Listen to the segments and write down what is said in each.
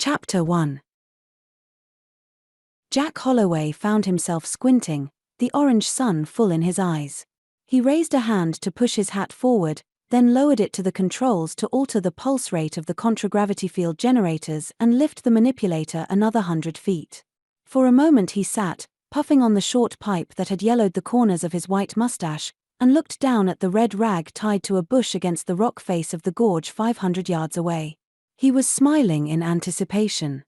Chapter 1. Jack Holloway found himself squinting, the orange sun full in his eyes. He raised a hand to push his hat forward, then lowered it to the controls to alter the pulse rate of the contragravity field generators and lift the manipulator another 100 feet. For a moment he sat, puffing on the short pipe that had yellowed the corners of his white mustache, and looked down at the red rag tied to a bush against the rock face of the gorge 500 yards away. He was smiling in anticipation.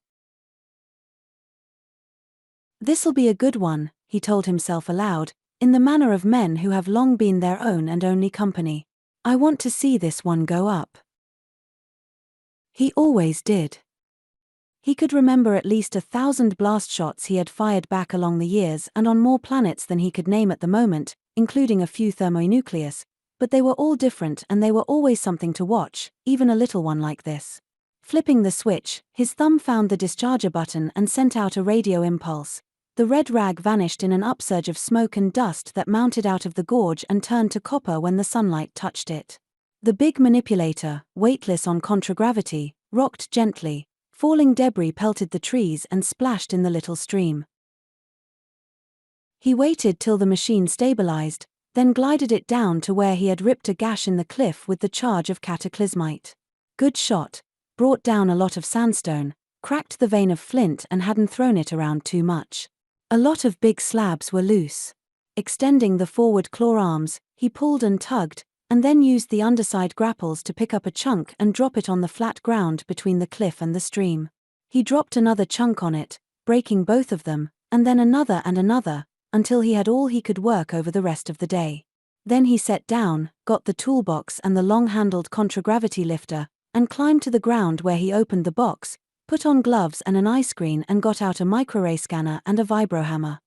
"This'll be a good one," he told himself aloud, in the manner of men who have long been their own and only company. "I want to see this one go up." He always did. He could remember at least 1,000 blast shots he had fired back along the years and on more planets than he could name at the moment, including a few thermonucleus, but they were all different and they were always something to watch, even a little one like this. Flipping the switch, his thumb found the discharger button and sent out a radio impulse. The red rag vanished in an upsurge of smoke and dust that mounted out of the gorge and turned to copper when the sunlight touched it. The big manipulator, weightless on contragravity, rocked gently. Falling debris pelted the trees and splashed in the little stream. He waited till the machine stabilized, then glided it down to where he had ripped a gash in the cliff with the charge of cataclysmite. Good shot. Brought down a lot of sandstone, cracked the vein of flint and hadn't thrown it around too much. A lot of big slabs were loose. Extending the forward claw arms, he pulled and tugged, and then used the underside grapples to pick up a chunk and drop it on the flat ground between the cliff and the stream. He dropped another chunk on it, breaking both of them, and then another and another, until he had all he could work over the rest of the day. Then he sat down, got the toolbox and the long-handled contragravity lifter, and climbed to the ground where he opened the box, put on gloves and an eye screen and got out a microray scanner and a vibrohammer.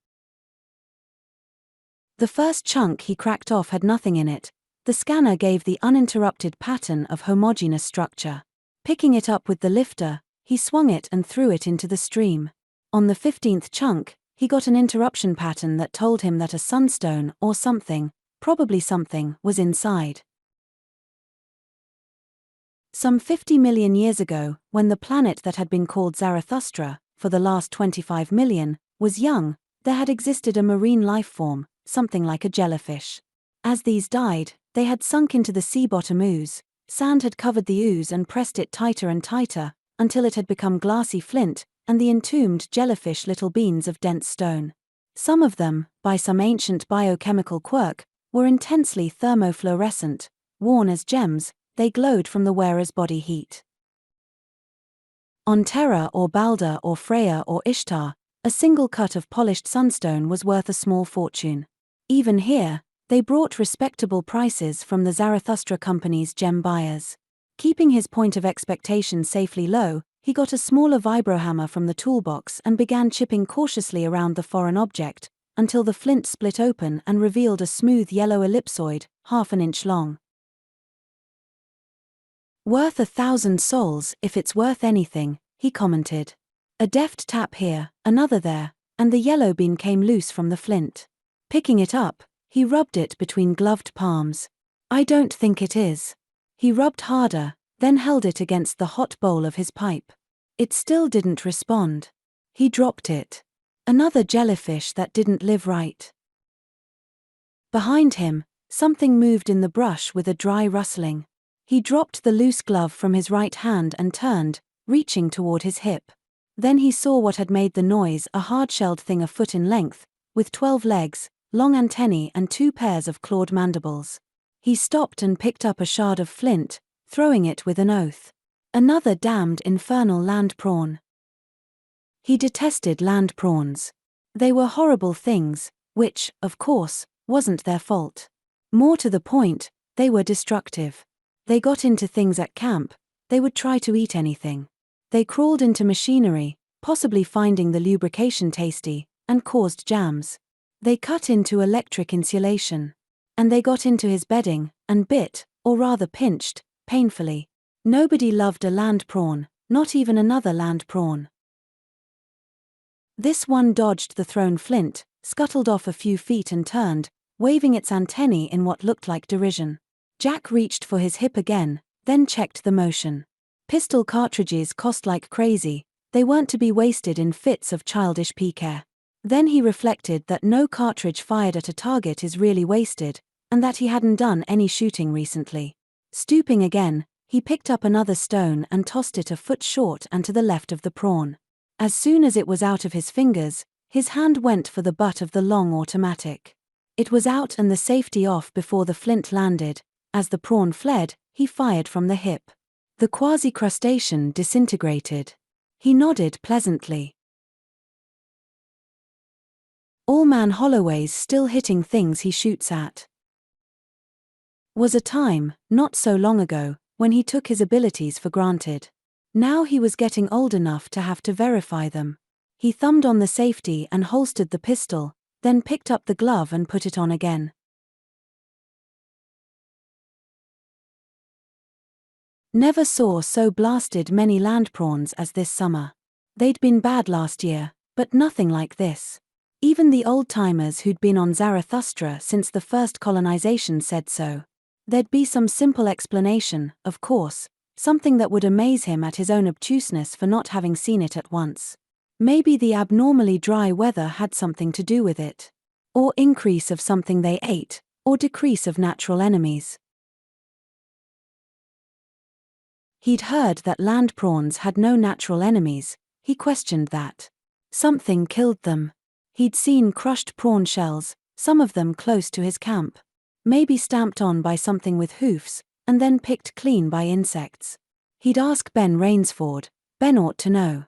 The first chunk he cracked off had nothing in it. The scanner gave the uninterrupted pattern of homogeneous structure. Picking it up with the lifter, he swung it and threw it into the stream. On the 15th chunk, he got an interruption pattern that told him that a sunstone or something, probably something, was inside. Some 50 million years ago, when the planet that had been called Zarathustra, for the last 25 million, was young, there had existed a marine life form, something like a jellyfish. As these died, they had sunk into the sea bottom ooze. Sand had covered the ooze and pressed it tighter and tighter, until it had become glassy flint, and the entombed jellyfish little beans of dense stone. Some of them, by some ancient biochemical quirk, were intensely thermofluorescent. Worn as gems, they glowed from the wearer's body heat. On Terra or Balder or Freya or Ishtar, a single cut of polished sunstone was worth a small fortune. Even here, they brought respectable prices from the Zarathustra company's gem buyers. Keeping his point of expectation safely low, he got a smaller vibrohammer from the toolbox and began chipping cautiously around the foreign object, until the flint split open and revealed a smooth yellow ellipsoid, half an inch long. "Worth 1,000 souls if it's worth anything," he commented. A deft tap here, another there, and the yellow bean came loose from the flint. Picking it up, he rubbed it between gloved palms. "I don't think it is." He rubbed harder, then held it against the hot bowl of his pipe. It still didn't respond. He dropped it. Another jellyfish that didn't live right. Behind him, something moved in the brush with a dry rustling. He dropped the loose glove from his right hand and turned, reaching toward his hip. Then he saw what had made the noise, a hard-shelled thing a foot in length, with 12 legs, long antennae and 2 pairs of clawed mandibles. He stopped and picked up a shard of flint, throwing it with an oath. Another damned infernal land prawn. He detested land prawns. They were horrible things, which, of course, wasn't their fault. More to the point, they were destructive. They got into things at camp. They would try to eat anything. They crawled into machinery, possibly finding the lubrication tasty, and caused jams. They cut into electric insulation. And they got into his bedding, and bit, or rather pinched, painfully. Nobody loved a land prawn, not even another land prawn. This one dodged the thrown flint, scuttled off a few feet and turned, waving its antennae in what looked like derision. Jack reached for his hip again, then checked the motion. Pistol cartridges cost like crazy, They weren't to be wasted in fits of childish pique. Then he reflected that no cartridge fired at a target is really wasted, and that he hadn't done any shooting recently. Stooping again, he picked up another stone and tossed it a foot short and to the left of the prawn. As soon as it was out of his fingers, his hand went for the butt of the long automatic. It was out and the safety off before the flint landed. As the prawn fled, he fired from the hip. The quasi-crustacean disintegrated. He nodded pleasantly. All man Holloway's still hitting things he shoots at. Was a time, not so long ago, when he took his abilities for granted. Now he was getting old enough to have to verify them. He thumbed on the safety and holstered the pistol, then picked up the glove and put it on again. Never saw so blasted many land prawns as this summer. They'd been bad last year, but nothing like this. Even the old-timers who'd been on Zarathustra since the first colonization said so. There'd be some simple explanation, of course, something that would amaze him at his own obtuseness for not having seen it at once. Maybe the abnormally dry weather had something to do with it. Or increase of something they ate, or decrease of natural enemies. He'd heard that land prawns had no natural enemies. He questioned that. Something killed them. He'd seen crushed prawn shells, some of them close to his camp. Maybe stamped on by something with hoofs, and then picked clean by insects. He'd ask Ben Rainsford. Ben ought to know.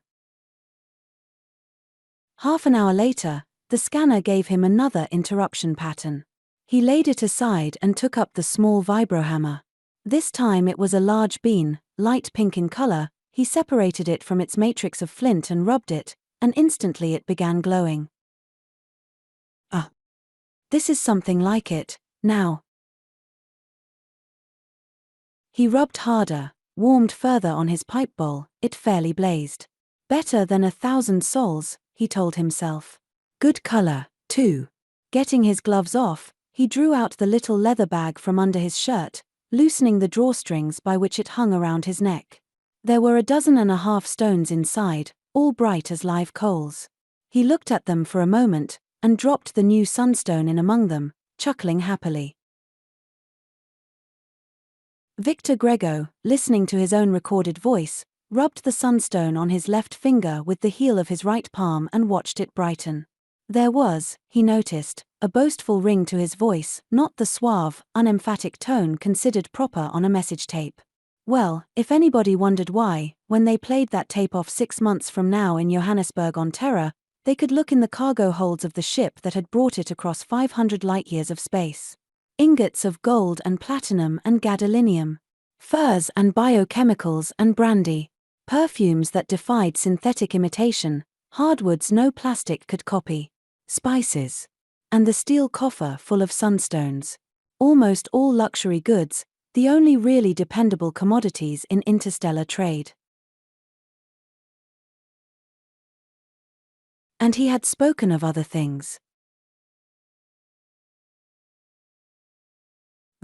Half an hour later, the scanner gave him another interruption pattern. He laid it aside and took up the small vibrohammer. This time it was a large bean, light pink in color. He separated it from its matrix of flint and rubbed it, and instantly it began glowing. Ah! This is something like it, now. He rubbed harder, warmed further on his pipe bowl. It fairly blazed. Better than 1,000 sols, he told himself. Good color, too. Getting his gloves off, he drew out the little leather bag from under his shirt, loosening the drawstrings by which it hung around his neck. There were 12 stones inside, all bright as live coals. He looked at them for a moment, and dropped the new sunstone in among them, chuckling happily. Victor Grego, listening to his own recorded voice, rubbed the sunstone on his left finger with the heel of his right palm and watched it brighten. There was, he noticed, a boastful ring to his voice, not the suave, unemphatic tone considered proper on a message tape. Well, if anybody wondered why, when they played that tape off 6 months from now in Johannesburg on Terra, they could look in the cargo holds of the ship that had brought it across 500 light-years of space. Ingots of gold and platinum and gadolinium. Furs and biochemicals and brandy. Perfumes that defied synthetic imitation, hardwoods no plastic could copy. Spices. And the steel coffer full of sunstones. Almost all luxury goods, the only really dependable commodities in interstellar trade. And he had spoken of other things.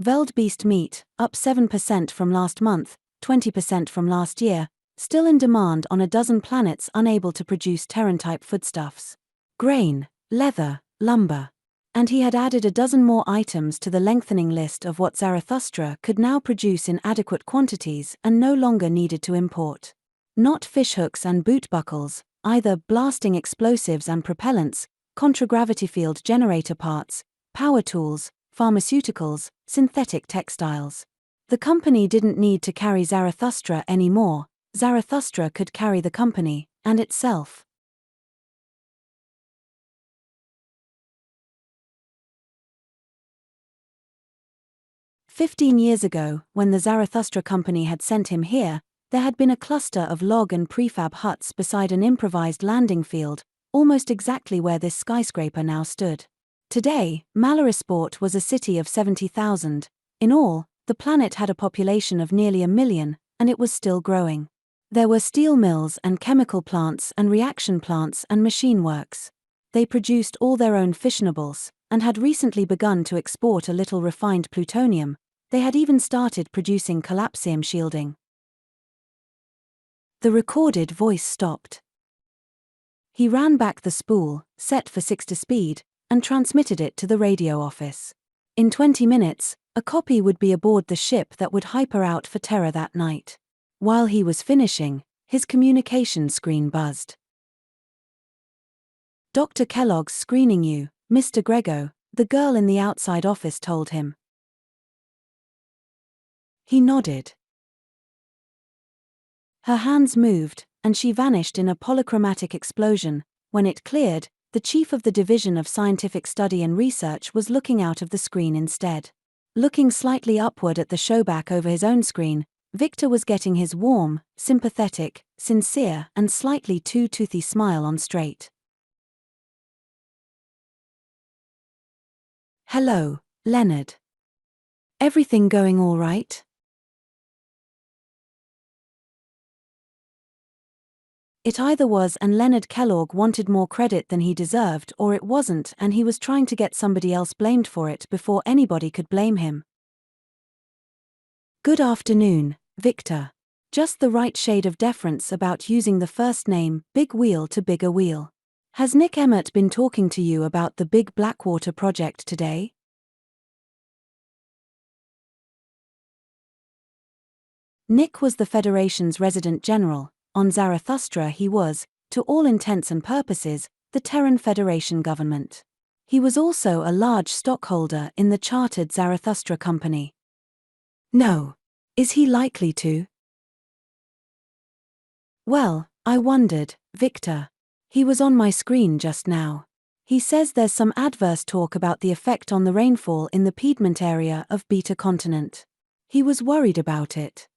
Veldbeest meat, up 7% from last month, 20% from last year, still in demand on a dozen planets unable to produce Terran-type foodstuffs. Grain, leather, lumber. And he had added a dozen more items to the lengthening list of what Zarathustra could now produce in adequate quantities and no longer needed to import. Not fishhooks and boot buckles, either blasting explosives and propellants, contragravity field generator parts, power tools, pharmaceuticals, synthetic textiles. The company didn't need to carry Zarathustra anymore. Zarathustra could carry the company, and itself. "15 years ago, when the Zarathustra company had sent him here, there had been a cluster of log and prefab huts beside an improvised landing field, almost exactly where this skyscraper now stood. Today, Malarisport was a city of 70,000. In all, the planet had a population of nearly 1 million, and it was still growing. There were steel mills and chemical plants and reaction plants and machine works. They produced all their own fissionables, and had recently begun to export a little refined plutonium. They had even started producing collapsium shielding. The recorded voice stopped. He ran back the spool, set for 6 speed, and transmitted it to the radio office. In 20 minutes, a copy would be aboard the ship that would hyper out for Terra that night. While he was finishing, his communication screen buzzed. "Dr. Kellogg's screening you, Mr. Grego," the girl in the outside office told him. He nodded. Her hands moved, and she vanished in a polychromatic explosion. When it cleared, the chief of the Division of Scientific Study and Research was looking out of the screen instead. Looking slightly upward at the showback over his own screen, Victor was getting his warm, sympathetic, sincere, and slightly too toothy smile on straight. "Hello, Leonard. Everything going all right?" It either was, and Leonard Kellogg wanted more credit than he deserved, or it wasn't and he was trying to get somebody else blamed for it before anybody could blame him. "Good afternoon, Victor. Just the right shade of deference about using the first name, big wheel to bigger wheel. Has Nick Emmett been talking to you about the big Blackwater project today?" Nick was the Federation's resident general. On Zarathustra he was, to all intents and purposes, the Terran Federation government. He was also a large stockholder in the chartered Zarathustra company. "No. Is he likely to?" "Well, I wondered, Victor. He was on my screen just now. He says there's some adverse talk about the effect on the rainfall in the Piedmont area of Beta Continent. He was worried about it."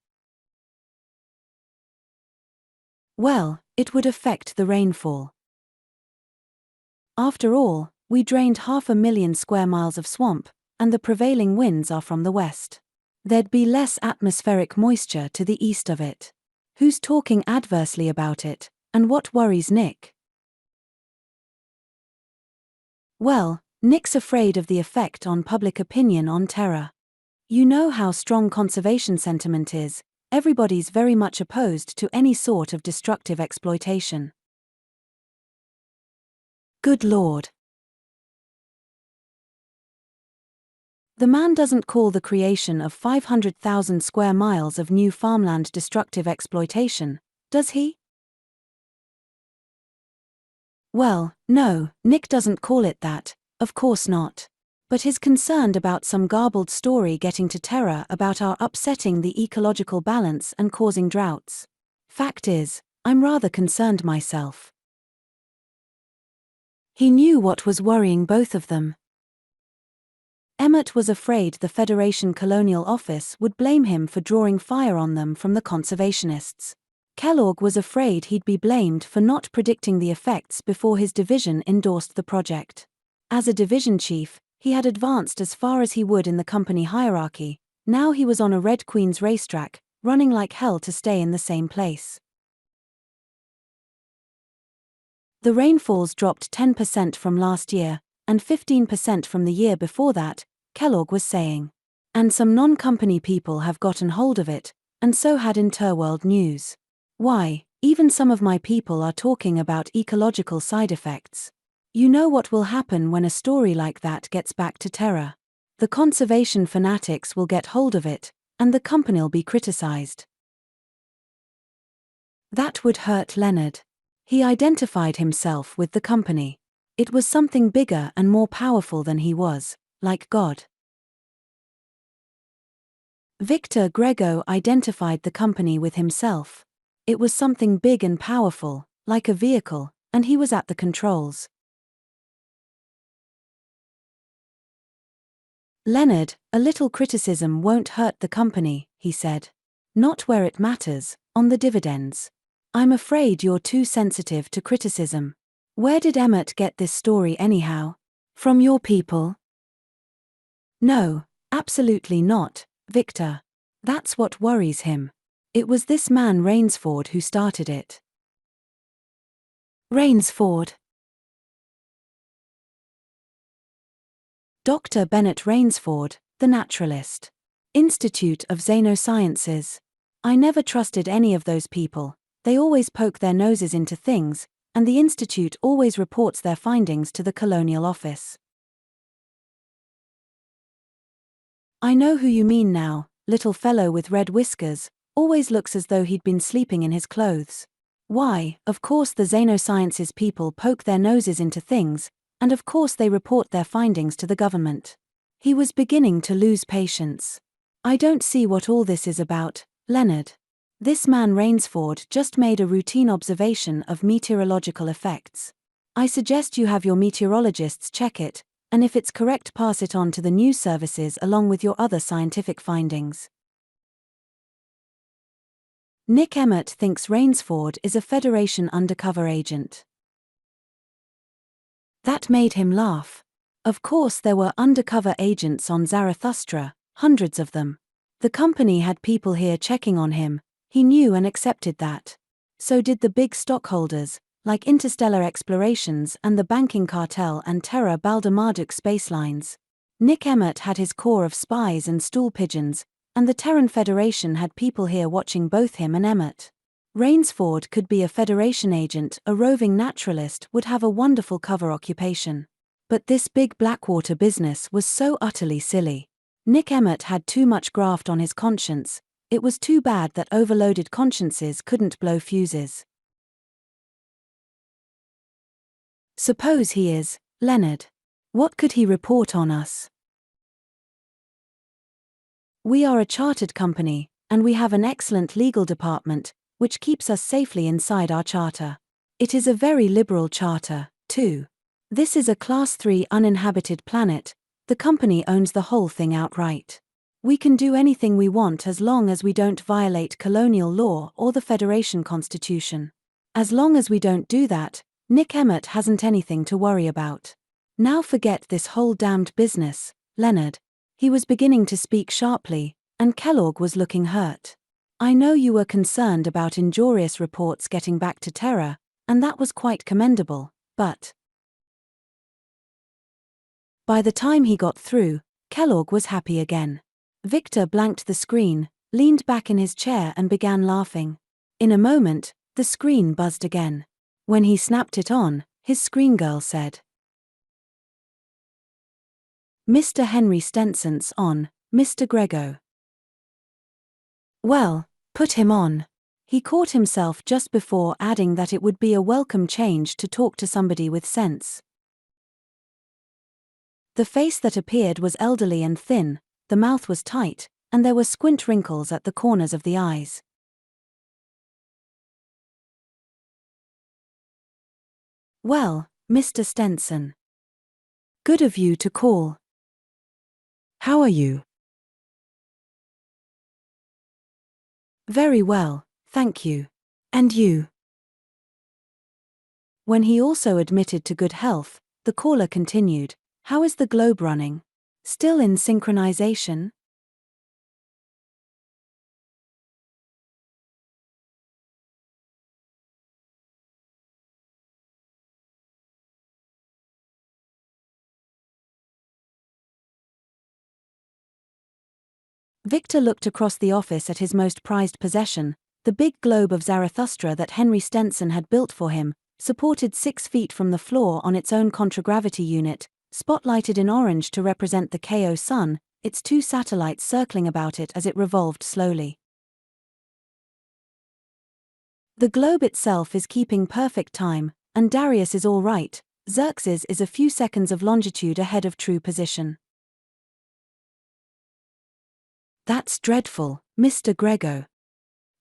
"Well, it would affect the rainfall. After all, we drained 500,000 square miles of swamp, and the prevailing winds are from the west. There'd be less atmospheric moisture to the east of it. Who's talking adversely about it, and what worries Nick?" "Well, Nick's afraid of the effect on public opinion on Terra. You know how strong conservation sentiment is. Everybody's very much opposed to any sort of destructive exploitation." "Good Lord. The man doesn't call the creation of 500,000 square miles of new farmland destructive exploitation, does he?" "Well, no, Nick doesn't call it that, of course not. But he's concerned about some garbled story getting to Terra about our upsetting the ecological balance and causing droughts. Fact is, I'm rather concerned myself." He knew what was worrying both of them. Emmett was afraid the Federation Colonial Office would blame him for drawing fire on them from the conservationists. Kellogg was afraid he'd be blamed for not predicting the effects before his division endorsed the project. As a division chief, he had advanced as far as he would in the company hierarchy. Now he was on a Red Queen's racetrack, running like hell to stay in the same place. The rainfalls dropped 10% from last year, and 15% from the year before that, Kellogg was saying. And some non-company people have gotten hold of it, and so had Interworld News. Why, even some of my people are talking about ecological side effects. You know what will happen when a story like that gets back to Terra. The conservation fanatics will get hold of it, and the company'll be criticized. That would hurt Leonard. He identified himself with the company. It was something bigger and more powerful than he was, like God. Victor Grego identified the company with himself. It was something big and powerful, like a vehicle, and he was at the controls. "Leonard, a little criticism won't hurt the company," he said. "Not where it matters, on the dividends. I'm afraid you're too sensitive to criticism. Where did Emmett get this story anyhow? From your people?" "No, absolutely not, Victor. That's what worries him. It was this man Rainsford who started it." "Rainsford?" Dr. Bennett Rainsford, the naturalist. Institute of Xenosciences. I never trusted any of those people. They always poke their noses into things, and the institute always reports their findings to the colonial office. I know who you mean now, little fellow with red whiskers, always looks as though he'd been sleeping in his clothes. Why, of course the xenosciences people poke their noses into things, and of course they report their findings to the government. He was beginning to lose patience. I don't see what all this is about, Leonard. This man Rainsford just made a routine observation of meteorological effects. I suggest you have your meteorologists check it, and if it's correct pass it on to the news services along with your other scientific findings. Nick Emmett thinks Rainsford is a Federation undercover agent. That made him laugh. Of course there were undercover agents on Zarathustra, hundreds of them. The company had people here checking on him, he knew and accepted that. So did the big stockholders, like Interstellar Explorations and the banking cartel and Terra Balda Marduk spacelines. Nick Emmett had his core of spies and stool pigeons, and the Terran Federation had people here watching both him and Emmett. Rainsford could be a Federation agent, a roving naturalist would have a wonderful cover occupation. But this big Blackwater business was so utterly silly. Nick Emmett had too much graft on his conscience, it was too bad that overloaded consciences couldn't blow fuses. Suppose he is, Leonard. What could he report on us? We are a chartered company, and we have an excellent legal department, which keeps us safely inside our charter. It is a very liberal charter, too. This is a Class 3 uninhabited planet, the company owns the whole thing outright. We can do anything we want as long as we don't violate colonial law or the Federation Constitution. As long as we don't do that, Nick Emmett hasn't anything to worry about. Now forget this whole damned business, Leonard. He was beginning to speak sharply, and Kellogg was looking hurt. I know you were concerned about injurious reports getting back to Terra, and that was quite commendable, but... By the time he got through, Kellogg was happy again. Victor blanked the screen, leaned back in his chair and began laughing. In a moment, the screen buzzed again. When he snapped it on, his screen girl said, "Mr. Henry Stenson's on, Mr. Grego." Well, put him on. He caught himself just before adding that it would be a welcome change to talk to somebody with sense. The face that appeared was elderly and thin, the mouth was tight, and there were squint wrinkles at the corners of the eyes. "Well, Mr. Stenson. Good of you to call. How are you?" "Very well, thank you. And you?" When he also admitted to good health, the caller continued, "How is the globe running? Still in synchronization?" Victor looked across the office at his most prized possession, the big globe of Zarathustra that Henry Stenson had built for him, supported 6 feet from the floor on its own contragravity unit, spotlighted in orange to represent the KO sun, its 2 satellites circling about it as it revolved slowly. The globe itself is keeping perfect time, and Darius is all right. Xerxes is a few seconds of longitude ahead of true position. That's dreadful, Mr. Grego.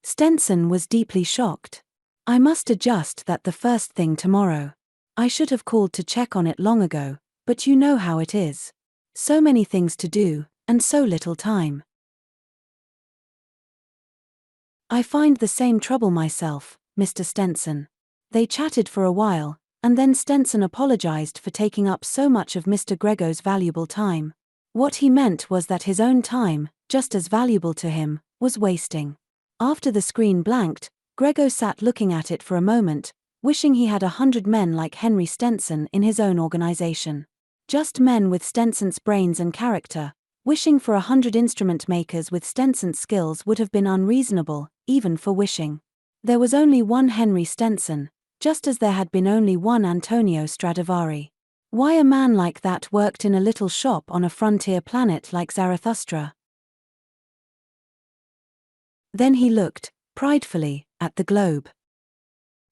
Stenson was deeply shocked. I must adjust that the first thing tomorrow. I should have called to check on it long ago, but you know how it is. So many things to do, and so little time. I find the same trouble myself, Mr. Stenson. They chatted for a while, and then Stenson apologized for taking up so much of Mr. Grego's valuable time. What he meant was that his own time, just as valuable to him, was wasting. After the screen blanked, Grego sat looking at it for a moment, wishing he had 100 men like Henry Stenson in his own organization. Just men with Stenson's brains and character. Wishing for 100 instrument makers with Stenson's skills would have been unreasonable, even for wishing. There was only one Henry Stenson, just as there had been only one Antonio Stradivari. Why a man like that worked in a little shop on a frontier planet like Zarathustra? Then he looked, pridefully, at the globe.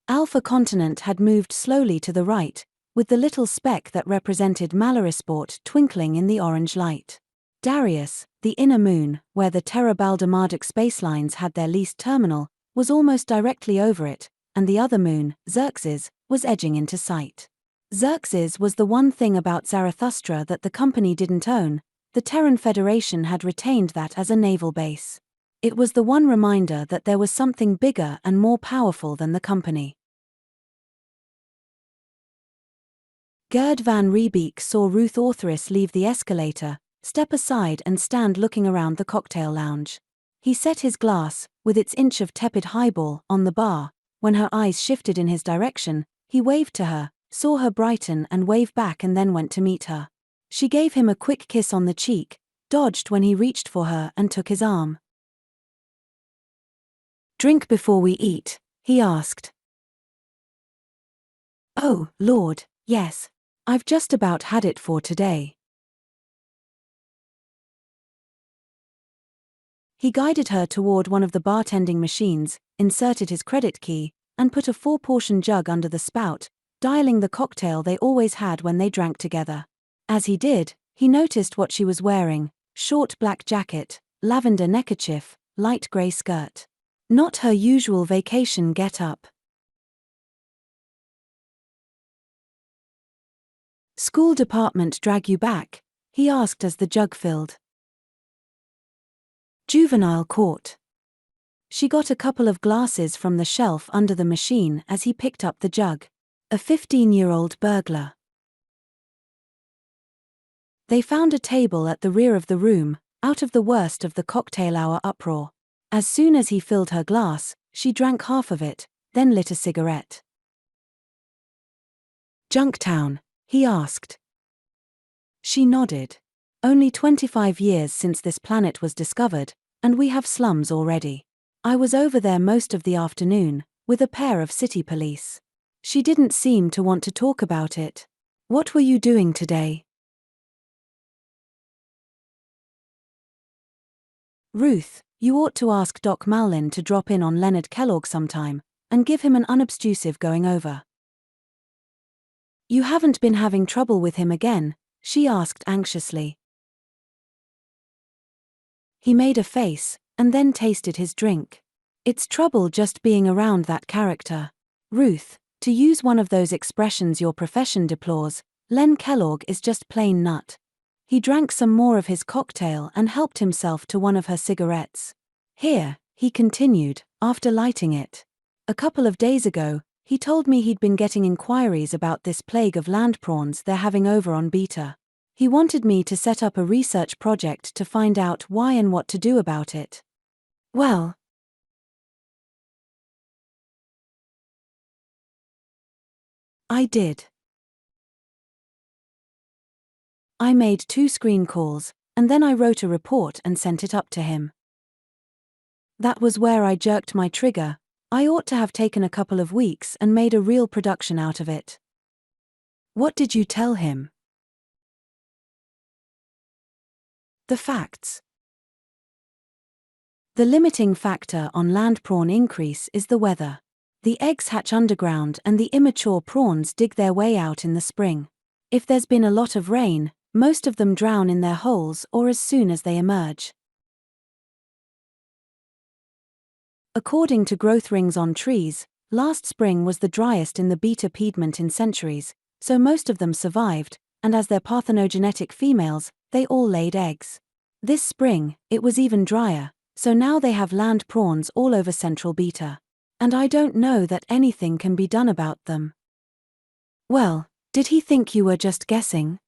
Alpha Continent had moved slowly to the right, with the little speck that represented Malarisport twinkling in the orange light. Darius, the inner moon, where the Terra Baldamardic spacelines had their least terminal, was almost directly over it, and the other moon, Xerxes, was edging into sight. Xerxes was the one thing about Zarathustra that the company didn't own. The Terran Federation had retained that as a naval base. It was the one reminder that there was something bigger and more powerful than the company. Gerd van Riebeek saw Ruth Ortheris leave the escalator, step aside and stand looking around the cocktail lounge. He set his glass, with its inch of tepid highball, on the bar. When her eyes shifted in his direction, he waved to her, saw her brighten and wave back and then went to meet her. She gave him a quick kiss on the cheek, dodged when he reached for her and took his arm. "Drink before we eat?" he asked. "Oh, Lord, yes. I've just about had it for today." He guided her toward one of the bartending machines, inserted his credit key, and put a 4-portion jug under the spout, dialing the cocktail they always had when they drank together. As he did, he noticed what she was wearing: short black jacket, lavender neckerchief, light grey skirt. Not her usual vacation get-up. "School department drag you back?" he asked as the jug filled. "Juvenile court." She got a couple of glasses from the shelf under the machine as he picked up the jug. "A 15-year-old burglar." They found a table at the rear of the room, out of the worst of the cocktail hour uproar. As soon as he filled her glass, she drank half of it, then lit a cigarette. "Junktown?" he asked. She nodded. "Only 25 years since this planet was discovered, and we have slums already. I was over there most of the afternoon, with a pair of city police." She didn't seem to want to talk about it. "What were you doing today?" "Ruth, you ought to ask Doc Malin to drop in on Leonard Kellogg sometime, and give him an unobtrusive going over." "You haven't been having trouble with him again?" she asked anxiously. He made a face, and then tasted his drink. "It's trouble just being around that character. Ruth, to use one of those expressions your profession deplores, Len Kellogg is just plain nut." He drank some more of his cocktail and helped himself to one of her cigarettes. "Here," he continued, after lighting it. "A couple of days ago, he told me he'd been getting inquiries about this plague of land prawns they're having over on Beta. He wanted me to set up a research project to find out why and what to do about it. Well, I did. I made 2 screen calls, and then I wrote a report and sent it up to him. That was where I jerked my trigger. I ought to have taken a couple of weeks and made a real production out of it." "What did you tell him?" "The facts. The limiting factor on land prawn increase is the weather. The eggs hatch underground and the immature prawns dig their way out in the spring. If there's been a lot of rain, most of them drown in their holes or as soon as they emerge. According to growth rings on trees, last spring was the driest in the Beta Piedmont in centuries, so most of them survived, and as they're parthenogenetic females, they all laid eggs. This spring, it was even drier, so now they have land prawns all over central Beta. And I don't know that anything can be done about them." "Well, did he think you were just guessing?"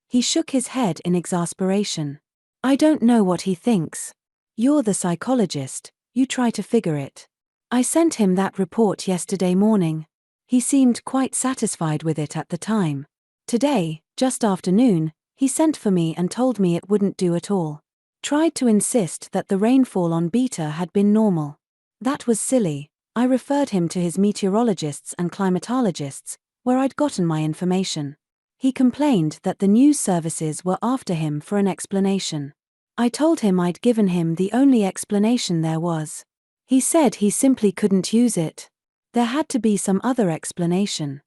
He shook his head in exasperation. "I don't know what he thinks. You're the psychologist, you try to figure it. I sent him that report yesterday morning. He seemed quite satisfied with it at the time. Today, just afternoon, he sent for me and told me it wouldn't do at all. Tried to insist that the rainfall on Beta had been normal. That was silly. I referred him to his meteorologists and climatologists, where I'd gotten my information. He complained that the news services were after him for an explanation. I told him I'd given him the only explanation there was. He said he simply couldn't use it. There had to be some other explanation.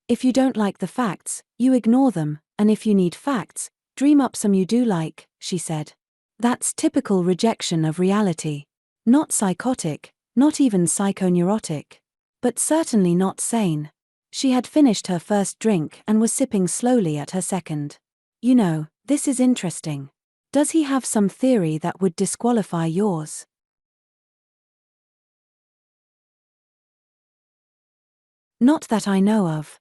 If you don't like the facts, you ignore them, and if you need facts, dream up some you do like, she said. That's typical rejection of reality. Not psychotic, not even psychoneurotic. But certainly not sane. She had finished her first drink and was sipping slowly at her second. You know, this is interesting. Does he have some theory that would disqualify yours? Not that I know of.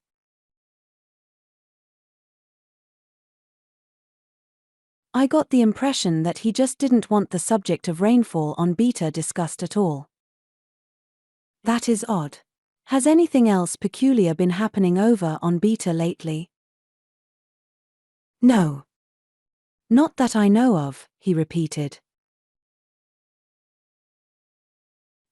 I got the impression that he just didn't want the subject of rainfall on Beta discussed at all. That is odd. Has anything else peculiar been happening over on Beta lately? No. Not that I know of, he repeated.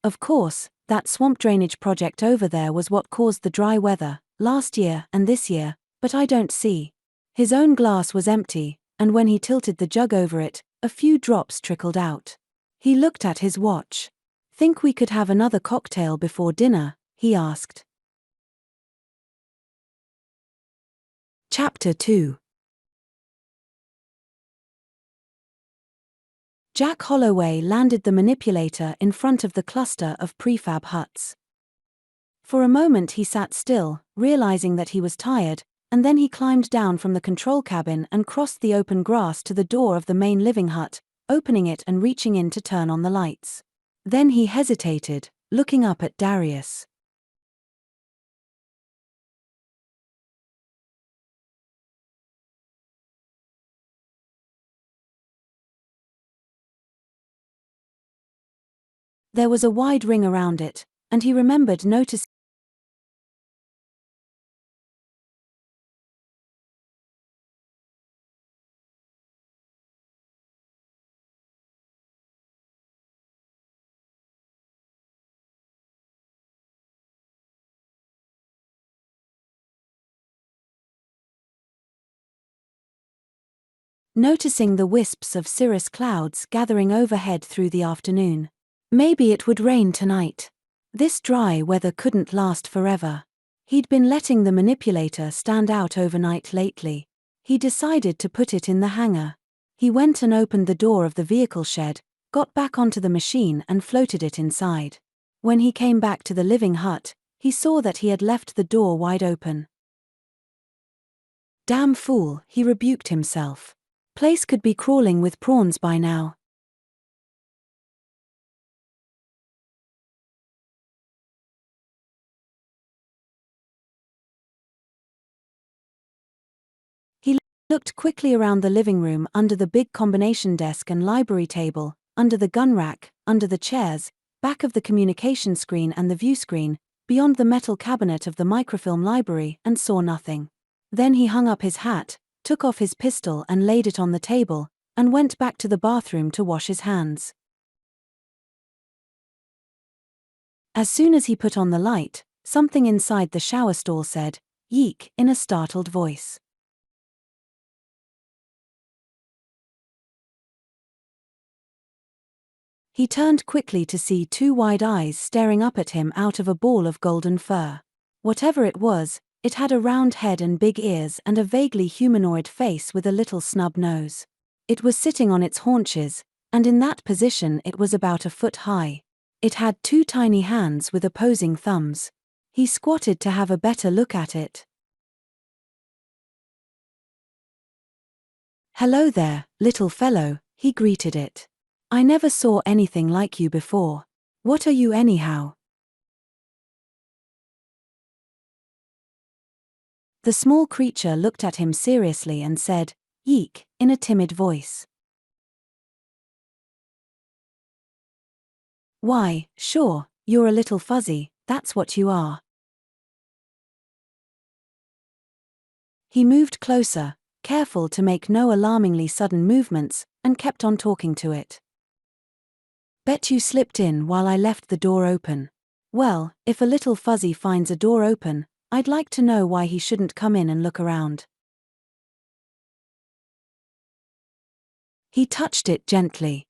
Of course, that swamp drainage project over there was what caused the dry weather, last year and this year, but I don't see. His own glass was empty, and when he tilted the jug over it, a few drops trickled out. He looked at his watch. Think we could have another cocktail before dinner? He asked. Chapter 2. Jack Holloway landed the manipulator in front of the cluster of prefab huts. For a moment he sat still, realizing that he was tired, and then he climbed down from the control cabin and crossed the open grass to the door of the main living hut, opening it and reaching in to turn on the lights. Then he hesitated, looking up at Darius. There was a wide ring around it, and he remembered noticing. Noticing the wisps of cirrus clouds gathering overhead through the afternoon. Maybe it would rain tonight. This dry weather couldn't last forever. He'd been letting the manipulator stand out overnight lately. He decided to put it in the hangar. He went and opened the door of the vehicle shed, got back onto the machine and floated it inside. When he came back to the living hut, he saw that he had left the door wide open. Damn fool, he rebuked himself. Place could be crawling with prawns by now. He looked quickly around the living room, under the big combination desk and library table, under the gun rack, under the chairs, back of the communication screen and the view screen, beyond the metal cabinet of the microfilm library, and saw nothing. Then he hung up his hat, took off his pistol and laid it on the table, and went back to the bathroom to wash his hands. As soon as he put on the light, something inside the shower stall said, "Yeek," in a startled voice. He turned quickly to see two wide eyes staring up at him out of a ball of golden fur. Whatever it was, it had a round head and big ears and a vaguely humanoid face with a little snub nose. It was sitting on its haunches, and in that position it was about a foot high. It had two tiny hands with opposing thumbs. He squatted to have a better look at it. "Hello there, little fellow," he greeted it. "I never saw anything like you before. What are you anyhow?" The small creature looked at him seriously and said, "Yeek," in a timid voice. "Why, sure, you're a little fuzzy, that's what you are." He moved closer, careful to make no alarmingly sudden movements, and kept on talking to it. Bet you slipped in while I left the door open. Well, if a little fuzzy finds a door open, I'd like to know why he shouldn't come in and look around. He touched it gently.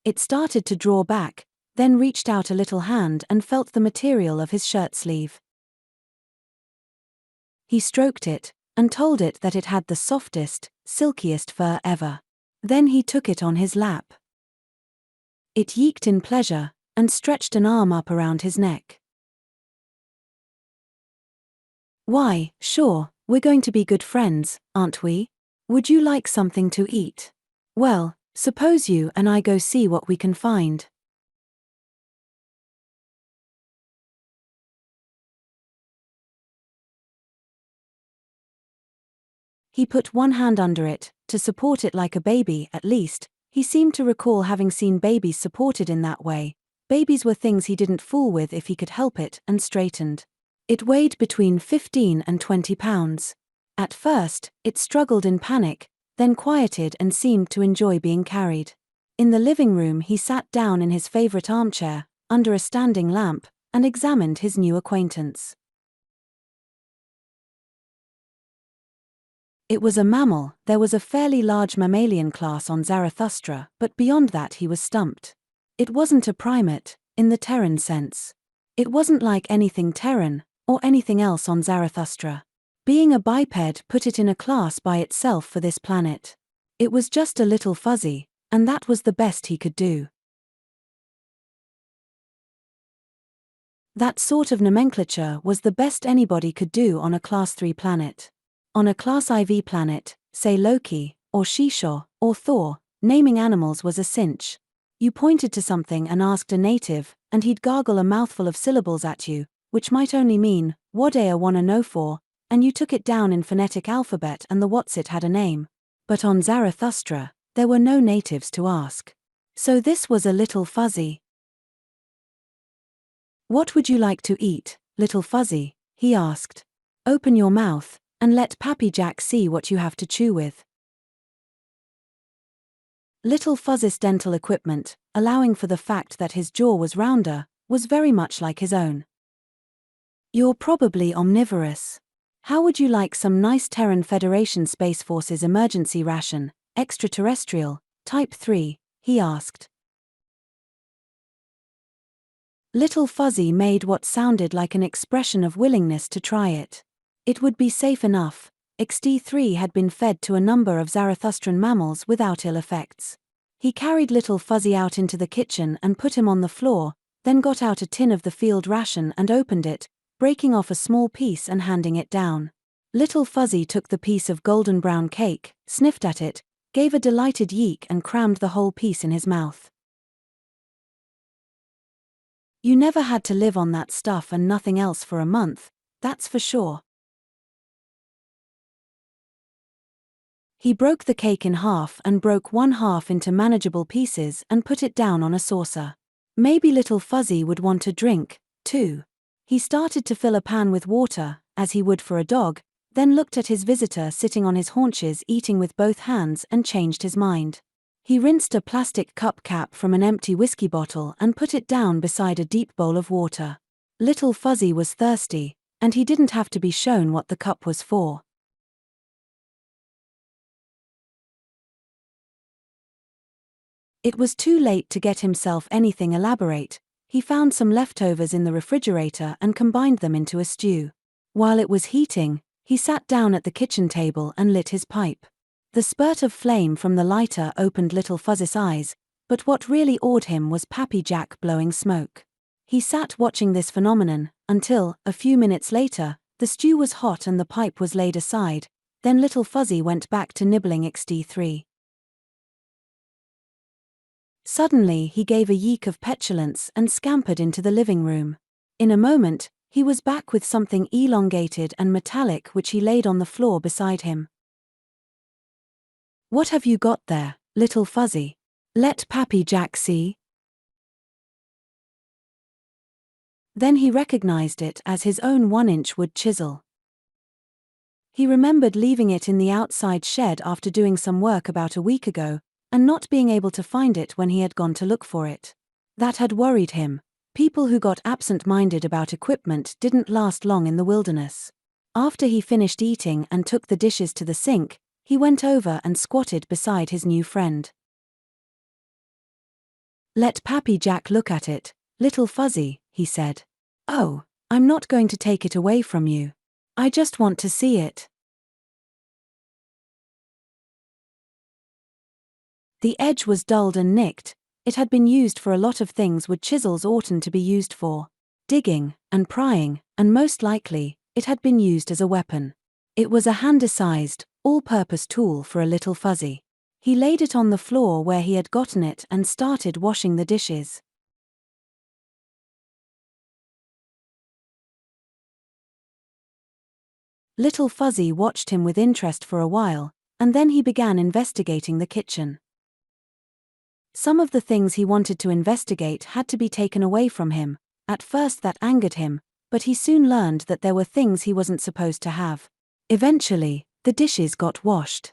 It started to draw back, then reached out a little hand and felt the material of his shirt sleeve. He stroked it, and told it that it had the softest, silkiest fur ever. Then he took it on his lap. It yeeked in pleasure, and stretched an arm up around his neck. Why, sure, we're going to be good friends, aren't we? Would you like something to eat? Well, suppose you and I go see what we can find. He put one hand under it, to support it like a baby at least. He seemed to recall having seen babies supported in that way. Babies were things he didn't fool with if he could help it, and straightened. It weighed between 15 and 20 pounds. At first, it struggled in panic, then quieted and seemed to enjoy being carried. In the living room he sat down in his favorite armchair, under a standing lamp, and examined his new acquaintance. It was a mammal. There was a fairly large mammalian class on Zarathustra, but beyond that he was stumped. It wasn't a primate, in the Terran sense. It wasn't like anything Terran, or anything else on Zarathustra. Being a biped put it in a class by itself for this planet. It was just a little fuzzy, and that was the best he could do. That sort of nomenclature was the best anybody could do on a Class 3 planet. On a Class IV planet, say Loki, or Shisho, or Thor, naming animals was a cinch. You pointed to something and asked a native, and he'd gargle a mouthful of syllables at you, which might only mean, "Whaddaya wanna know for," and you took it down in phonetic alphabet and the what's-it had a name. But on Zarathustra, there were no natives to ask. So this was a little fuzzy. "What would you like to eat, little fuzzy?" he asked. "Open your mouth, and let Pappy Jack see what you have to chew with." Little Fuzzy's dental equipment, allowing for the fact that his jaw was rounder, was very much like his own. "You're probably omnivorous. How would you like some nice Terran Federation Space Forces emergency ration, extraterrestrial, Type 3, he asked. Little Fuzzy made what sounded like an expression of willingness to try it. It would be safe enough. XD3 had been fed to a number of Zarathustran mammals without ill effects. He carried Little Fuzzy out into the kitchen and put him on the floor, then got out a tin of the field ration and opened it, breaking off a small piece and handing it down. Little Fuzzy took the piece of golden brown cake, sniffed at it, gave a delighted yeek and crammed the whole piece in his mouth. You never had to live on that stuff and nothing else for a month, that's for sure. He broke the cake in half and broke one half into manageable pieces and put it down on a saucer. Maybe Little Fuzzy would want a drink, too. He started to fill a pan with water, as he would for a dog, then looked at his visitor sitting on his haunches eating with both hands and changed his mind. He rinsed a plastic cup cap from an empty whiskey bottle and put it down beside a deep bowl of water. Little Fuzzy was thirsty, and he didn't have to be shown what the cup was for. It was too late to get himself anything elaborate. He found some leftovers in the refrigerator and combined them into a stew. While it was heating, he sat down at the kitchen table and lit his pipe. The spurt of flame from the lighter opened Little Fuzzy's eyes, but what really awed him was Pappy Jack blowing smoke. He sat watching this phenomenon, until, a few minutes later, the stew was hot and the pipe was laid aside, then Little Fuzzy went back to nibbling XD3. Suddenly he gave a yeek of petulance and scampered into the living room. In a moment, he was back with something elongated and metallic which he laid on the floor beside him. "What have you got there, Little Fuzzy? Let Pappy Jack see." Then he recognized it as his own 1-inch wood chisel. He remembered leaving it in the outside shed after doing some work about a week ago, and not being able to find it when he had gone to look for it. That had worried him. People who got absent-minded about equipment didn't last long in the wilderness. After he finished eating and took the dishes to the sink, he went over and squatted beside his new friend. "Let Pappy Jack look at it, little Fuzzy," he said. "Oh, I'm not going to take it away from you. I just want to see it." The edge was dulled and nicked. It had been used for a lot of things wood chisels oughtn't to be used for. Digging, and prying, and most likely, it had been used as a weapon. It was a hand-sized, all-purpose tool for a little Fuzzy. He laid it on the floor where he had gotten it and started washing the dishes. Little Fuzzy watched him with interest for a while, and then he began investigating the kitchen. Some of the things he wanted to investigate had to be taken away from him. At first that angered him, but he soon learned that there were things he wasn't supposed to have. Eventually, the dishes got washed.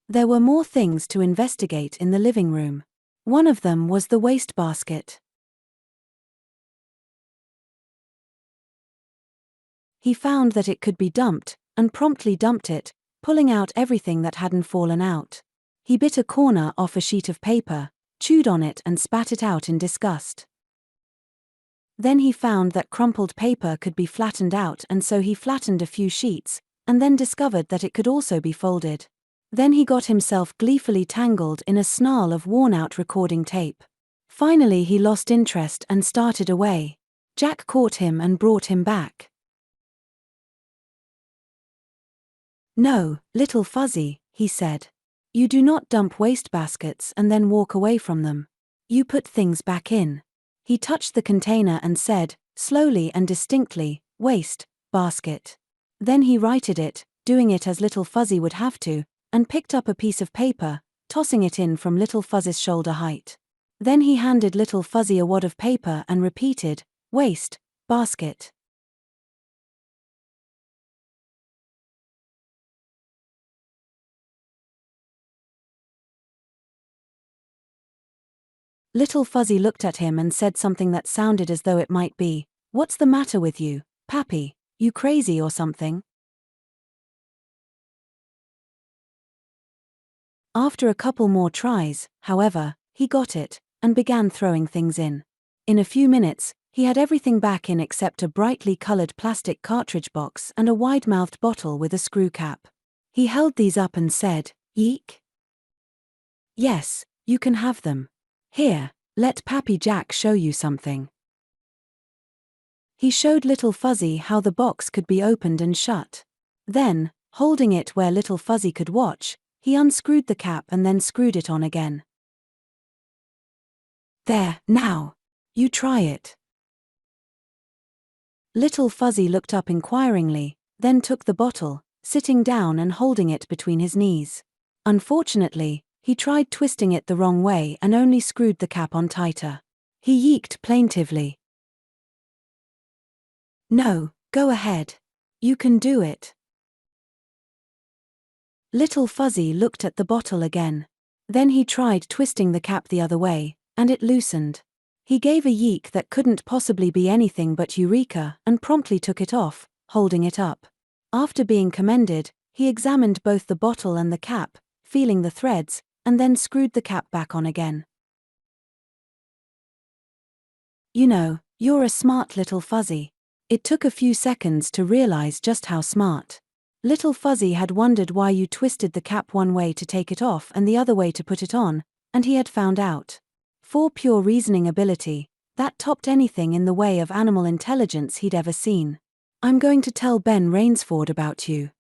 There were more things to investigate in the living room. One of them was the wastebasket. He found that it could be dumped, and promptly dumped it, pulling out everything that hadn't fallen out. He bit a corner off a sheet of paper, chewed on it and spat it out in disgust. Then he found that crumpled paper could be flattened out, and so he flattened a few sheets, and then discovered that it could also be folded. Then he got himself gleefully tangled in a snarl of worn-out recording tape. Finally he lost interest and started away. Jack caught him and brought him back. "No, little Fuzzy," he said. "You do not dump wastebaskets and then walk away from them. You put things back in." He touched the container and said, slowly and distinctly, "Waste basket." Then he righted it, doing it as little Fuzzy would have to, and picked up a piece of paper, tossing it in from little Fuzzy's shoulder height. Then he handed little Fuzzy a wad of paper and repeated, "Waste basket." Little Fuzzy looked at him and said something that sounded as though it might be, "What's the matter with you, Pappy? You crazy or something?" After a couple more tries, however, he got it, and began throwing things in. In a few minutes, he had everything back in except a brightly colored plastic cartridge box and a wide-mouthed bottle with a screw cap. He held these up and said, "Yeek? Yes, you can have them. Here, let Pappy Jack show you something." He showed little Fuzzy how the box could be opened and shut. Then, holding it where little Fuzzy could watch, he unscrewed the cap and then screwed it on again. "There, now. You try it." Little Fuzzy looked up inquiringly, then took the bottle, sitting down and holding it between his knees. Unfortunately, he tried twisting it the wrong way and only screwed the cap on tighter. He yeeked plaintively. "No, go ahead. You can do it." Little Fuzzy looked at the bottle again. Then he tried twisting the cap the other way, and it loosened. He gave a yeek that couldn't possibly be anything but eureka and promptly took it off, holding it up. After being commended, he examined both the bottle and the cap, feeling the threads, and then screwed the cap back on again. "You know, you're a smart little Fuzzy." It took a few seconds to realize just how smart. Little Fuzzy had wondered why you twisted the cap one way to take it off and the other way to put it on, and he had found out. For pure reasoning ability, that topped anything in the way of animal intelligence he'd ever seen. "I'm going to tell Ben Rainsford about you."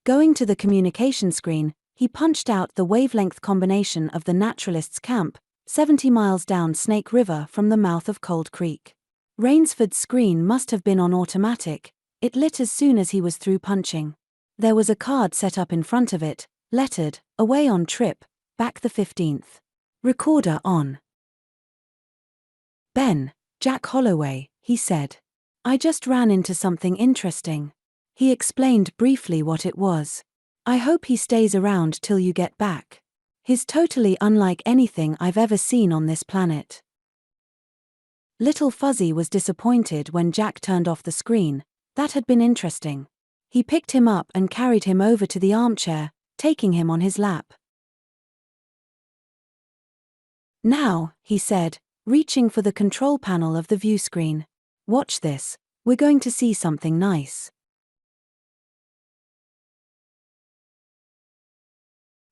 Going to the communication screen, he punched out the wavelength combination of the naturalist's camp, 70 miles down Snake River from the mouth of Cold Creek. Rainsford's screen must have been on automatic. It lit as soon as he was through punching. There was a card set up in front of it, lettered, "Away on trip, back the 15th. Recorder on." "Ben, Jack Holloway," he said. "I just ran into something interesting." He explained briefly what it was. "I hope he stays around till you get back. He's totally unlike anything I've ever seen on this planet." Little Fuzzy was disappointed when Jack turned off the screen. That had been interesting. He picked him up and carried him over to the armchair, taking him on his lap. "Now," he said, reaching for the control panel of the view screen. "Watch this. We're going to see something nice."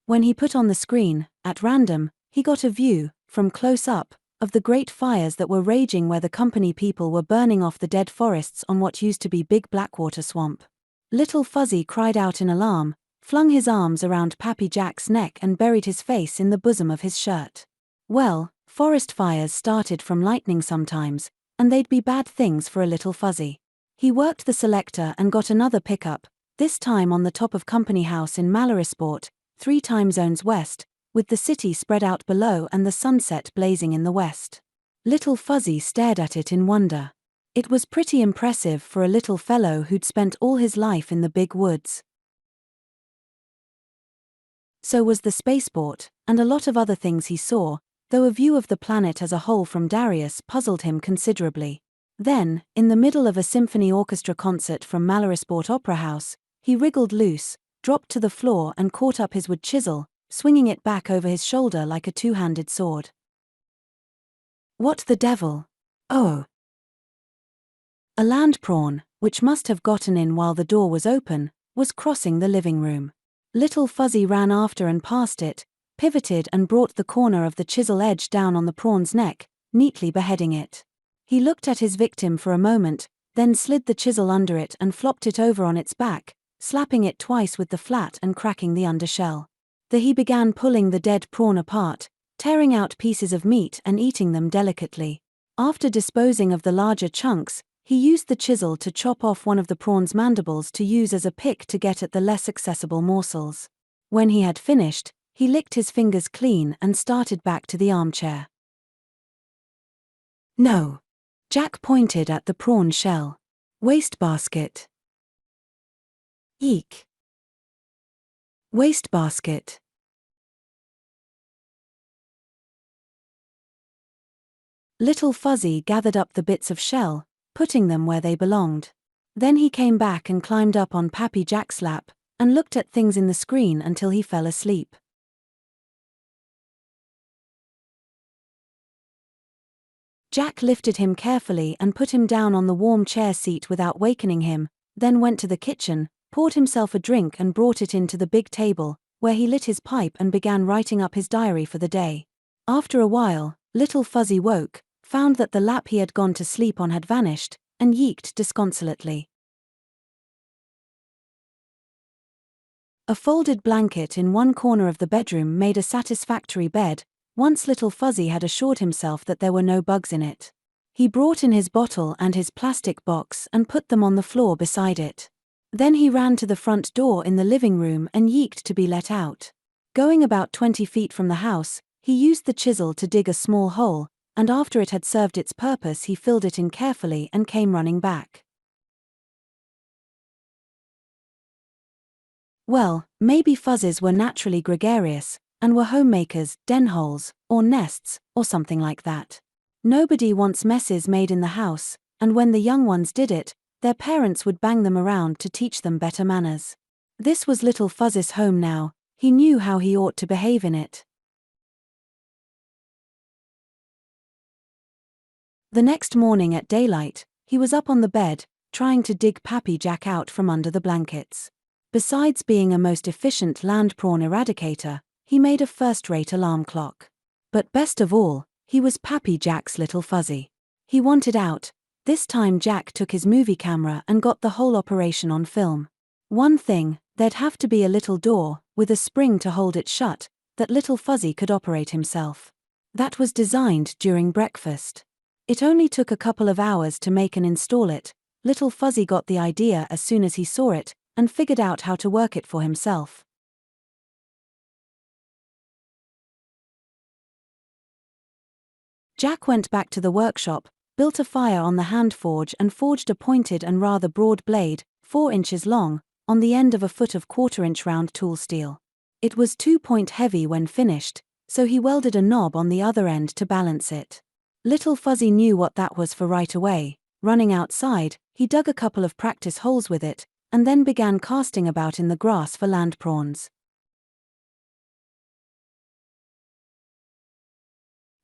When he put on the screen, at random, he got a view, from close up, of the great fires that were raging where the company people were burning off the dead forests on what used to be Big Blackwater Swamp. Little Fuzzy cried out in alarm, flung his arms around Pappy Jack's neck and buried his face in the bosom of his shirt. Well, forest fires started from lightning sometimes, and they'd be bad things for a Little Fuzzy. He worked the selector and got another pickup, this time on the top of Company House in Mallorysport, 3 time zones west, with the city spread out below and the sunset blazing in the west. Little Fuzzy stared at it in wonder. It was pretty impressive for a little fellow who'd spent all his life in the big woods. So was the spaceport, and a lot of other things he saw, though a view of the planet as a whole from Darius puzzled him considerably. Then, in the middle of a symphony orchestra concert from Mallorysport Opera House, he wriggled loose, dropped to the floor and caught up his wood chisel, swinging it back over his shoulder like a two-handed sword. "What the devil? Oh!" A land prawn, which must have gotten in while the door was open, was crossing the living room. Little Fuzzy ran after and past it, pivoted and brought the corner of the chisel edge down on the prawn's neck, neatly beheading it. He looked at his victim for a moment, then slid the chisel under it and flopped it over on its back, slapping it twice with the flat and cracking the undershell. Then he began pulling the dead prawn apart, tearing out pieces of meat and eating them delicately. After disposing of the larger chunks, he used the chisel to chop off one of the prawn's mandibles to use as a pick to get at the less accessible morsels. When he had finished, he licked his fingers clean and started back to the armchair. "No." Jack pointed at the prawn shell. "Wastebasket." "Eek." "Wastebasket." Little Fuzzy gathered up the bits of shell, putting them where they belonged. Then he came back and climbed up on Pappy Jack's lap, and looked at things in the screen until he fell asleep. Jack lifted him carefully and put him down on the warm chair seat without wakening him, then went to the kitchen, poured himself a drink and brought it into the big table, where he lit his pipe and began writing up his diary for the day. After a while, Little Fuzzy woke, found that the lap he had gone to sleep on had vanished, and yeeked disconsolately. A folded blanket in one corner of the bedroom made a satisfactory bed, once Little Fuzzy had assured himself that there were no bugs in it. He brought in his bottle and his plastic box and put them on the floor beside it. Then he ran to the front door in the living room and yeeked to be let out. Going about 20 feet from the house, he used the chisel to dig a small hole, and after it had served its purpose he filled it in carefully and came running back. Well, maybe fuzzies were naturally gregarious, and were homemakers, den holes, or nests, or something like that. Nobody wants messes made in the house, and when the young ones did it, their parents would bang them around to teach them better manners. This was Little Fuzzy's home now, he knew how he ought to behave in it. The next morning at daylight, he was up on the bed, trying to dig Pappy Jack out from under the blankets. Besides being a most efficient land prawn eradicator, he made a first-rate alarm clock. But best of all, he was Pappy Jack's Little Fuzzy. He wanted out. This time Jack took his movie camera and got the whole operation on film. One thing, there'd have to be a little door, with a spring to hold it shut, that Little Fuzzy could operate himself. That was designed during breakfast. It only took a couple of hours to make and install it. Little Fuzzy got the idea as soon as he saw it, and figured out how to work it for himself. Jack went back to the workshop, built a fire on the hand forge and forged a pointed and rather broad blade, 4 inches long, on the end of a foot of 1/4-inch round tool steel. It was 2-point heavy when finished, so he welded a knob on the other end to balance it. Little Fuzzy knew what that was for right away. Running outside, he dug a couple of practice holes with it, and then began casting about in the grass for land prawns.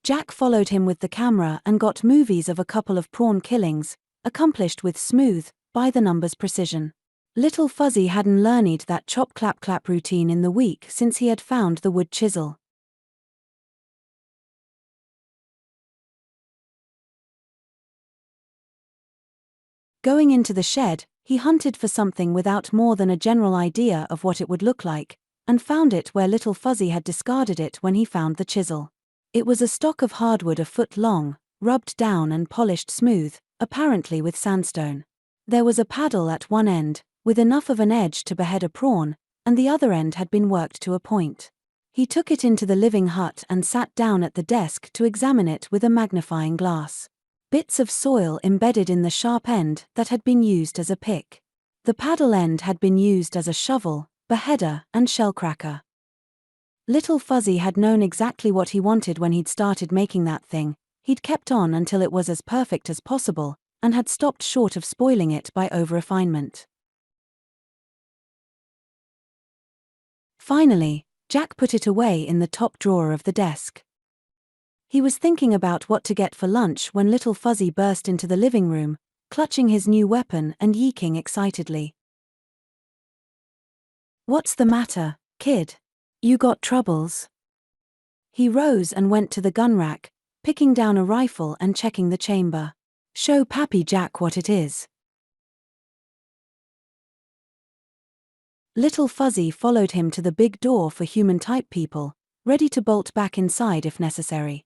Jack followed him with the camera and got movies of a couple of prawn killings, accomplished with smooth, by-the-numbers precision. Little Fuzzy hadn't learned that chop-clap-clap routine in the week since he had found the wood chisel. Going into the shed, he hunted for something without more than a general idea of what it would look like, and found it where Little Fuzzy had discarded it when he found the chisel. It was a stock of hardwood a foot long, rubbed down and polished smooth, apparently with sandstone. There was a paddle at one end, with enough of an edge to behead a prawn, and the other end had been worked to a point. He took it into the living hut and sat down at the desk to examine it with a magnifying glass. Bits of soil embedded in the sharp end that had been used as a pick. The paddle end had been used as a shovel, beheader, and shellcracker. Little Fuzzy had known exactly what he wanted when he'd started making that thing. He'd kept on until it was as perfect as possible, and had stopped short of spoiling it by over-refinement. Finally, Jack put it away in the top drawer of the desk. He was thinking about what to get for lunch when Little Fuzzy burst into the living room, clutching his new weapon and yeeking excitedly. "What's the matter, kid? You got troubles?" He rose and went to the gun rack, picking down a rifle and checking the chamber. "Show Pappy Jack what it is." Little Fuzzy followed him to the big door for human-type people, ready to bolt back inside if necessary.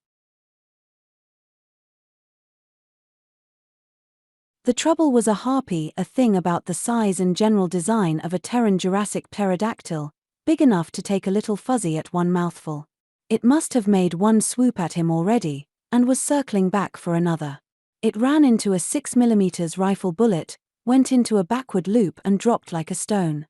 The trouble was a harpy, a thing about the size and general design of a Terran Jurassic pterodactyl, big enough to take a Little Fuzzy at one mouthful. It must have made one swoop at him already, and was circling back for another. It ran into a 6mm rifle bullet, went into a backward loop and dropped like a stone.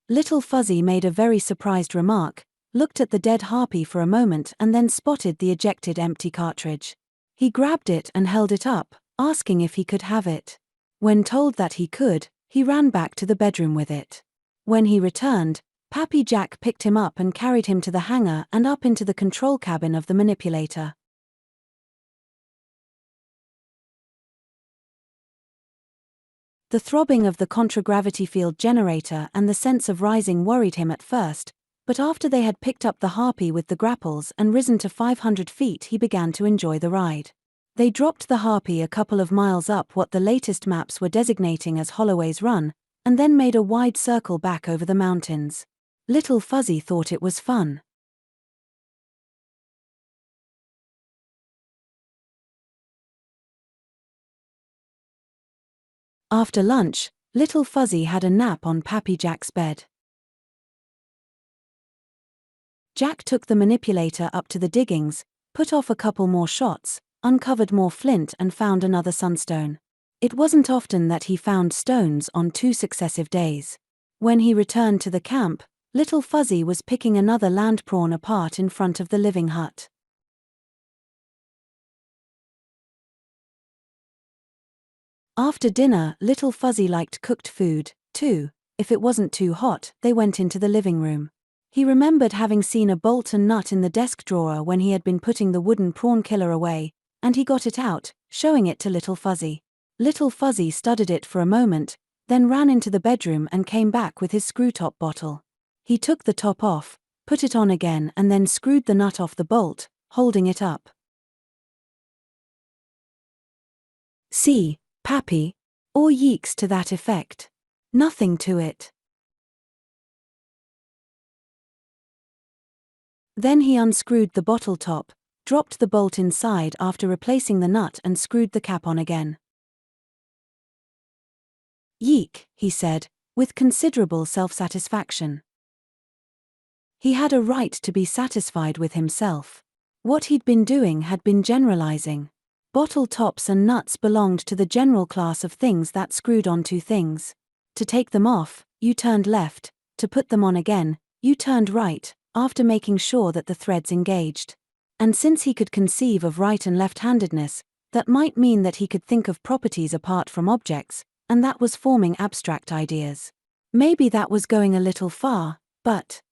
Little Fuzzy made a very surprised remark, looked at the dead harpy for a moment and then spotted the ejected empty cartridge. He grabbed it and held it up, asking if he could have it. When told that he could, he ran back to the bedroom with it. When he returned, Pappy Jack picked him up and carried him to the hangar and up into the control cabin of the manipulator. The throbbing of the contragravity field generator and the sense of rising worried him at first, but after they had picked up the harpy with the grapples and risen to 500 feet, he began to enjoy the ride. They dropped the harpy a couple of miles up what the latest maps were designating as Holloway's Run, and then made a wide circle back over the mountains. Little Fuzzy thought it was fun. After lunch, Little Fuzzy had a nap on Pappy Jack's bed. Jack took the manipulator up to the diggings, put off a couple more shots, uncovered more flint and found another sunstone. It wasn't often that he found stones on 2 successive days. When he returned to the camp, Little Fuzzy was picking another land prawn apart in front of the living hut. After dinner, Little Fuzzy liked cooked food, too. If it wasn't too hot, they went into the living room. He remembered having seen a bolt and nut in the desk drawer when he had been putting the wooden prawn killer away, and he got it out, showing it to Little Fuzzy. Little Fuzzy studied it for a moment, then ran into the bedroom and came back with his screw-top bottle. He took the top off, put it on again and then screwed the nut off the bolt, holding it up. "See, Pappy," or yeeks to that effect. "Nothing to it." Then he unscrewed the bottle top, dropped the bolt inside after replacing the nut and screwed the cap on again. "Yeek," he said, with considerable self-satisfaction. He had a right to be satisfied with himself. What he'd been doing had been generalizing. Bottle tops and nuts belonged to the general class of things that screwed onto things. To take them off, you turned left. To put them on again, you turned right, after making sure that the threads engaged. And since he could conceive of right and left-handedness, that might mean that he could think of properties apart from objects, and that was forming abstract ideas. Maybe that was going a little far, but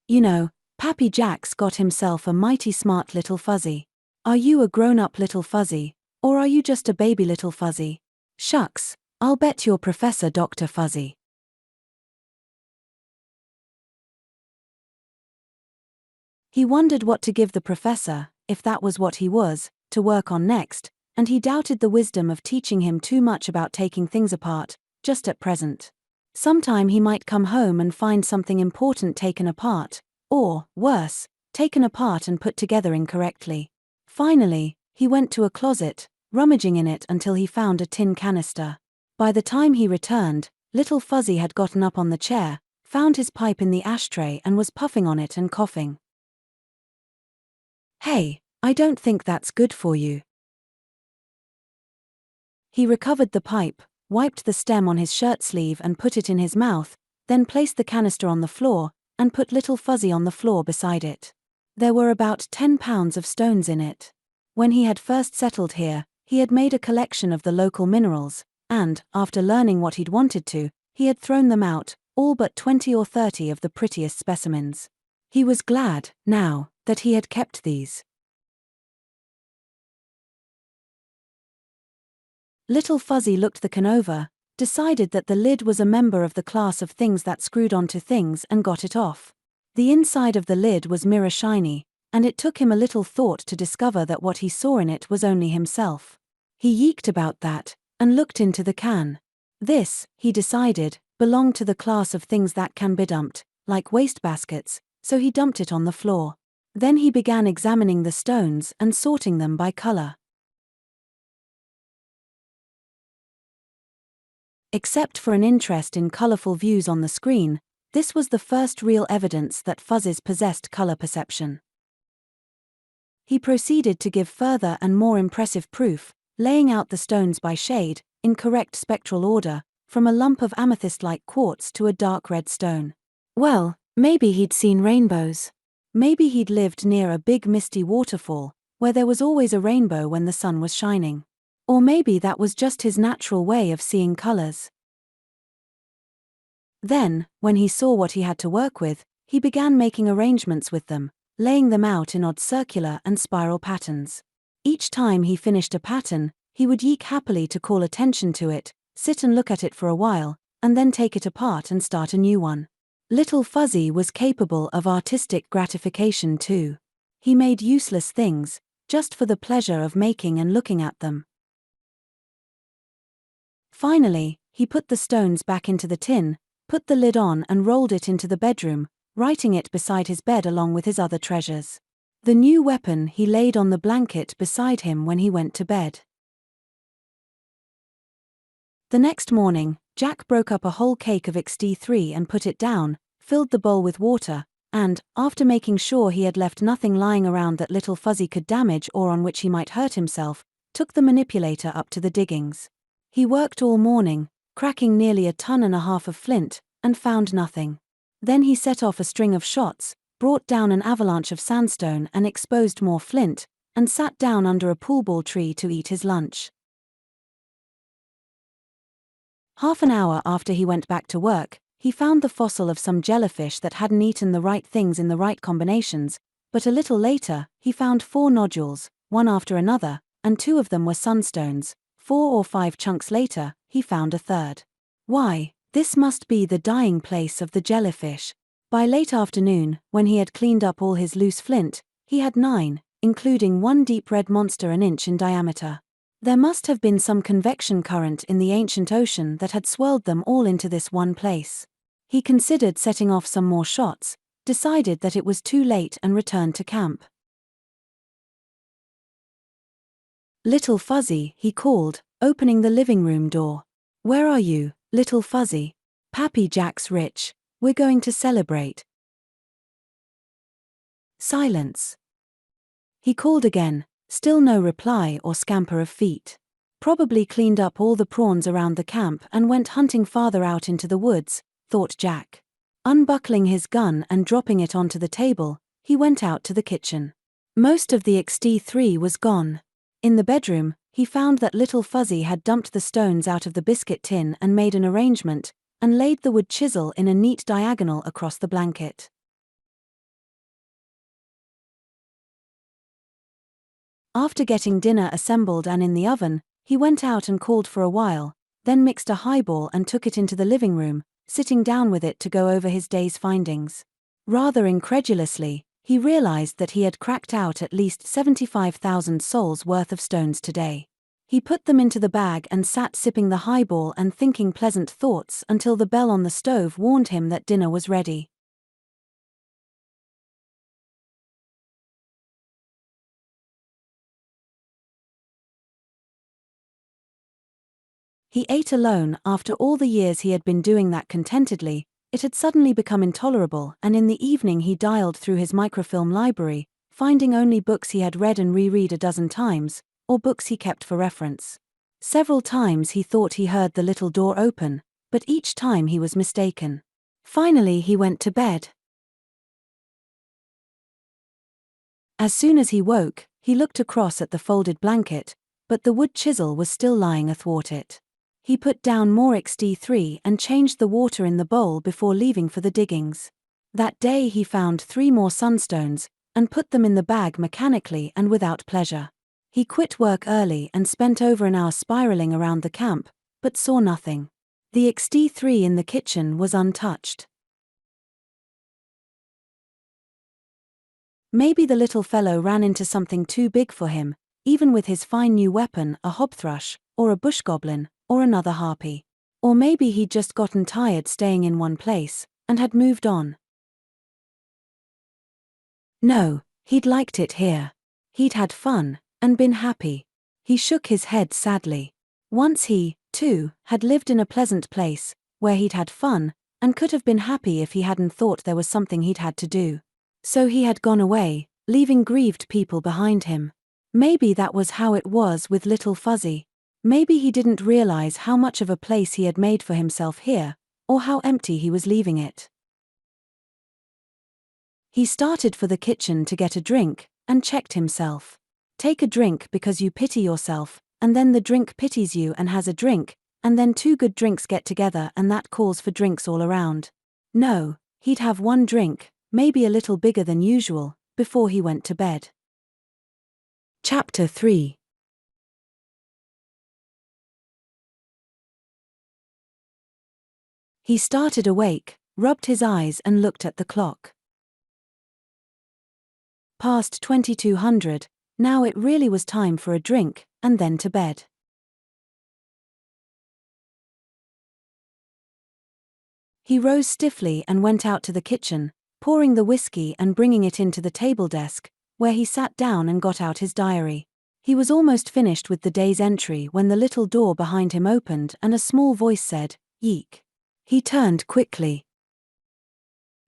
you know, Pappy Jack's got himself a mighty smart little fuzzy. Are you a grown-up little fuzzy, or are you just a baby little fuzzy? Shucks, I'll bet you're Professor Dr. Fuzzy. He wondered what to give the professor, if that was what he was, to work on next, and he doubted the wisdom of teaching him too much about taking things apart, just at present. Sometime he might come home and find something important taken apart, or, worse, taken apart and put together incorrectly. Finally, he went to a closet, rummaging in it until he found a tin canister. By the time he returned, little Fuzzy had gotten up on the chair, found his pipe in the ashtray and was puffing on it and coughing. "Hey, I don't think that's good for you." He recovered the pipe, wiped the stem on his shirt sleeve and put it in his mouth, then placed the canister on the floor, and put little Fuzzy on the floor beside it. There were about 10 pounds of stones in it. When he had first settled here, he had made a collection of the local minerals, and, after learning what he'd wanted to, he had thrown them out, all but 20 or 30 of the prettiest specimens. He was glad, now, that he had kept these. Little Fuzzy looked the can over, decided that the lid was a member of the class of things that screwed onto things and got it off. The inside of the lid was mirror shiny, and it took him a little thought to discover that what he saw in it was only himself. He yeeked about that, and looked into the can. This, he decided, belonged to the class of things that can be dumped, like wastebaskets, so he dumped it on the floor. Then he began examining the stones and sorting them by color. Except for an interest in colorful views on the screen, this was the first real evidence that Fuzzies possessed color perception. He proceeded to give further and more impressive proof, laying out the stones by shade, in correct spectral order, from a lump of amethyst-like quartz to a dark red stone. Well, maybe he'd seen rainbows. Maybe he'd lived near a big misty waterfall, where there was always a rainbow when the sun was shining. Or maybe that was just his natural way of seeing colors. Then, when he saw what he had to work with, he began making arrangements with them, laying them out in odd circular and spiral patterns. Each time he finished a pattern, he would yeek happily to call attention to it, sit and look at it for a while, and then take it apart and start a new one. Little Fuzzy was capable of artistic gratification too. He made useless things, just for the pleasure of making and looking at them. Finally, he put the stones back into the tin, put the lid on and rolled it into the bedroom, writing it beside his bed along with his other treasures. The new weapon he laid on the blanket beside him when he went to bed. The next morning, Jack broke up a whole cake of XD3 and put it down, filled the bowl with water, and, after making sure he had left nothing lying around that little Fuzzy could damage or on which he might hurt himself, took the manipulator up to the diggings. He worked all morning, cracking nearly 1.5 tons of flint, and found nothing. Then he set off a string of shots, brought down an avalanche of sandstone and exposed more flint, and sat down under a poolball tree to eat his lunch. Half an hour after he went back to work, he found the fossil of some jellyfish that hadn't eaten the right things in the right combinations, but a little later, he found 4 nodules, one after another, and 2 of them were sunstones. 4 or 5 chunks later, he found a third. Why, this must be the dying place of the jellyfish. By late afternoon, when he had cleaned up all his loose flint, he had 9, including one deep red monster an inch in diameter. There must have been some convection current in the ancient ocean that had swirled them all into this one place. He considered setting off some more shots, decided that it was too late and returned to camp. "Little Fuzzy," he called, opening the living room door. "Where are you, Little Fuzzy? Pappy Jack's rich. We're going to celebrate." Silence. He called again, still no reply or scamper of feet. Probably cleaned up all the prawns around the camp and went hunting farther out into the woods, thought Jack. Unbuckling his gun and dropping it onto the table, he went out to the kitchen. Most of the XT3 was gone. In the bedroom, he found that little Fuzzy had dumped the stones out of the biscuit tin and made an arrangement, and laid the wood chisel in a neat diagonal across the blanket. After getting dinner assembled and in the oven, he went out and called for a while, then mixed a highball and took it into the living room, sitting down with it to go over his day's findings. Rather incredulously, he realized that he had cracked out at least 75,000 sols worth of stones today. He put them into the bag and sat sipping the highball and thinking pleasant thoughts until the bell on the stove warned him that dinner was ready. He ate alone. After all the years he had been doing that contentedly, it had suddenly become intolerable, and in the evening he dialed through his microfilm library, finding only books he had read and reread a dozen times, or books he kept for reference. Several times he thought he heard the little door open, but each time he was mistaken. Finally he went to bed. As soon as he woke, he looked across at the folded blanket, but the wood chisel was still lying athwart it. He put down more XT3 and changed the water in the bowl before leaving for the diggings. That day he found 3 more sunstones, and put them in the bag mechanically and without pleasure. He quit work early and spent over an hour spiraling around the camp, but saw nothing. The XT3 in the kitchen was untouched. Maybe the little fellow ran into something too big for him, even with his fine new weapon, a hobthrush, or a bush goblin, or another harpy. Or maybe he'd just gotten tired staying in one place, and had moved on. No, he'd liked it here. He'd had fun, and been happy. He shook his head sadly. Once he, too, had lived in a pleasant place, where he'd had fun, and could have been happy if he hadn't thought there was something he'd had to do. So he had gone away, leaving grieved people behind him. Maybe that was how it was with little Fuzzy. Maybe he didn't realize how much of a place he had made for himself here, or how empty he was leaving it. He started for the kitchen to get a drink, and checked himself. Take a drink because you pity yourself, and then the drink pities you and has a drink, and then 2 good drinks get together and that calls for drinks all around. No, he'd have 1 drink, maybe a little bigger than usual, before he went to bed. Chapter 3. He started awake, rubbed his eyes and looked at the clock. Past 2200, now it really was time for a drink, and then to bed. He rose stiffly and went out to the kitchen, pouring the whiskey and bringing it into the table desk, where he sat down and got out his diary. He was almost finished with the day's entry when the little door behind him opened and a small voice said, "Yeek." He turned quickly.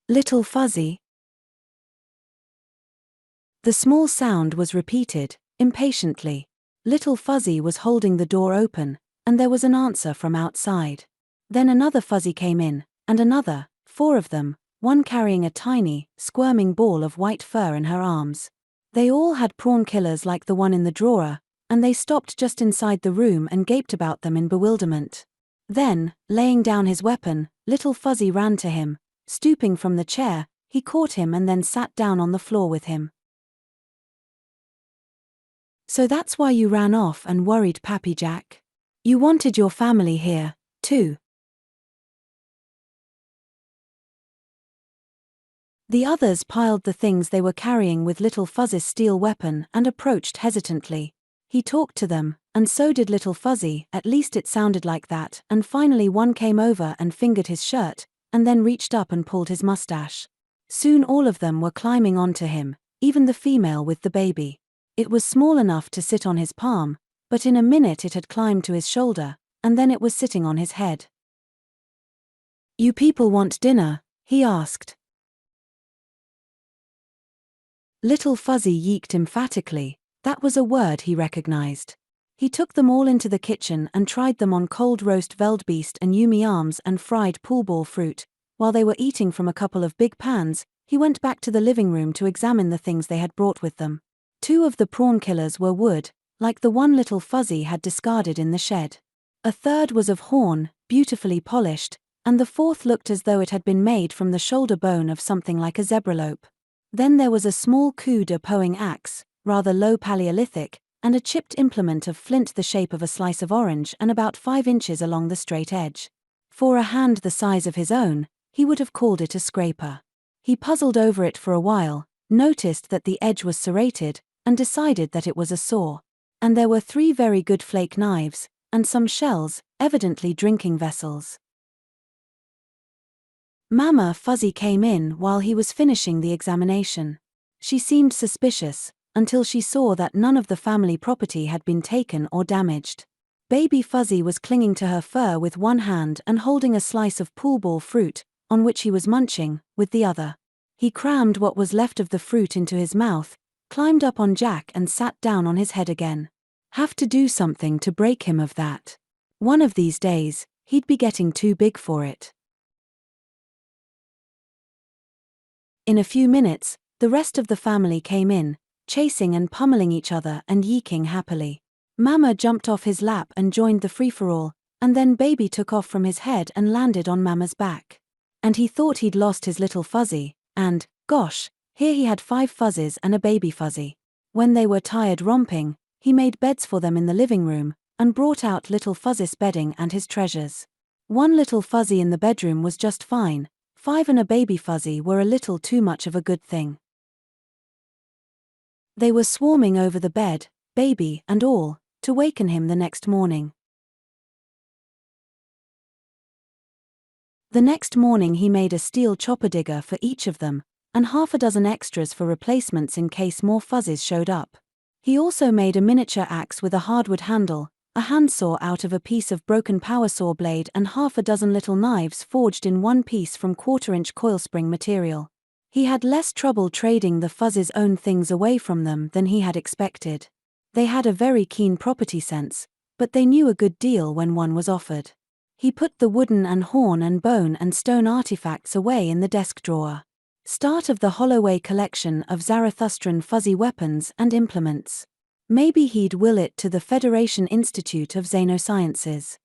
"Little Fuzzy?" The small sound was repeated, impatiently. Little Fuzzy was holding the door open, and there was an answer from outside. Then another Fuzzy came in, and another, 4 of them, one carrying a tiny, squirming ball of white fur in her arms. They all had prawn killers like the one in the drawer, and they stopped just inside the room and gaped about them in bewilderment. Then, laying down his weapon, little Fuzzy ran to him. Stooping from the chair, he caught him and then sat down on the floor with him. "So that's why you ran off and worried Pappy Jack? You wanted your family here, too." The others piled the things they were carrying with little Fuzzy's steel weapon and approached hesitantly. He talked to them, and so did little Fuzzy, at least it sounded like that, and finally one came over and fingered his shirt, and then reached up and pulled his mustache. Soon all of them were climbing onto him, even the female with the baby. It was small enough to sit on his palm, but in a minute it had climbed to his shoulder, and then it was sitting on his head. "You people want dinner?" he asked. Little Fuzzy yeeked emphatically. That was a word he recognized. He took them all into the kitchen and tried them on cold roast veldbeest and yumi arms and fried poolball fruit. While they were eating from a couple of big pans, he went back to the living room to examine the things they had brought with them. 2 of the prawn killers were wood, like the one Little Fuzzy had discarded in the shed. A third was of horn, beautifully polished, and the fourth looked as though it had been made from the shoulder bone of something like a zebralope. Then there was a small coup de poing axe, rather low Paleolithic, and a chipped implement of flint the shape of a slice of orange and about 5 inches along the straight edge. For a hand the size of his own, he would have called it a scraper. He puzzled over it for a while, noticed that the edge was serrated, and decided that it was a saw. And there were 3 very good flake knives, and some shells, evidently drinking vessels. Mama Fuzzy came in while he was finishing the examination. She seemed suspicious, until she saw that none of the family property had been taken or damaged. Baby Fuzzy was clinging to her fur with one hand and holding a slice of poolball fruit, on which he was munching, with the other. He crammed what was left of the fruit into his mouth, climbed up on Jack and sat down on his head again. Have to do something to break him of that. One of these days, he'd be getting too big for it. In a few minutes, the rest of the family came in, chasing and pummeling each other and yeeking happily. Mama jumped off his lap and joined the free-for-all, and then Baby took off from his head and landed on Mama's back. And he thought he'd lost his Little Fuzzy, and, gosh, here he had 5 Fuzzes and a Baby Fuzzy. When they were tired romping, he made beds for them in the living room, and brought out Little Fuzzy's bedding and his treasures. 1 Little Fuzzy in the bedroom was just fine, 5 and a Baby Fuzzy were a little too much of a good thing. They were swarming over the bed, baby and all, to waken him the next morning. The next morning he made a steel chopper digger for each of them, and half a dozen extras for replacements in case more Fuzzes showed up. He also made a miniature axe with a hardwood handle, a handsaw out of a piece of broken power saw blade and half a dozen little knives forged in one piece from 1/4-inch coil spring material. He had less trouble trading the Fuzzes' own things away from them than he had expected. They had a very keen property sense, but they knew a good deal when one was offered. He put the wooden and horn and bone and stone artifacts away in the desk drawer. Start of the Holloway collection of Zarathustran fuzzy weapons and implements. Maybe he'd will it to the Federation Institute of Xenosciences.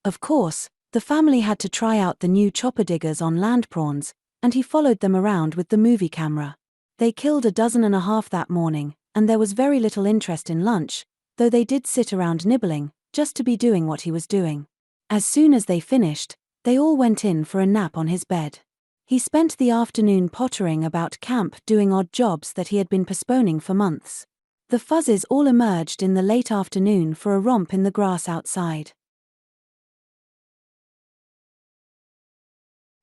Of course, the family had to try out the new chopper diggers on land prawns, and he followed them around with the movie camera. They killed 12 that morning, and there was very little interest in lunch, though they did sit around nibbling, just to be doing what he was doing. As soon as they finished, they all went in for a nap on his bed. He spent the afternoon pottering about camp doing odd jobs that he had been postponing for months. The Fuzzes all emerged in the late afternoon for a romp in the grass outside.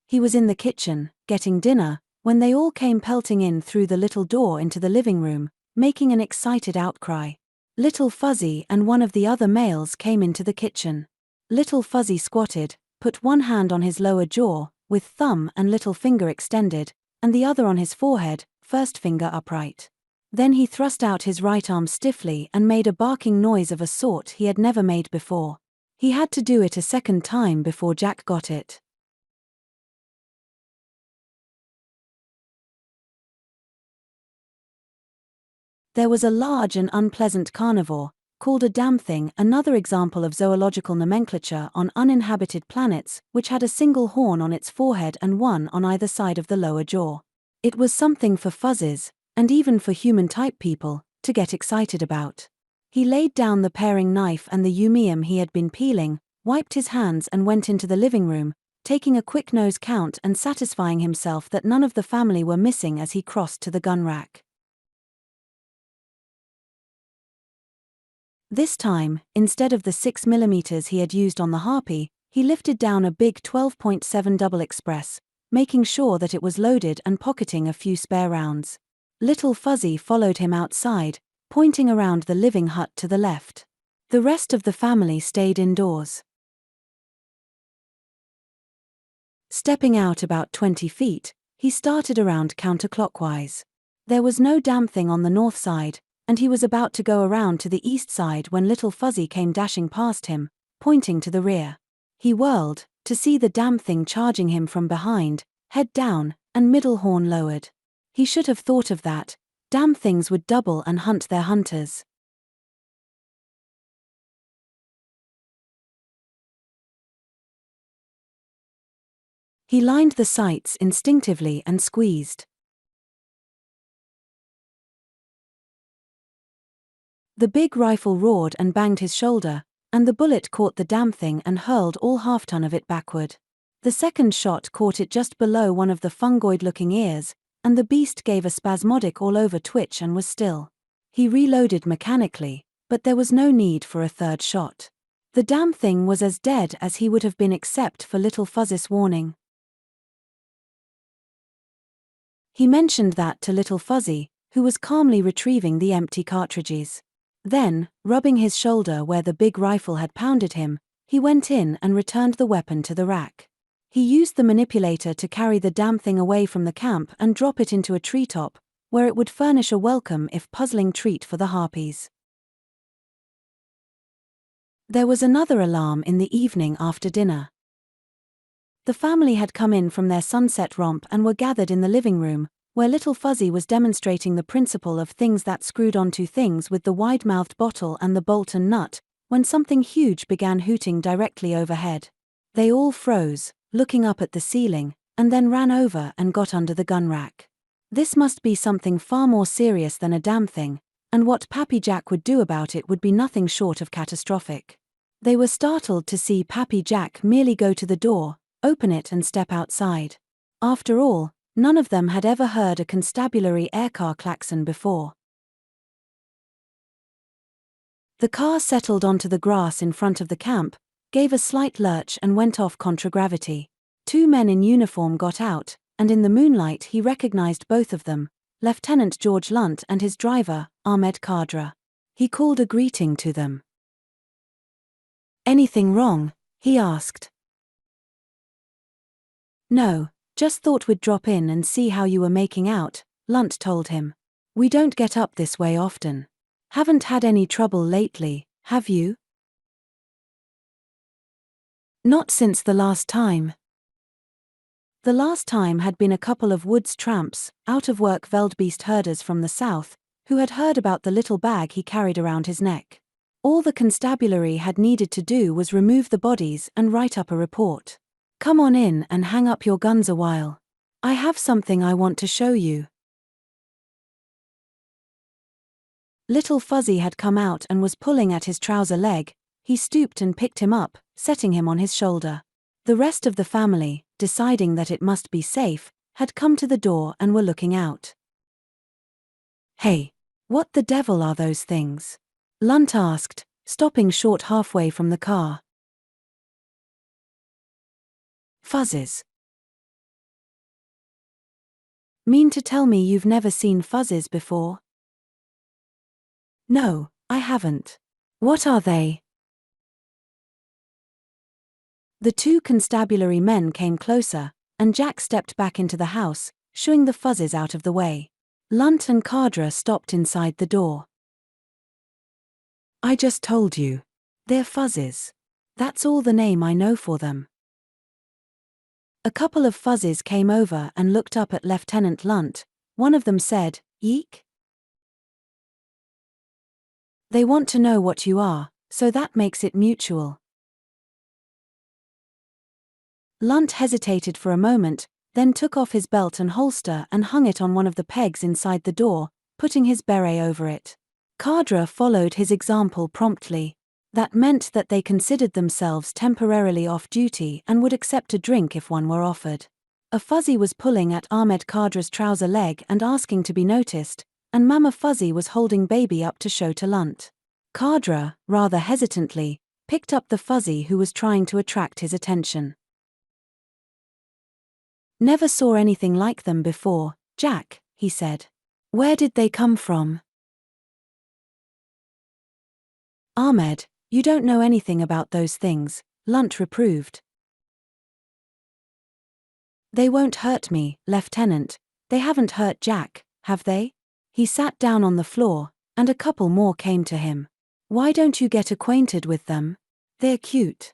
He was in the kitchen, getting dinner, when they all came pelting in through the little door into the living room, making an excited outcry. Little Fuzzy and one of the other males came into the kitchen. Little Fuzzy squatted, put one hand on his lower jaw, with thumb and little finger extended, and the other on his forehead, first finger upright. Then he thrust out his right arm stiffly and made a barking noise of a sort he had never made before. He had to do it a second time before Jack got it. There was a large and unpleasant carnivore, called a damn-thing, another example of zoological nomenclature on uninhabited planets, which had a single horn on its forehead and one on either side of the lower jaw. It was something for Fuzzes, and even for human-type people, to get excited about. He laid down the paring knife and the umium he had been peeling, wiped his hands and went into the living room, taking a quick nose count and satisfying himself that none of the family were missing as he crossed to the gun rack. This time, instead of the 6mm he had used on the Harpy, he lifted down a big 12.7 double express, making sure that it was loaded and pocketing a few spare rounds. Little Fuzzy followed him outside, pointing around the living hut to the left. The rest of the family stayed indoors. Stepping out about 20 feet, he started around counterclockwise. There was no damn thing on the north side, and he was about to go around to the east side when Little Fuzzy came dashing past him, pointing to the rear. He whirled, to see the damn thing charging him from behind, head down, and middle horn lowered. He should have thought of that. Damn things would double and hunt their hunters. He lined the sights instinctively and squeezed. The big rifle roared and banged his shoulder, and the bullet caught the damn thing and hurled all half-ton of it backward. The second shot caught it just below one of the fungoid-looking ears, and the beast gave a spasmodic all-over twitch and was still. He reloaded mechanically, but there was no need for a third shot. The damn thing was as dead as he would have been except for Little Fuzzy's warning. He mentioned that to Little Fuzzy, who was calmly retrieving the empty cartridges. Then, rubbing his shoulder where the big rifle had pounded him, he went in and returned the weapon to the rack. He used the manipulator to carry the damn thing away from the camp and drop it into a treetop, where it would furnish a welcome if puzzling treat for the harpies. There was another alarm in the evening after dinner. The family had come in from their sunset romp and were gathered in the living room, where Little Fuzzy was demonstrating the principle of things that screwed onto things with the wide-mouthed bottle and the bolt and nut, when something huge began hooting directly overhead. They all froze, looking up at the ceiling, and then ran over and got under the gun rack. This must be something far more serious than a damn thing, and what Pappy Jack would do about it would be nothing short of catastrophic. They were startled to see Pappy Jack merely go to the door, open it and step outside. After all, none of them had ever heard a constabulary aircar klaxon before. The car settled onto the grass in front of the camp, gave a slight lurch and went off contragravity. Two men in uniform got out, and in the moonlight he recognized both of them, Lieutenant George Lunt and his driver, Ahmed Kadra. He called a greeting to them. "Anything wrong?" he asked. "No, just thought we'd drop in and see how you were making out," Lunt told him. "We don't get up this way often. Haven't had any trouble lately, have you?" "Not since the last time." The last time had been a couple of woods tramps, out-of-work veldbeest herders from the south, who had heard about the little bag he carried around his neck. All the constabulary had needed to do was remove the bodies and write up a report. "Come on in and hang up your guns a while. I have something I want to show you." Little Fuzzy had come out and was pulling at his trouser leg. He stooped and picked him up, setting him on his shoulder. The rest of the family, deciding that it must be safe, had come to the door and were looking out. "Hey, what the devil are those things?" Lunt asked, stopping short halfway from the car. "Fuzzes." "Mean to tell me you've never seen fuzzes before?" "No, I haven't. What are they?" The two constabulary men came closer, and Jack stepped back into the house, shooing the fuzzes out of the way. Lunt and Kadra stopped inside the door. "I just told you. They're fuzzes. That's all the name I know for them." A couple of fuzzes came over and looked up at Lieutenant Lunt. One of them said, "Yeek?" "They want to know what you are, so that makes it mutual." Lunt hesitated for a moment, then took off his belt and holster and hung it on one of the pegs inside the door, putting his beret over it. Kadra followed his example promptly. That meant that they considered themselves temporarily off duty and would accept a drink if one were offered. A fuzzy was pulling at Ahmed Kadra's trouser leg and asking to be noticed, and Mama Fuzzy was holding baby up to show to Lunt. Kadra, rather hesitantly, picked up the fuzzy who was trying to attract his attention. "Never saw anything like them before, Jack," he said. "Where did they come from?" "Ahmed, you don't know anything about those things," Lunt reproved. They won't hurt me, Lieutenant. They haven't hurt Jack, have they? He sat down on the floor, and a couple more came to him. Why don't you get acquainted with them? They're cute.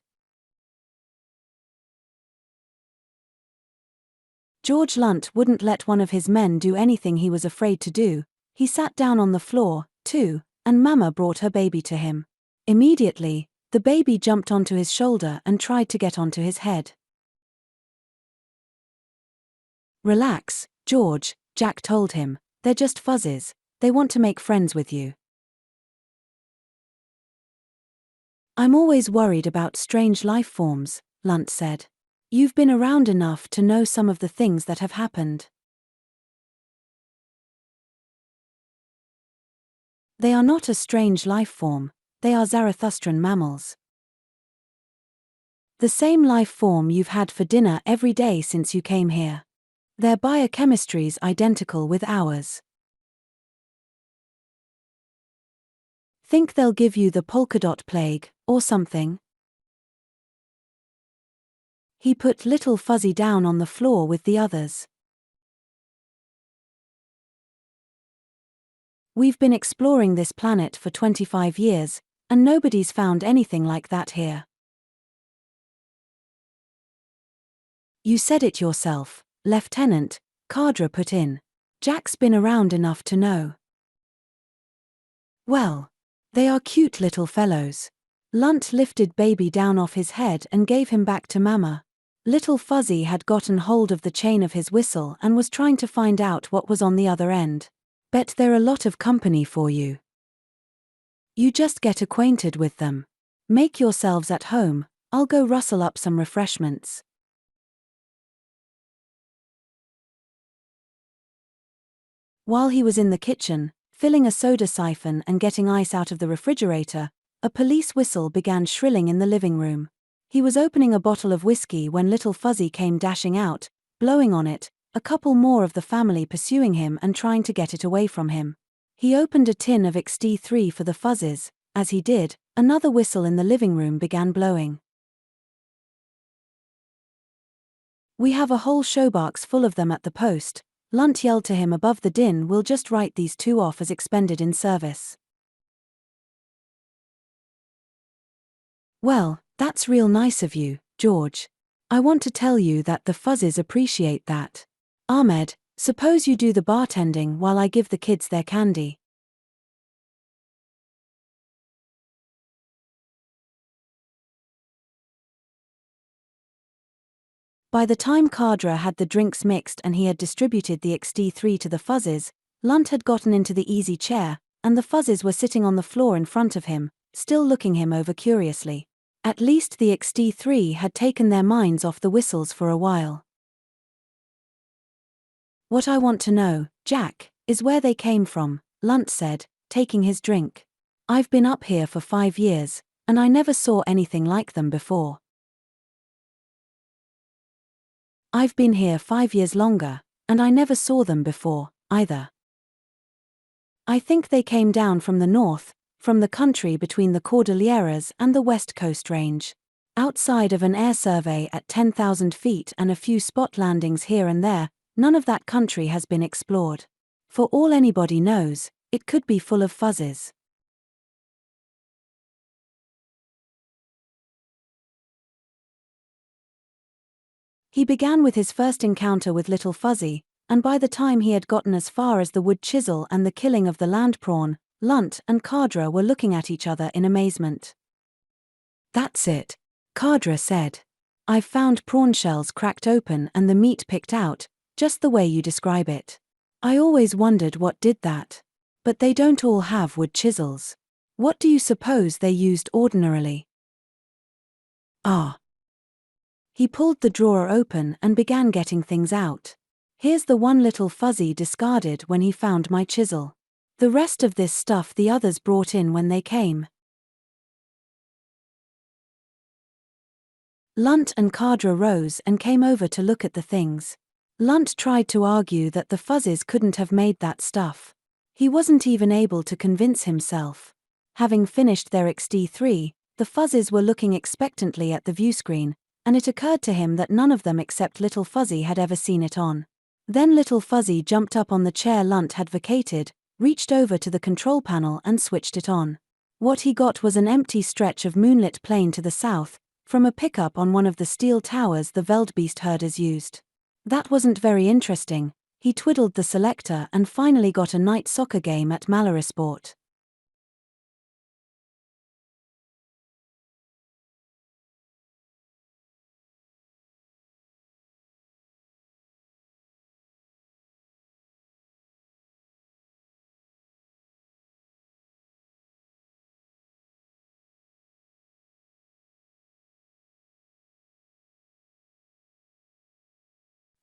George Lunt wouldn't let one of his men do anything he was afraid to do. He sat down on the floor, too, and Mama brought her baby to him. Immediately, the baby jumped onto his shoulder and tried to get onto his head. Relax, George, Jack told him. They're just fuzzies. They want to make friends with you. I'm always worried about strange life forms, Lunt said. You've been around enough to know some of the things that have happened. They are not a strange life form, they are Zarathustran mammals. The same life form you've had for dinner every day since you came here. Their biochemistry's identical with ours. Think they'll give you the polka dot plague, or something? He put little Fuzzy down on the floor with the others. We've been exploring this planet for 25 years, and nobody's found anything like that here. You said it yourself, Lieutenant, Kadra put in. Jack's been around enough to know. Well, they are cute little fellows. Lunt lifted baby down off his head and gave him back to Mama. Little Fuzzy had gotten hold of the chain of his whistle and was trying to find out what was on the other end. Bet they're a lot of company for you. You just get acquainted with them. Make yourselves at home, I'll go rustle up some refreshments. While he was in the kitchen, filling a soda siphon and getting ice out of the refrigerator, a police whistle began shrilling in the living room. He was opening a bottle of whiskey when little Fuzzy came dashing out, blowing on it, a couple more of the family pursuing him and trying to get it away from him. He opened a tin of XD3 for the Fuzzes. As he did, another whistle in the living room began blowing. We have a whole showbox full of them at the post, Lunt yelled to him above the din. We'll just write these two off as expended in service. Well, that's real nice of you, George. I want to tell you that the Fuzzes appreciate that. Ahmed, suppose you do the bartending while I give the kids their candy. By the time Kadra had the drinks mixed and he had distributed the XD3 to the Fuzzes, Lunt had gotten into the easy chair, and the Fuzzes were sitting on the floor in front of him, still looking him over curiously. At least the XD3 had taken their minds off the whistles for a while. What I want to know, Jack, is where they came from, Lunt said, taking his drink. I've been up here for 5 years, and I never saw anything like them before. I've been here 5 years longer, and I never saw them before, either. I think they came down from the north, from the country between the Cordilleras and the West Coast Range. Outside of an air survey at 10,000 feet and a few spot landings here and there, none of that country has been explored. For all anybody knows, it could be full of Fuzzes. He began with his first encounter with little Fuzzy, and by the time he had gotten as far as the wood chisel and the killing of the land prawn, Lunt and Kadra were looking at each other in amazement. That's it, Kadra said. I've found prawn shells cracked open and the meat picked out, just the way you describe it. I always wondered what did that. But they don't all have wood chisels. What do you suppose they used ordinarily? Ah. He pulled the drawer open and began getting things out. Here's the one little Fuzzy discarded when he found my chisel. The rest of this stuff the others brought in when they came. Lunt and Kadra rose and came over to look at the things. Lunt tried to argue that the Fuzzes couldn't have made that stuff. He wasn't even able to convince himself. Having finished their XD3, the Fuzzes were looking expectantly at the viewscreen, and it occurred to him that none of them except Little Fuzzy had ever seen it on. Then Little Fuzzy jumped up on the chair Lunt had vacated, reached over to the control panel and switched it on. What he got was an empty stretch of moonlit plain to the south, from a pickup on one of the steel towers the Veldbeest herders used. That wasn't very interesting. He twiddled the selector and finally got a night soccer game at Malarisport.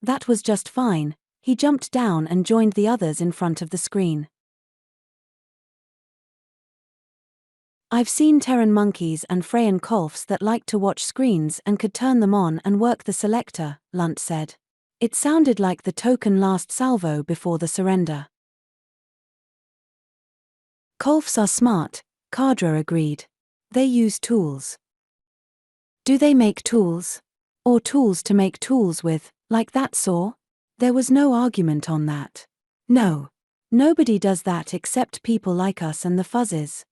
That was just fine. He jumped down and joined the others in front of the screen. I've seen Terran monkeys and Freyan kolfs that liked to watch screens and could turn them on and work the selector, Lunt said. It sounded like the token last salvo before the surrender. Kolfs are smart, Kadra agreed. They use tools. Do they make tools? Or tools to make tools with, like that saw? There was no argument on that. No. Nobody does that except people like us and the Fuzzes.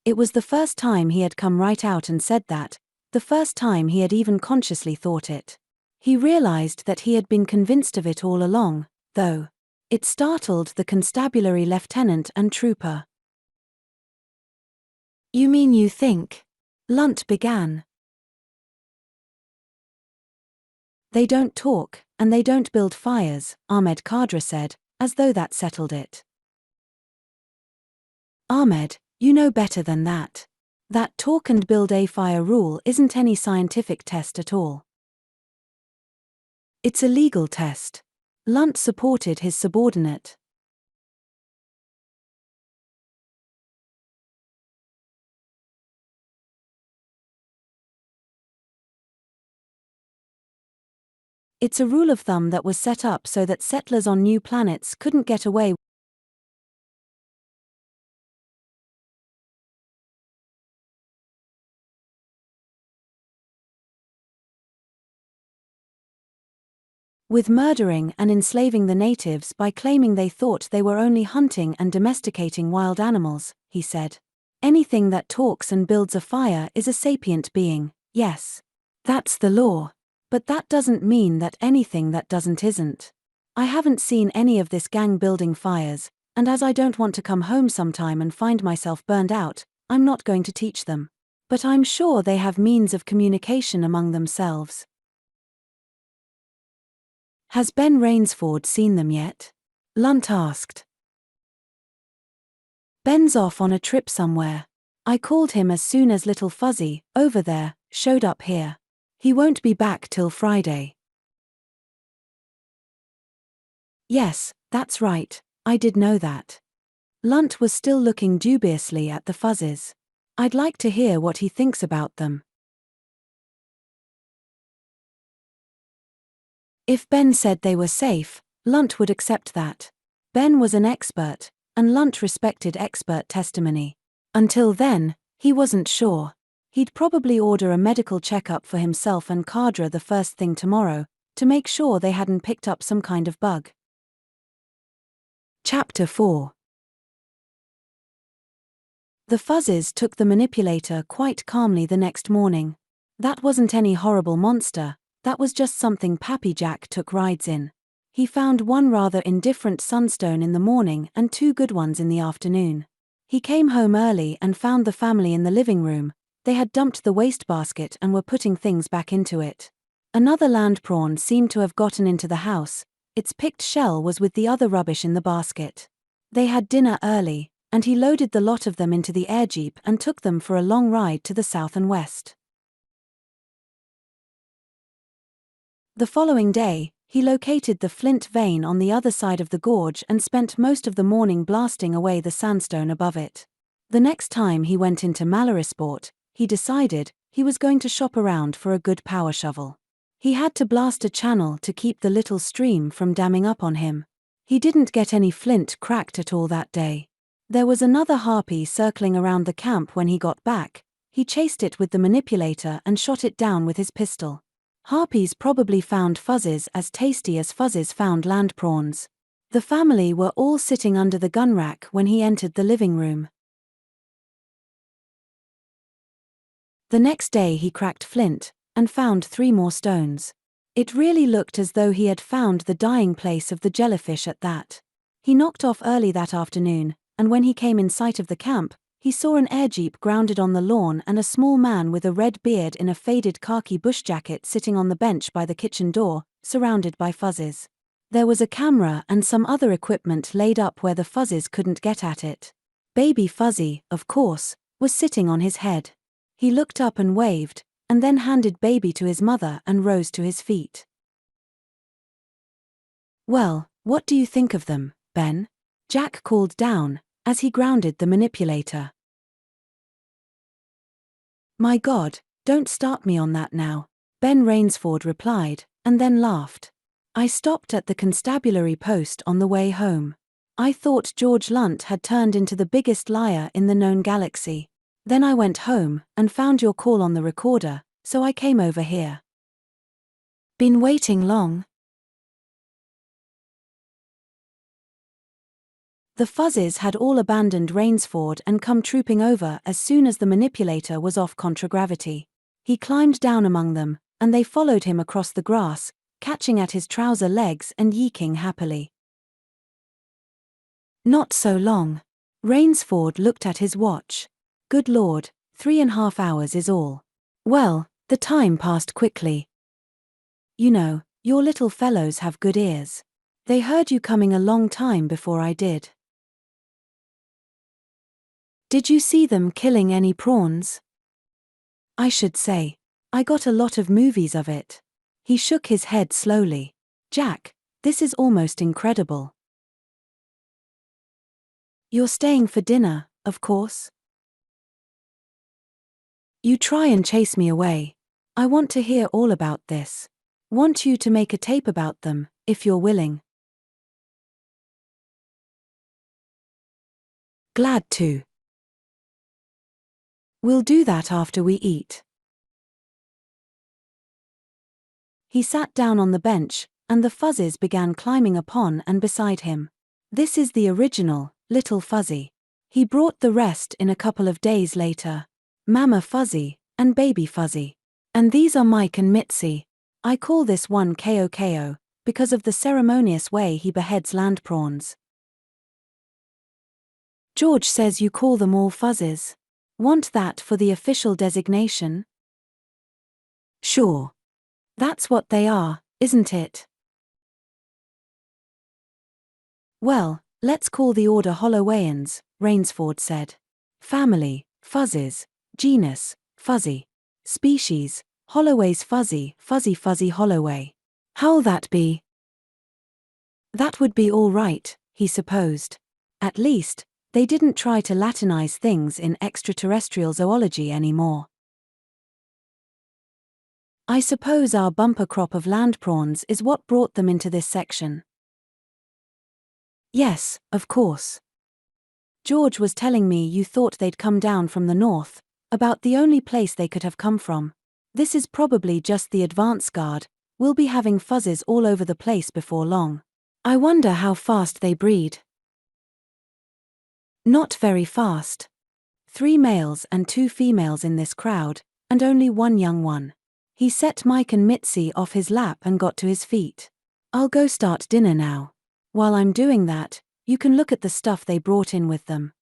It was the first time he had come right out and said that, the first time he had even consciously thought it. He realized that he had been convinced of it all along, though. It startled the constabulary lieutenant and trooper. You mean you think? Lunt began. They don't talk, and they don't build fires, Ahmed Kadra said, as though that settled it. Ahmed, you know better than that. That talk and build a fire rule isn't any scientific test at all. It's a legal test. Lunt supported his subordinate. It's a rule of thumb that was set up so that settlers on new planets couldn't get away with murdering and enslaving the natives by claiming they thought they were only hunting and domesticating wild animals, he said. Anything that talks and builds a fire is a sapient being, yes. That's the law. But that doesn't mean that anything that doesn't isn't. I haven't seen any of this gang building fires, and as I don't want to come home sometime and find myself burned out, I'm not going to teach them. But I'm sure they have means of communication among themselves. Has Ben Rainsford seen them yet? Lunt asked. Ben's off on a trip somewhere. I called him as soon as Little Fuzzy, over there, showed up here. He won't be back till Friday. Yes, that's right, I did know that. Lunt was still looking dubiously at the Fuzzes. I'd like to hear what he thinks about them. If Ben said they were safe, Lunt would accept that. Ben was an expert, and Lunt respected expert testimony. Until then, he wasn't sure. He'd probably order a medical checkup for himself and Kadra the first thing tomorrow, to make sure they hadn't picked up some kind of bug. Chapter 4. The Fuzzes took the manipulator quite calmly the next morning. That wasn't any horrible monster, that was just something Pappy Jack took rides in. He found one rather indifferent sunstone in the morning and two good ones in the afternoon. He came home early and found the family in the living room. They had dumped the wastebasket and were putting things back into it. Another land prawn seemed to have gotten into the house. Its picked shell was with the other rubbish in the basket. They had dinner early, and he loaded the lot of them into the airjeep and took them for a long ride to the south and west. The following day, he located the flint vein on the other side of the gorge and spent most of the morning blasting away the sandstone above it. The next time he went into Malarisport, he decided he was going to shop around for a good power shovel. He had to blast a channel to keep the little stream from damming up on him. He didn't get any flint cracked at all that day. There was another harpy circling around the camp when he got back. He chased it with the manipulator and shot it down with his pistol. Harpies probably found fuzzes as tasty as fuzzes found land prawns. The family were all sitting under the gun rack when he entered the living room. The next day he cracked flint, and found 3 more stones. It really looked as though he had found the dying place of the jellyfish at that. He knocked off early that afternoon, and when he came in sight of the camp, he saw an airjeep grounded on the lawn and a small man with a red beard in a faded khaki bush jacket sitting on the bench by the kitchen door, surrounded by fuzzes. There was a camera and some other equipment laid up where the fuzzes couldn't get at it. Baby Fuzzy, of course, was sitting on his head. He looked up and waved, and then handed Baby to his mother and rose to his feet. "Well, what do you think of them, Ben?" Jack called down, as he grounded the manipulator. "My God, don't start me on that now," Ben Rainsford replied, and then laughed. "I stopped at the constabulary post on the way home. I thought George Lunt had turned into the biggest liar in the known galaxy. Then I went home and found your call on the recorder, so I came over here." "Been waiting long?" The fuzzes had all abandoned Rainsford and come trooping over as soon as the manipulator was off contragravity. He climbed down among them, and they followed him across the grass, catching at his trouser legs and yeeking happily. "Not so long." Rainsford looked at his watch. "Good Lord, 3.5 hours is all." Well, the time passed quickly. "You know, your little fellows have good ears. They heard you coming a long time before I did." "Did you see them killing any prawns?" "I should say. I got a lot of movies of it." He shook his head slowly. "Jack, this is almost incredible." "You're staying for dinner, of course?" "You try and chase me away. I want to hear all about this. Want you to make a tape about them, if you're willing." "Glad to. We'll do that after we eat." He sat down on the bench, and the fuzzes began climbing upon and beside him. "This is the original, Little Fuzzy. He brought the rest in a couple of days later. Mama Fuzzy, and Baby Fuzzy. And these are Mike and Mitzi. I call this one Ko, because of the ceremonious way he beheads land prawns." "George says you call them all fuzzes. Want that for the official designation?" "Sure. That's what they are, isn't it?" "Well, let's call the order Hollowayans," Rainsford said. "Family, fuzzes. Genus, fuzzy. Species, Holloway's fuzzy, fuzzy Holloway. How'll that be?" That would be all right, he supposed. At least, they didn't try to Latinize things in extraterrestrial zoology anymore. "I suppose our bumper crop of land prawns is what brought them into this section." "Yes, of course. George was telling me you thought they'd come down from the north, about the only place they could have come from. This is probably just the advance guard. We'll be having fuzzes all over the place before long. I wonder how fast they breed." "Not very fast. 3 males and 2 females in this crowd, and only 1 young one." He set Mike and Mitzi off his lap and got to his feet. "I'll go start dinner now. While I'm doing that, you can look at the stuff they brought in with them."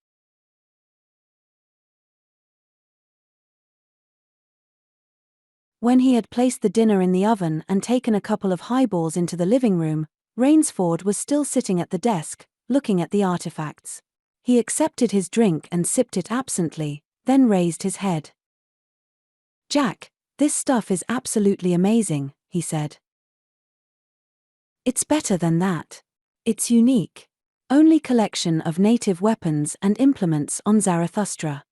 When he had placed the dinner in the oven and taken a couple of highballs into the living room, Rainsford was still sitting at the desk, looking at the artifacts. He accepted his drink and sipped it absently, then raised his head. "Jack, this stuff is absolutely amazing," he said. "It's better than that. It's unique. Only collection of native weapons and implements on Zarathustra."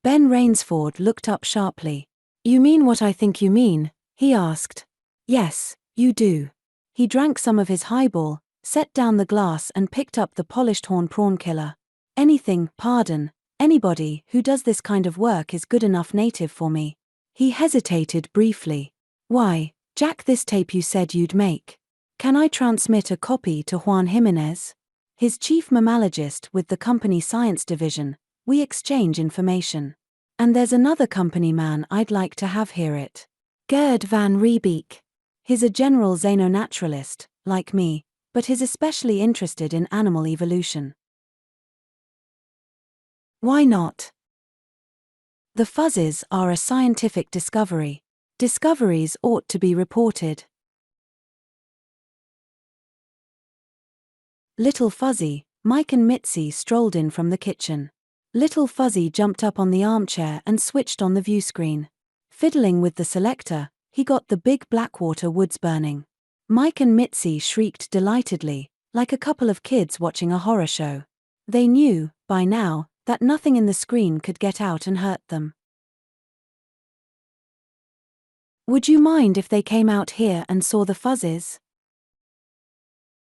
Ben Rainsford looked up sharply. "You mean what I think you mean?" he asked. "Yes, you do." He drank some of his highball, set down the glass and picked up the polished horn prawn killer. Anybody who does this kind of work is good enough native for me. He hesitated briefly. Why, Jack, this tape you said you'd make. Can I transmit a copy to Juan Jimenez? His chief mammalogist with the company science division. We exchange information. And there's another company man I'd like to have hear it. Gerd van Riebeek. He's a general xenonaturalist, like me, but he's especially interested in animal evolution. Why not? The fuzzes are a scientific discovery. Discoveries ought to be reported. Little Fuzzy, Mike and Mitzi strolled in from the kitchen. Little Fuzzy jumped up on the armchair and switched on the view screen. Fiddling with the selector, he got the big Blackwater woods burning. Mike and Mitzi shrieked delightedly, like a couple of kids watching a horror show. They knew, by now, that nothing in the screen could get out and hurt them. Would you mind if they came out here and saw the fuzzes?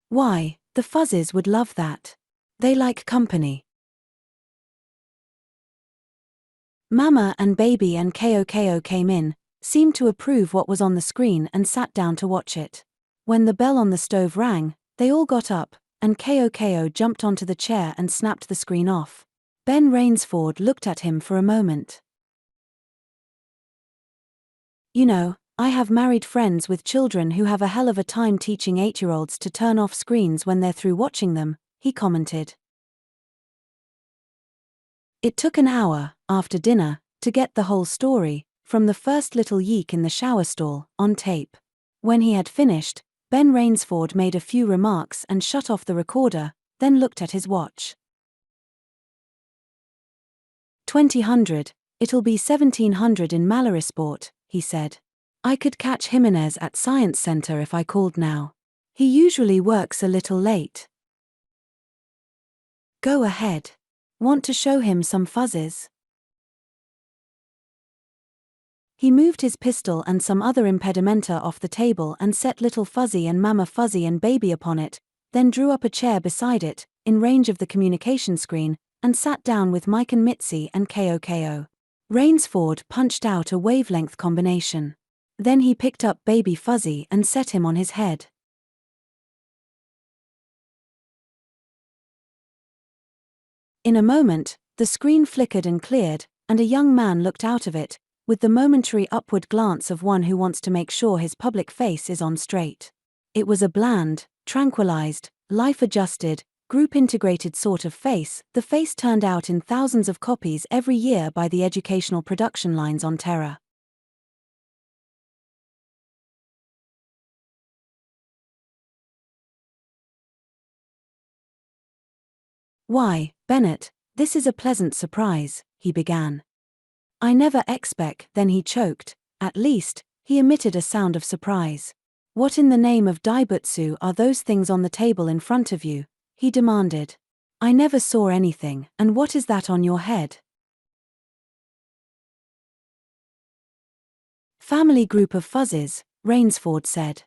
Why, the fuzzes would love that. They like company. Mama and Baby and Ko came in, seemed to approve what was on the screen and sat down to watch it. When the bell on the stove rang, they all got up, and Ko jumped onto the chair and snapped the screen off. Ben Rainsford looked at him for a moment. You know, I have married friends with children who have a hell of a time teaching 8-year-olds to turn off screens when they're through watching them, he commented. It took an hour, after dinner, to get the whole story, from the first little yeek in the shower stall, on tape. When he had finished, Ben Rainsford made a few remarks and shut off the recorder, then looked at his watch. 2000, it'll be 1700 in Mallorysport, he said. I could catch Jimenez at Science Center if I called now. He usually works a little late. Go ahead. Want to show him some fuzzes? He moved his pistol and some other impedimenta off the table and set Little Fuzzy and Mama Fuzzy and Baby upon it, then drew up a chair beside it, in range of the communication screen, and sat down with Mike and Mitzi and Ko. Rainsford punched out a wavelength combination. Then he picked up Baby Fuzzy and set him on his head. In a moment, the screen flickered and cleared, and a young man looked out of it, with the momentary upward glance of one who wants to make sure his public face is on straight. It was a bland, tranquilized, life-adjusted, group-integrated sort of face, the face turned out in thousands of copies every year by the educational production lines on Terra. Why, Bennett, this is a pleasant surprise, he began. I never expect, then he choked. At least, he emitted a sound of surprise. What in the name of Daibutsu are those things on the table in front of you? He demanded. I never saw anything, and what is that on your head? Family group of fuzzes, Rainsford said.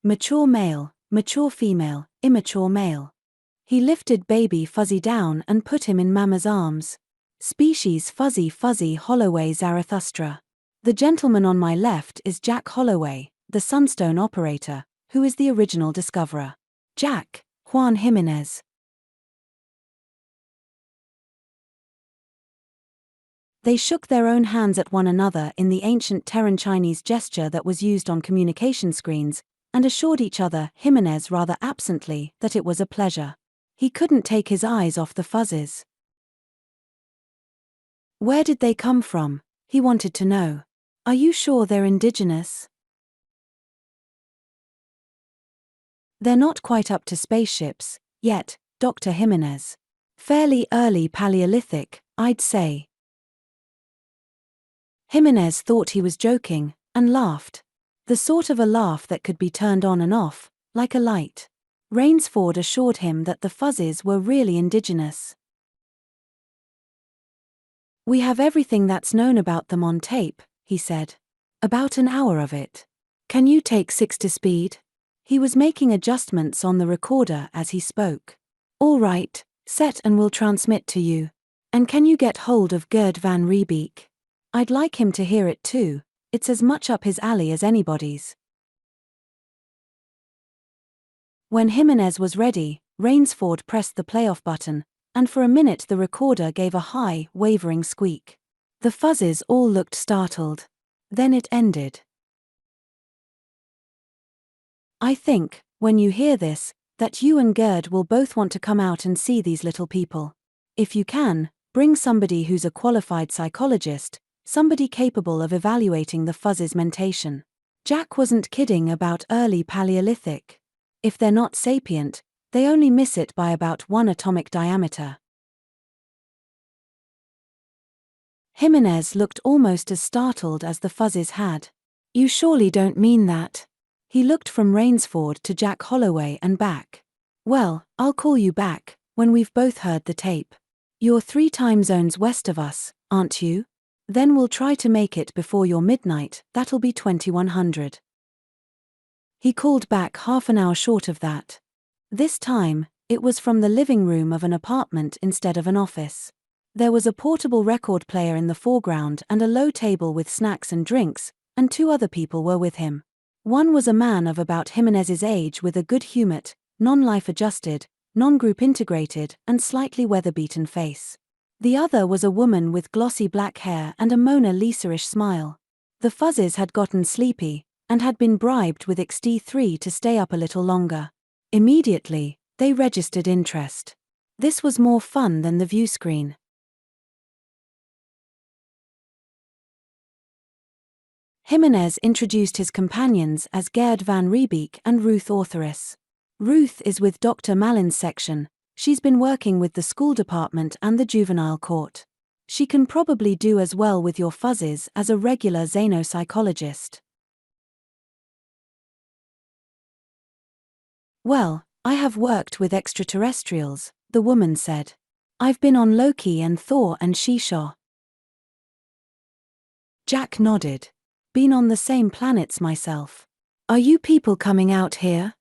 Mature male, mature female, immature male. He lifted Baby Fuzzy down and put him in Mama's arms. Species Fuzzy Holloway Zarathustra. The gentleman on my left is Jack Holloway, the sunstone operator, who is the original discoverer. Jack, Juan Jimenez. They shook their own hands at one another in the ancient Terran Chinese gesture that was used on communication screens, and assured each other, Jimenez rather absently, that it was a pleasure. He couldn't take his eyes off the fuzzes. Where did they come from? He wanted to know. Are you sure they're indigenous? They're not quite up to spaceships, yet, Dr. Jimenez. Fairly early Paleolithic, I'd say. Jimenez thought he was joking, and laughed. The sort of a laugh that could be turned on and off, like a light. Rainsford assured him that the fuzzes were really indigenous. We have everything that's known about them on tape, he said. About an hour of it. Can you take 6 to speed? He was making adjustments on the recorder as he spoke. All right, set and we'll transmit to you. And can you get hold of Gerd van Riebeek? I'd like him to hear it too. It's as much up his alley as anybody's. When Jimenez was ready, Rainsford pressed the play-off button, and for a minute the recorder gave a high, wavering squeak. The Fuzzes all looked startled. Then it ended. I think, when you hear this, that you and Gerd will both want to come out and see these little people. If you can, bring somebody who's a qualified psychologist, somebody capable of evaluating the Fuzzes' mentation. Jack wasn't kidding about early Paleolithic. If they're not sapient, they only miss it by about 1 atomic diameter. Jimenez looked almost as startled as the Fuzzes had. You surely don't mean that? He looked from Rainsford to Jack Holloway and back. Well, I'll call you back, when we've both heard the tape. You're 3 time zones west of us, aren't you? Then we'll try to make it before your midnight, that'll be 2100. He called back half an hour short of that. This time, it was from the living room of an apartment instead of an office. There was a portable record player in the foreground and a low table with snacks and drinks, and 2 other people were with him. One was a man of about Jimenez's age with a good-humored, non-life adjusted, non-group integrated, and slightly weather-beaten face. The other was a woman with glossy black hair and a Mona Lisa-ish smile. The Fuzzes had gotten sleepy, and had been bribed with XD3 to stay up a little longer. Immediately, they registered interest. This was more fun than the view screen. Jimenez introduced his companions as Gerd van Riebeek and Ruth Ortheris. Ruth is with Dr. Malin's section. She's been working with the school department and the juvenile court. She can probably do as well with your Fuzzes as a regular xenopsychologist. Well, I have worked with extraterrestrials, the woman said. I've been on Loki and Thor and She-Sha. Jack nodded. Been on the same planets myself. Are you people coming out here?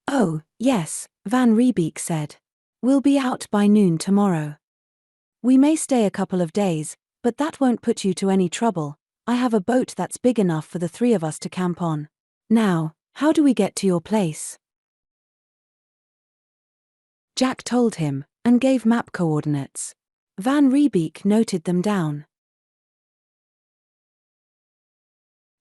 Oh, yes, Van Riebeek said. We'll be out by noon tomorrow. We may stay a couple of days, but that won't put you to any trouble. I have a boat that's big enough for the 3 of us to camp on. Now, how do we get to your place? Jack told him, and gave map coordinates. Van Riebeek noted them down.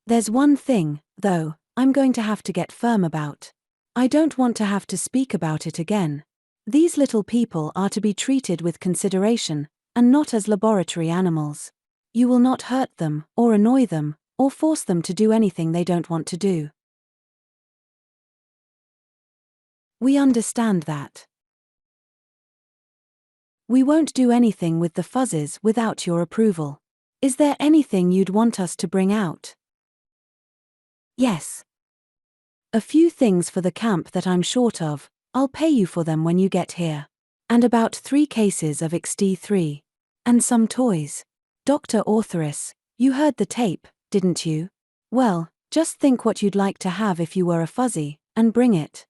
There's one thing, though, I'm going to have to get firm about. I don't want to have to speak about it again. These little people are to be treated with consideration, and not as laboratory animals. You will not hurt them, or annoy them, or force them to do anything they don't want to do. We understand that. We won't do anything with the Fuzzes without your approval. Is there anything you'd want us to bring out? Yes. A few things for the camp that I'm short of. I'll pay you for them when you get here. And about 3 cases of XD3. And some toys. Dr. Ortheris, you heard the tape, didn't you? Well, just think what you'd like to have if you were a Fuzzy, and bring it.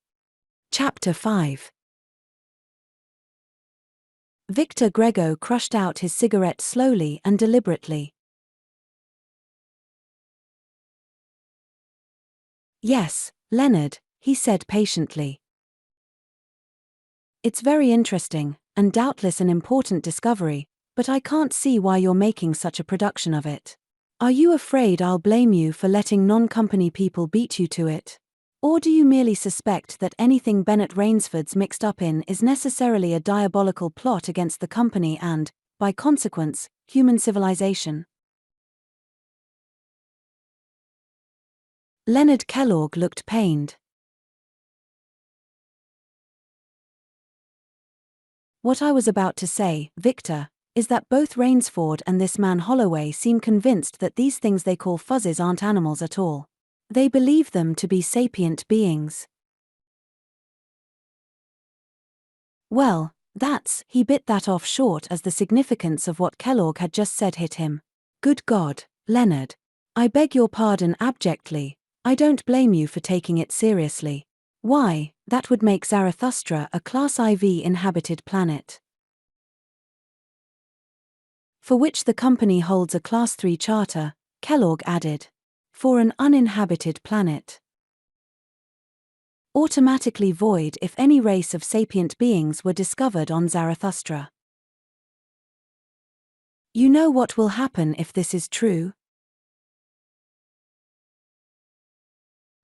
Chapter 5. Victor Grego crushed out his cigarette slowly and deliberately. Yes, Leonard, he said patiently. It's very interesting, and doubtless an important discovery, but I can't see why you're making such a production of it. Are you afraid I'll blame you for letting non-company people beat you to it? Or do you merely suspect that anything Bennett Rainsford's mixed up in is necessarily a diabolical plot against the company and, by consequence, human civilization? Leonard Kellogg looked pained. What I was about to say, Victor, is that both Rainsford and this man Holloway seem convinced that these things they call Fuzzes aren't animals at all. They believe them to be sapient beings. Well, he bit that off short as the significance of what Kellogg had just said hit him. Good God, Leonard. I beg your pardon abjectly. I don't blame you for taking it seriously. Why, that would make Zarathustra a Class IV inhabited planet, for which the company holds a Class III charter, Kellogg added. For an uninhabited planet. Automatically void if any race of sapient beings were discovered on Zarathustra. You know what will happen if this is true?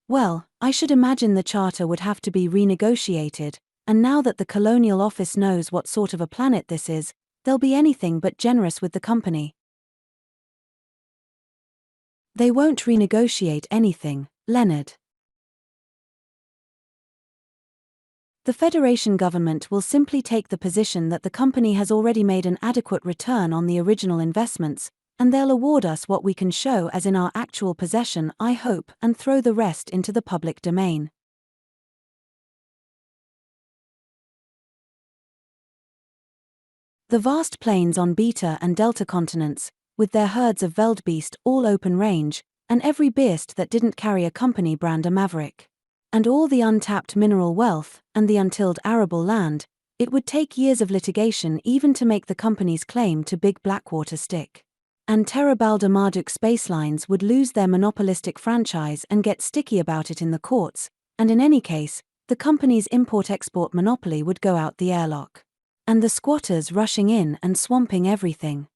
Well, I should imagine the charter would have to be renegotiated, and now that the Colonial Office knows what sort of a planet this is, they'll be anything but generous with the company. They won't renegotiate anything, Leonard. The Federation government will simply take the position that the company has already made an adequate return on the original investments, and they'll award us what we can show as in our actual possession, I hope, and throw the rest into the public domain. The vast plains on Beta and Delta continents, with their herds of wildebeest all open range, and every beast that didn't carry a company brand a maverick. And all the untapped mineral wealth, and the untilled arable land, it would take years of litigation even to make the company's claim to Big Blackwater stick. And Terra Balda Marduk Spacelines would lose their monopolistic franchise and get sticky about it in the courts, and in any case, the company's import-export monopoly would go out the airlock. And the squatters rushing in and swamping everything.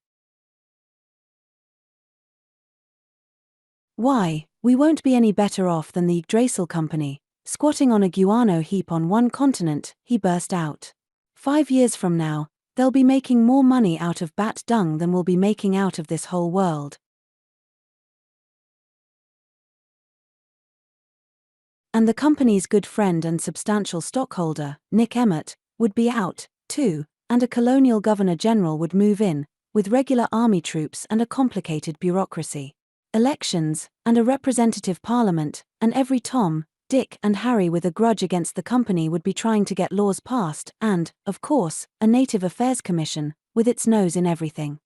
Why, we won't be any better off than the Yggdrasil company, squatting on a guano heap on one continent, he burst out. 5 years from now, they'll be making more money out of bat dung than we'll be making out of this whole world. And the company's good friend and substantial stockholder, Nick Emmett, would be out, too, and a colonial governor-general would move in, with regular army troops and a complicated bureaucracy. Elections, and a representative parliament, and every Tom, Dick and Harry with a grudge against the company would be trying to get laws passed, and, of course, a Native Affairs Commission, with its nose in everything.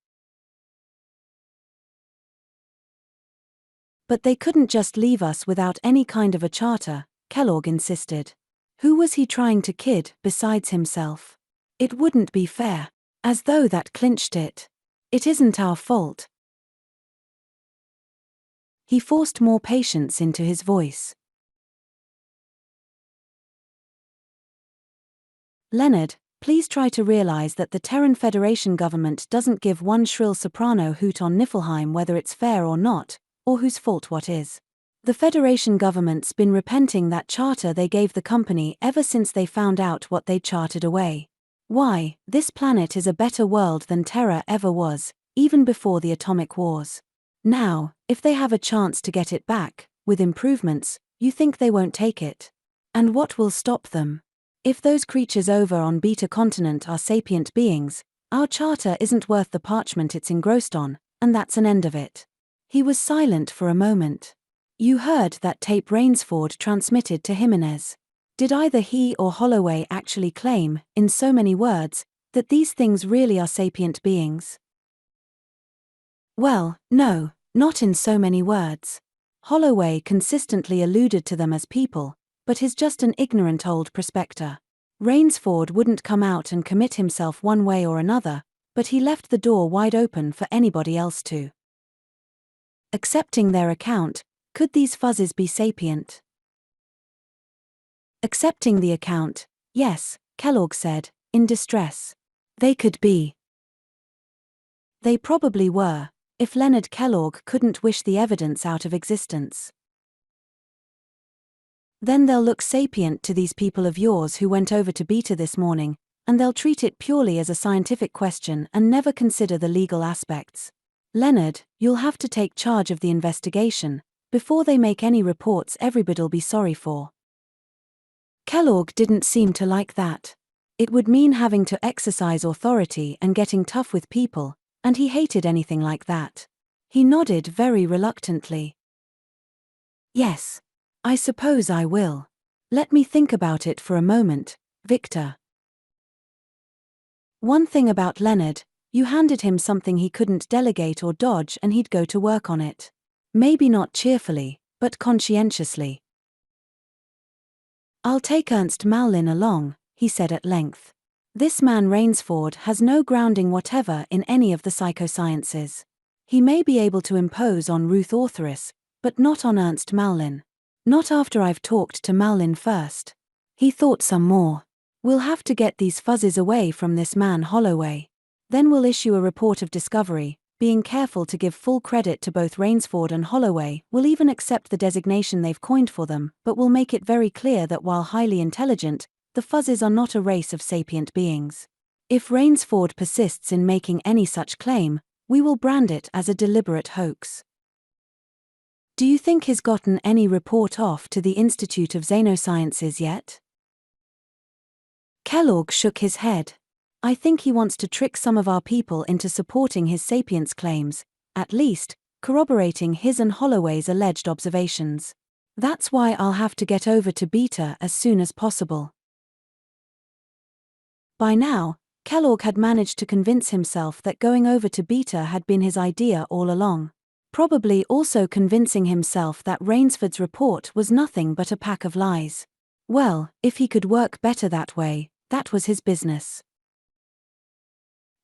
But they couldn't just leave us without any kind of a charter, Kellogg insisted. Who was he trying to kid, besides himself? It wouldn't be fair. As though that clinched it. It isn't our fault. He forced more patience into his voice. Leonard, please try to realize that the Terran Federation government doesn't give one shrill soprano hoot on Niflheim whether it's fair or not, or whose fault what is. The Federation government's been repenting that charter they gave the company ever since they found out what they'd chartered away. Why, this planet is a better world than Terra ever was, even before the atomic wars. Now, if they have a chance to get it back, with improvements, you think they won't take it? And what will stop them? If those creatures over on Beta Continent are sapient beings, our charter isn't worth the parchment it's engrossed on, and that's an end of it. He was silent for a moment. You heard that tape Rainsford transmitted to Jimenez. Did either he or Holloway actually claim, in so many words, that these things really are sapient beings? Well, no, not in so many words. Holloway consistently alluded to them as people, but he's just an ignorant old prospector. Rainsford wouldn't come out and commit himself one way or another, but he left the door wide open for anybody else to. Accepting their account, could these fuzzes be sapient? Accepting the account, yes, Kellogg said, in distress. They could be. They probably were, if Leonard Kellogg couldn't wish the evidence out of existence. Then they'll look sapient to these people of yours who went over to Beta this morning, and they'll treat it purely as a scientific question and never consider the legal aspects. Leonard, you'll have to take charge of the investigation. Before they make any reports everybody'll be sorry for. Kellogg didn't seem to like that. It would mean having to exercise authority and getting tough with people, and he hated anything like that. He nodded very reluctantly. Yes. I suppose I will. Let me think about it for a moment, Victor. One thing about Leonard, you handed him something he couldn't delegate or dodge and he'd go to work on it. Maybe not cheerfully, but conscientiously. "I'll take Ernst Mallin along," he said at length. "This man Rainsford has no grounding whatever in any of the psychosciences. He may be able to impose on Ruth Ortheris, but not on Ernst Mallin. Not after I've talked to Mallin first." He thought some more. "We'll have to get these fuzzies away from this man Holloway. Then we'll issue a report of discovery, being careful to give full credit to both Rainsford and Holloway. We'll even accept the designation they've coined for them, but we'll make it very clear that while highly intelligent, the fuzzies are not a race of sapient beings. If Rainsford persists in making any such claim, we will brand it as a deliberate hoax." "Do you think he's gotten any report off to the Institute of Xenosciences yet?" Kellogg shook his head. "I think he wants to trick some of our people into supporting his sapience claims, at least, corroborating his and Holloway's alleged observations. That's why I'll have to get over to Beta as soon as possible." By now, Kellogg had managed to convince himself that going over to Beta had been his idea all along. Probably also convincing himself that Rainsford's report was nothing but a pack of lies. Well, if he could work better that way, that was his business.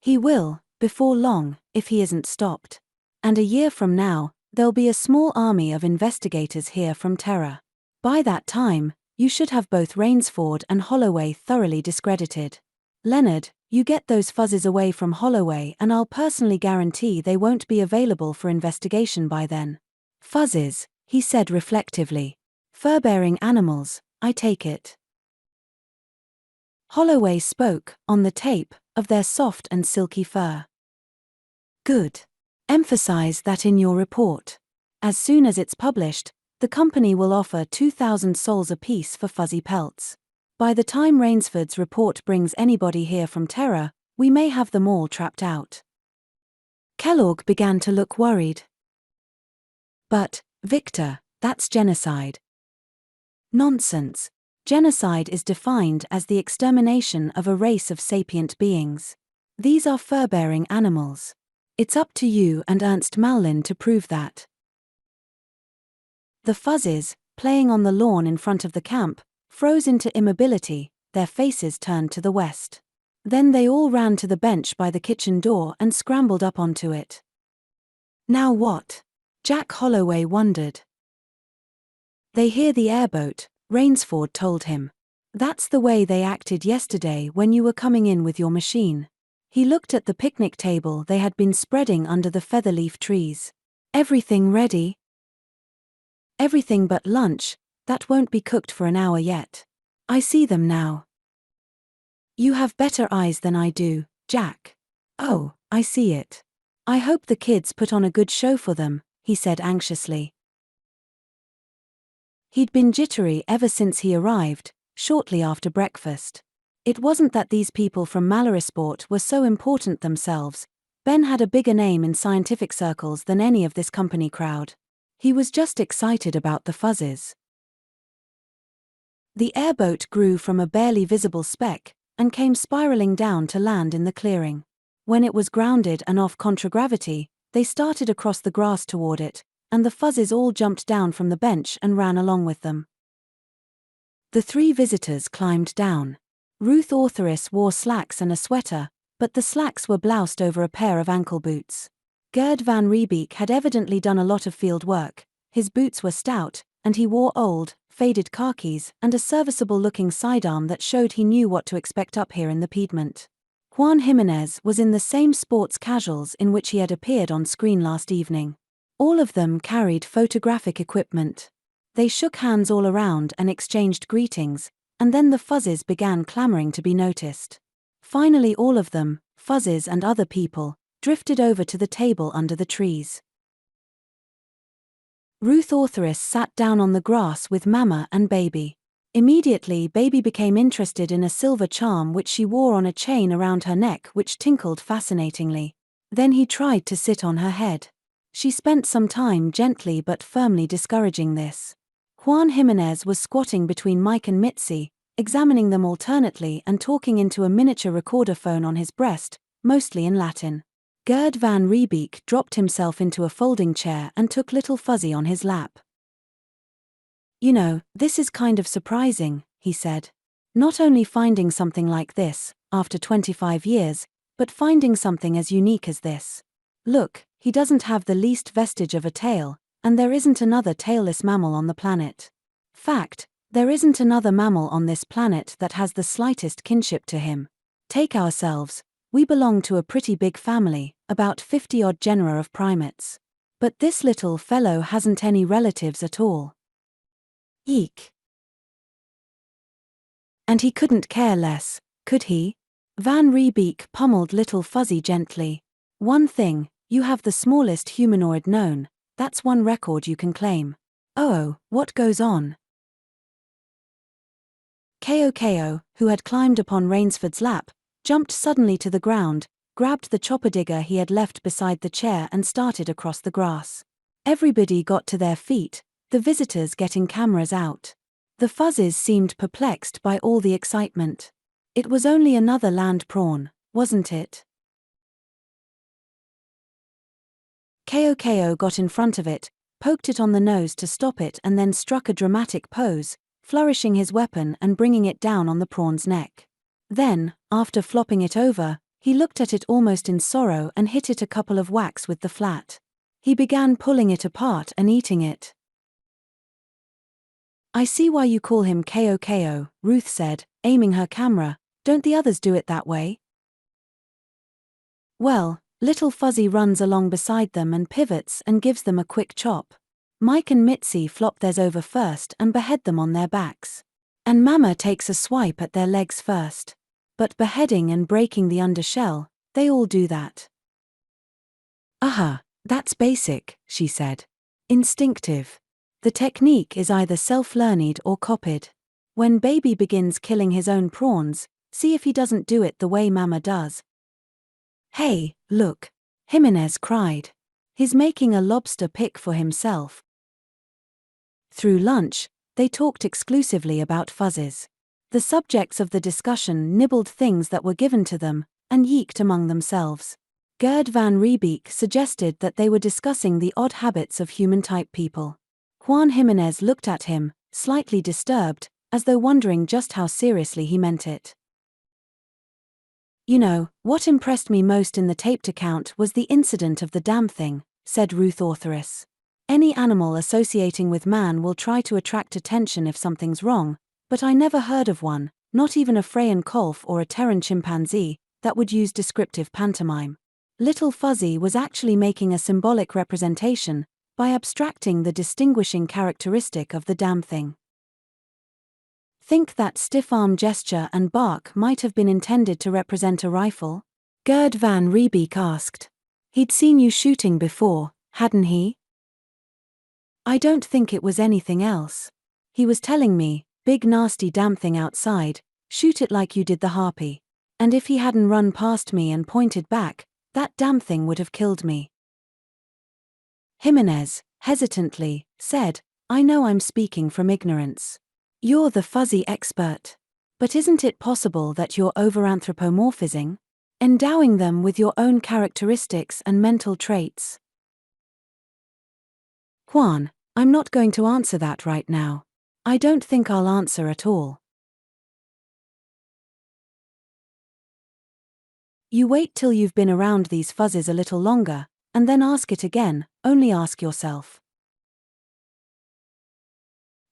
He will, before long, if he isn't stopped. And a year from now, there'll be a small army of investigators here from Terra. By that time, you should have both Rainsford and Holloway thoroughly discredited. Leonard, you get those fuzzies away from Holloway and I'll personally guarantee they won't be available for investigation by then. "Fuzzies," he said reflectively. "Fur-bearing animals, I take it." Holloway spoke, on the tape, of their soft and silky fur. "Good. Emphasize that in your report. As soon as it's published, the company will offer 2,000 sols apiece for fuzzy pelts. By the time Rainsford's report brings anybody here from Terra, we may have them all trapped out." Kellogg began to look worried. "But, Victor, that's genocide." "Nonsense. Genocide is defined as the extermination of a race of sapient beings. These are fur-bearing animals. It's up to you and Ernst Mallin to prove that." The fuzzies, playing on the lawn in front of the camp, froze into immobility, their faces turned to the west. Then they all ran to the bench by the kitchen door and scrambled up onto it. "Now what?" Jack Holloway wondered. "They hear the airboat," Rainsford told him. "That's the way they acted yesterday when you were coming in with your machine." He looked at the picnic table they had been spreading under the featherleaf trees. "Everything ready?" "Everything but lunch. That won't be cooked for an hour yet. I see them now." "You have better eyes than I do, Jack." "Oh, I see it. I hope the kids put on a good show for them," he said anxiously. He'd been jittery ever since he arrived, shortly after breakfast. It wasn't that these people from Malarisport were so important themselves. Ben had a bigger name in scientific circles than any of this company crowd. He was just excited about the fuzzies. The airboat grew from a barely visible speck, and came spiraling down to land in the clearing. When it was grounded and off contragravity, they started across the grass toward it, and the fuzzies all jumped down from the bench and ran along with them. The three visitors climbed down. Ruth Ortheris wore slacks and a sweater, but the slacks were bloused over a pair of ankle boots. Gerd van Riebeek had evidently done a lot of field work. His boots were stout, and he wore old, faded khakis and a serviceable-looking sidearm that showed he knew what to expect up here in the Piedmont. Juan Jimenez was in the same sports casuals in which he had appeared on screen last evening. All of them carried photographic equipment. They shook hands all around and exchanged greetings, and then the fuzzies began clamoring to be noticed. Finally all of them, fuzzies and other people, drifted over to the table under the trees. Ruth Ortheris sat down on the grass with Mama and Baby. Immediately Baby became interested in a silver charm which she wore on a chain around her neck which tinkled fascinatingly. Then he tried to sit on her head. She spent some time gently but firmly discouraging this. Juan Jimenez was squatting between Mike and Mitzi, examining them alternately and talking into a miniature recorder phone on his breast, mostly in Latin. Gerd van Riebeek dropped himself into a folding chair and took little Fuzzy on his lap. You know, this is kind of surprising, he said. Not only finding something like this, after 25 years, but finding something as unique as this. Look, he doesn't have the least vestige of a tail, and there isn't another tailless mammal on the planet. Fact, there isn't another mammal on this planet that has the slightest kinship to him. Take ourselves, we belong to a pretty big family, about 50-odd genera of primates. But this little fellow hasn't any relatives at all. Eek. And he couldn't care less, could he? Van Riebeek pummeled Little Fuzzy gently. One thing, you have the smallest humanoid known, that's one record you can claim. Oh, what goes on? Ko, who had climbed upon Rainsford's lap, jumped suddenly to the ground, grabbed the chopper digger he had left beside the chair and started across the grass. Everybody got to their feet, the visitors getting cameras out. The Fuzzes seemed perplexed by all the excitement. It was only another land prawn, wasn't it? Ko got in front of it, poked it on the nose to stop it and then struck a dramatic pose, flourishing his weapon and bringing it down on the prawn's neck. Then, after flopping it over, he looked at it almost in sorrow and hit it a couple of whacks with the flat. He began pulling it apart and eating it. I see why you call him Ko, Ruth said, aiming her camera. Don't the others do it that way? Well, Little Fuzzy runs along beside them and pivots and gives them a quick chop. Mike and Mitzi flop theirs over first and behead them on their backs. And Mama takes a swipe at their legs first. But beheading and breaking the undershell, they all do that. Aha, that's basic, she said. Instinctive. The technique is either self-learned or copied. When baby begins killing his own prawns, see if he doesn't do it the way Mama does. Hey, look, Jimenez cried. He's making a lobster pick for himself. Through lunch, they talked exclusively about fuzzes. The subjects of the discussion nibbled things that were given to them, and yeeked among themselves. Gerd van Riebeek suggested that they were discussing the odd habits of human-type people. Juan Jimenez looked at him, slightly disturbed, as though wondering just how seriously he meant it. You know, what impressed me most in the taped account was the incident of the damn thing, said Ruth Authoress. Any animal associating with man will try to attract attention if something's wrong, but I never heard of one, not even a Freyan Kolf or a Terran chimpanzee, that would use descriptive pantomime. Little Fuzzy was actually making a symbolic representation, by abstracting the distinguishing characteristic of the damn thing. Think that stiff arm gesture and bark might have been intended to represent a rifle? Gerd van Riebeek asked. He'd seen you shooting before, hadn't he? I don't think it was anything else. He was telling me, big nasty damn thing outside, shoot it like you did the harpy. And if he hadn't run past me and pointed back, that damn thing would have killed me. Jimenez, hesitantly, said, I know I'm speaking from ignorance. You're the fuzzy expert. But isn't it possible that you're over-anthropomorphizing? Endowing them with your own characteristics and mental traits? Juan, I'm not going to answer that right now. I don't think I'll answer at all. You wait till you've been around these fuzzes a little longer, and then ask it again, only ask yourself.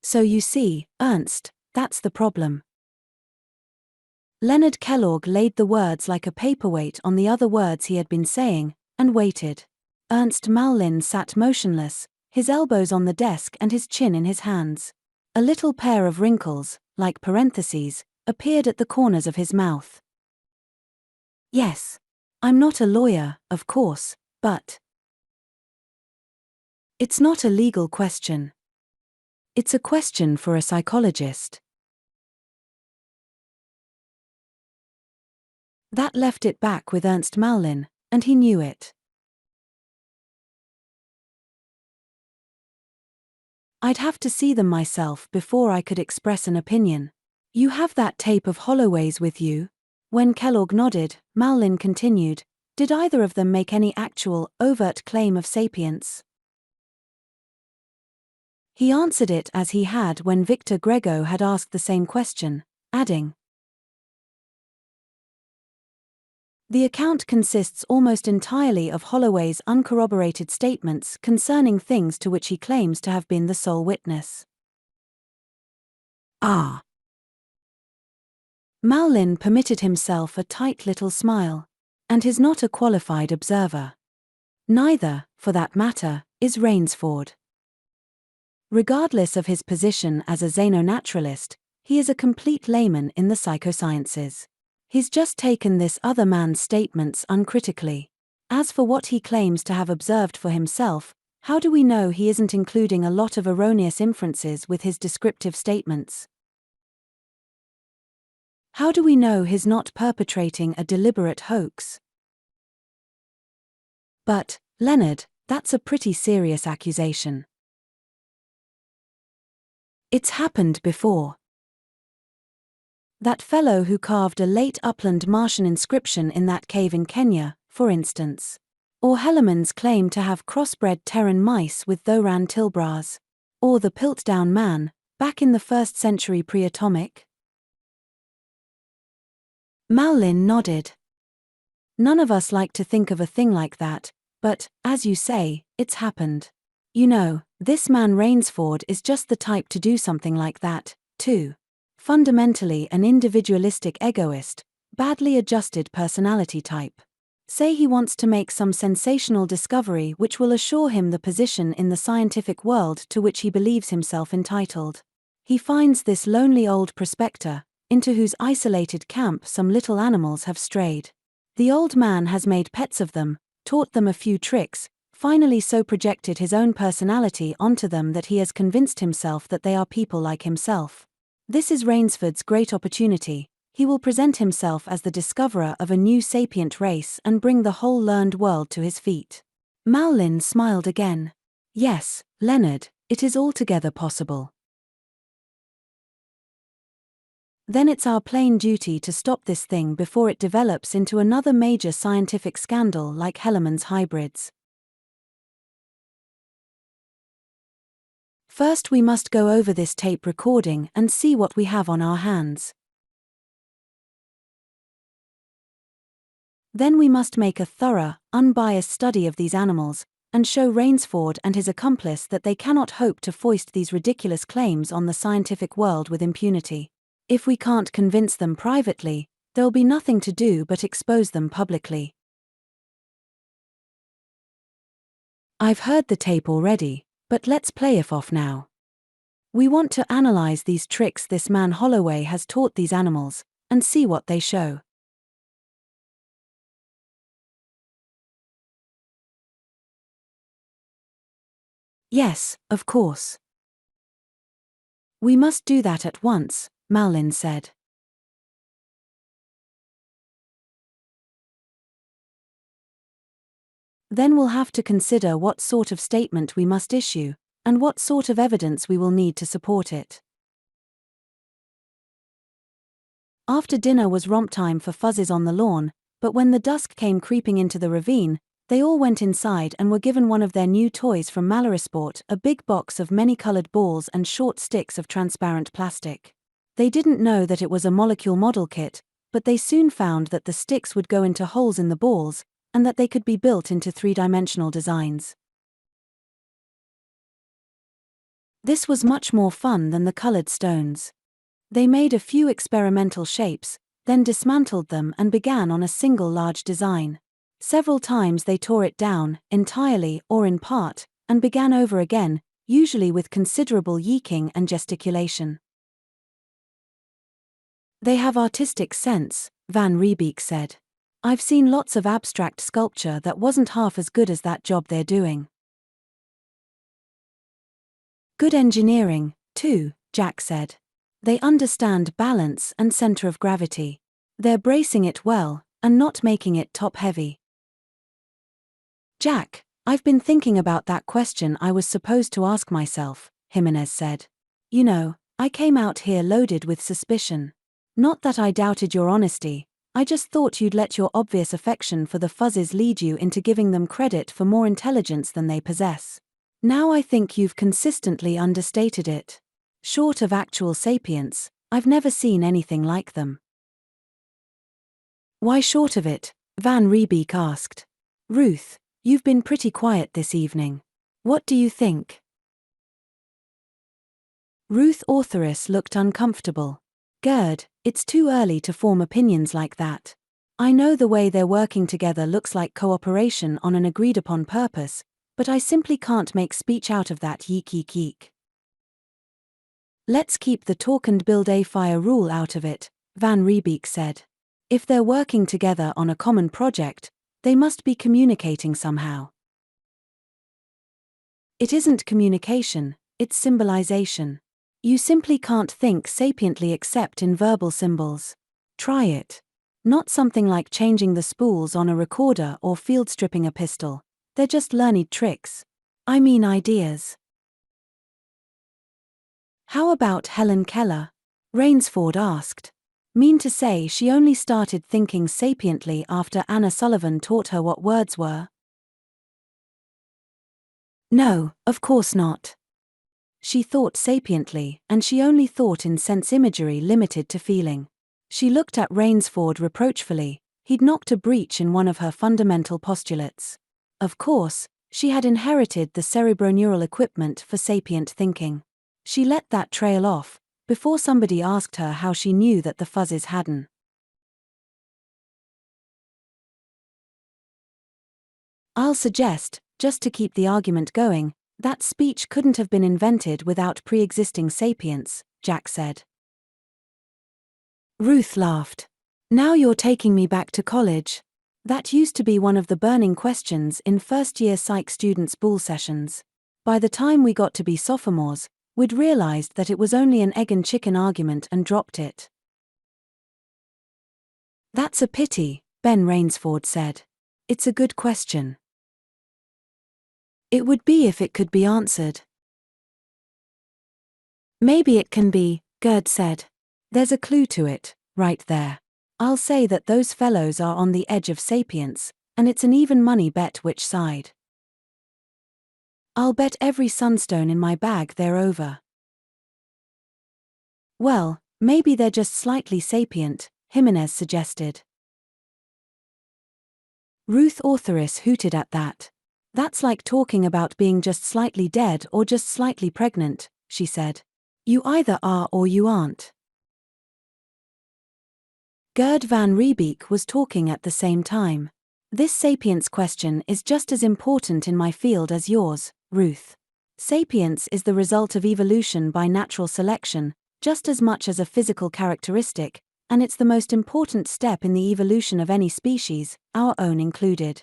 So you see, Ernst, that's the problem. Leonard Kellogg laid the words like a paperweight on the other words he had been saying, and waited. Ernst Mallin sat motionless, his elbows on the desk and his chin in his hands. A little pair of wrinkles, like parentheses, appeared at the corners of his mouth. Yes. I'm not a lawyer, of course, but it's not a legal question. It's a question for a psychologist. That left it back with Ernst Mallin, and he knew it. I'd have to see them myself before I could express an opinion. You have that tape of Holloway's with you? When Kellogg nodded, Mallin continued, did either of them make any actual, overt claim of sapience? He answered it as he had when Victor Grego had asked the same question, adding, "The account consists almost entirely of Holloway's uncorroborated statements concerning things to which he claims to have been the sole witness." Ah. Mallin permitted himself a tight little smile. And he's not a qualified observer. Neither, for that matter, is Rainsford. Regardless of his position as a xenonaturalist, he is a complete layman in the psychosciences. He's just taken this other man's statements uncritically. As for what he claims to have observed for himself, how do we know he isn't including a lot of erroneous inferences with his descriptive statements? How do we know he's not perpetrating a deliberate hoax? But, Leonard, that's a pretty serious accusation. It's happened before. That fellow who carved a late upland Martian inscription in that cave in Kenya, for instance. Or Hellerman's claim to have crossbred Terran mice with Thoran tilbras. Or the Piltdown Man, back in the 1st century pre-atomic. Mallin nodded. None of us like to think of a thing like that, but, as you say, it's happened. You know, this man Rainsford is just the type to do something like that, too. Fundamentally an individualistic egoist, badly adjusted personality type. Say he wants to make some sensational discovery which will assure him the position in the scientific world to which he believes himself entitled. He finds this lonely old prospector, into whose isolated camp some little animals have strayed. The old man has made pets of them, taught them a few tricks, finally so projected his own personality onto them that he has convinced himself that they are people like himself. This is Rainsford's great opportunity. He will present himself as the discoverer of a new sapient race and bring the whole learned world to his feet. Mallin smiled again. Yes, Leonard, it is altogether possible. Then it's our plain duty to stop this thing before it develops into another major scientific scandal like Hellerman's hybrids. First we must go over this tape recording and see what we have on our hands. Then we must make a thorough, unbiased study of these animals, and show Rainsford and his accomplice that they cannot hope to foist these ridiculous claims on the scientific world with impunity. If we can't convince them privately, there'll be nothing to do but expose them publicly. I've heard the tape already, but let's play it off now. We want to analyze these tricks this man Holloway has taught these animals, and see what they show. Yes, of course. We must do that at once, Mallin said. Then we'll have to consider what sort of statement we must issue, and what sort of evidence we will need to support it. After dinner was romp time for Fuzzes on the lawn, but when the dusk came creeping into the ravine, they all went inside and were given one of their new toys from Mallorysport, a big box of many-colored balls and short sticks of transparent plastic. They didn't know that it was a molecule model kit, but they soon found that the sticks would go into holes in the balls, and that they could be built into three-dimensional designs. This was much more fun than the colored stones. They made a few experimental shapes, then dismantled them and began on a single large design. Several times they tore it down, entirely or in part, and began over again, usually with considerable yeeking and gesticulation. They have artistic sense, Van Riebeek said. I've seen lots of abstract sculpture that wasn't half as good as that job they're doing. Good engineering, too, Jack said. They understand balance and center of gravity. They're bracing it well, and not making it top-heavy. Jack, I've been thinking about that question I was supposed to ask myself, Jimenez said. You know, I came out here loaded with suspicion. Not that I doubted your honesty, I just thought you'd let your obvious affection for the Fuzzes lead you into giving them credit for more intelligence than they possess. Now I think you've consistently understated it. Short of actual sapience, I've never seen anything like them. Why short of it? Van Riebeek asked. Ruth, you've been pretty quiet this evening. What do you think? Ruth authoress looked uncomfortable. Gerd, it's too early to form opinions like that. I know the way they're working together looks like cooperation on an agreed-upon purpose, but I simply can't make speech out of that yeek yeek yeek. Let's keep the talk and build a fire rule out of it, Van Riebeek said. If they're working together on a common project, they must be communicating somehow. It isn't communication, it's symbolization. You simply can't think sapiently except in verbal symbols. Try it. Not something like changing the spools on a recorder or field stripping a pistol. They're just learned tricks. I mean ideas. How about Helen Keller? Rainsford asked. Mean to say she only started thinking sapiently after Anna Sullivan taught her what words were? No, of course not. She thought sapiently, and she only thought in sense imagery limited to feeling. She looked at Rainsford reproachfully. He'd knocked a breach in one of her fundamental postulates. Of course, she had inherited the cerebroneural equipment for sapient thinking. She let that trail off, before somebody asked her how she knew that the fuzzes hadn't. I'll suggest, just to keep the argument going, that speech couldn't have been invented without pre-existing sapience, Jack said. Ruth laughed. Now you're taking me back to college. That used to be one of the burning questions in first-year psych students' bull sessions. By the time we got to be sophomores, we'd realized that it was only an egg and chicken argument and dropped it. That's a pity, Ben Rainsford said. It's a good question. It would be if it could be answered. Maybe it can be, Gerd said. There's a clue to it, right there. I'll say that those fellows are on the edge of sapience, and it's an even money bet which side. I'll bet every sunstone in my bag they're over. Well, maybe they're just slightly sapient, Jimenez suggested. Ruth authoress hooted at that. That's like talking about being just slightly dead or just slightly pregnant, she said. You either are or you aren't. Gerd Van Riebeek was talking at the same time. This sapience question is just as important in my field as yours, Ruth. Sapience is the result of evolution by natural selection, just as much as a physical characteristic, and it's the most important step in the evolution of any species, our own included.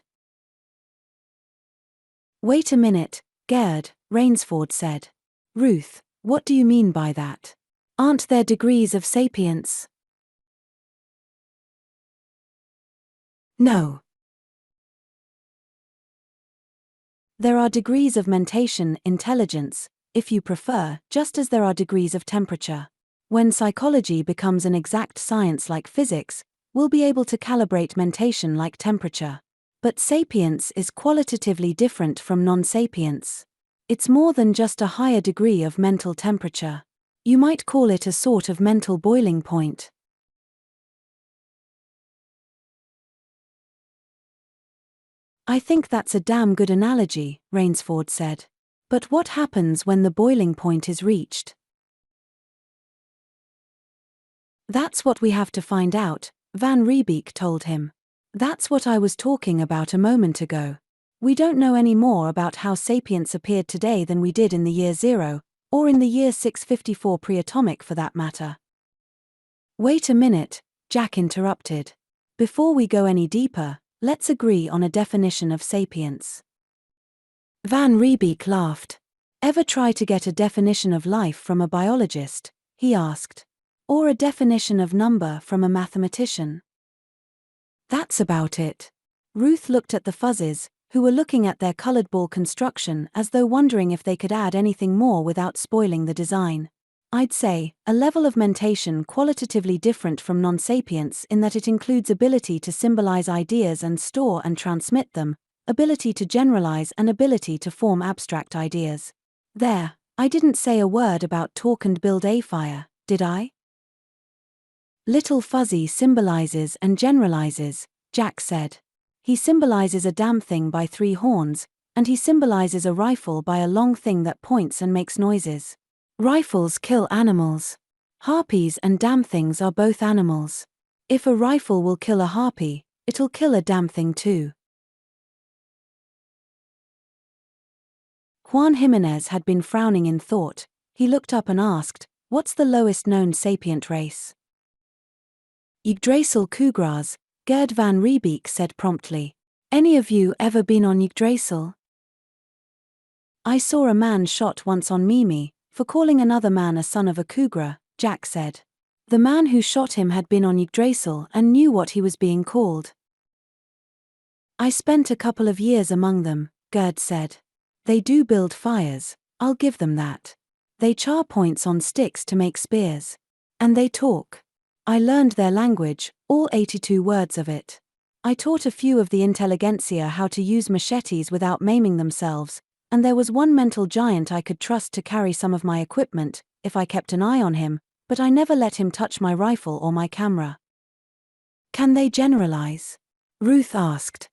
Wait a minute, Gerd, Rainsford said. Ruth, what do you mean by that? Aren't there degrees of sapience? No. There are degrees of mentation, intelligence, if you prefer, just as there are degrees of temperature. When psychology becomes an exact science like physics, we'll be able to calibrate mentation like temperature. But sapience is qualitatively different from non-sapience. It's more than just a higher degree of mental temperature. You might call it a sort of mental boiling point. I think that's a damn good analogy, Rainsford said. But what happens when the boiling point is reached? That's what we have to find out, Van Riebeek told him. That's what I was talking about a moment ago. We don't know any more about how sapience appeared today than we did in the year 0, or in the year 654 pre-atomic for that matter. Wait a minute, Jack interrupted. Before we go any deeper, let's agree on a definition of sapience. Van Riebeek laughed. Ever try to get a definition of life from a biologist? He asked. Or a definition of number from a mathematician? That's about it. Ruth looked at the fuzzes, who were looking at their colored ball construction as though wondering if they could add anything more without spoiling the design. I'd say, a level of mentation qualitatively different from non-sapience in that it includes ability to symbolize ideas and store and transmit them, ability to generalize and ability to form abstract ideas. There, I didn't say a word about talk and build a fire, did I? Little Fuzzy symbolizes and generalizes, Jack said. He symbolizes a damn thing by 3 horns, and he symbolizes a rifle by a long thing that points and makes noises. Rifles kill animals. Harpies and damn things are both animals. If a rifle will kill a harpy, it'll kill a damn thing too. Juan Jimenez had been frowning in thought. He looked up and asked, "What's the lowest known sapient race?" Yggdrasil Kugras, Gerd van Riebeek said promptly. "Any of you ever been on Yggdrasil?" "I saw a man shot once on Mimi, for calling another man a son of a Kugra," Jack said. The man who shot him had been on Yggdrasil and knew what he was being called. "I spent a couple of years among them," Gerd said. "They do build fires, I'll give them that. They char points on sticks to make spears. And they talk. I learned their language, all 82 words of it. I taught a few of the intelligentsia how to use machetes without maiming themselves, and there was one mental giant I could trust to carry some of my equipment, if I kept an eye on him, but I never let him touch my rifle or my camera." "Can they generalize?" Ruth asked.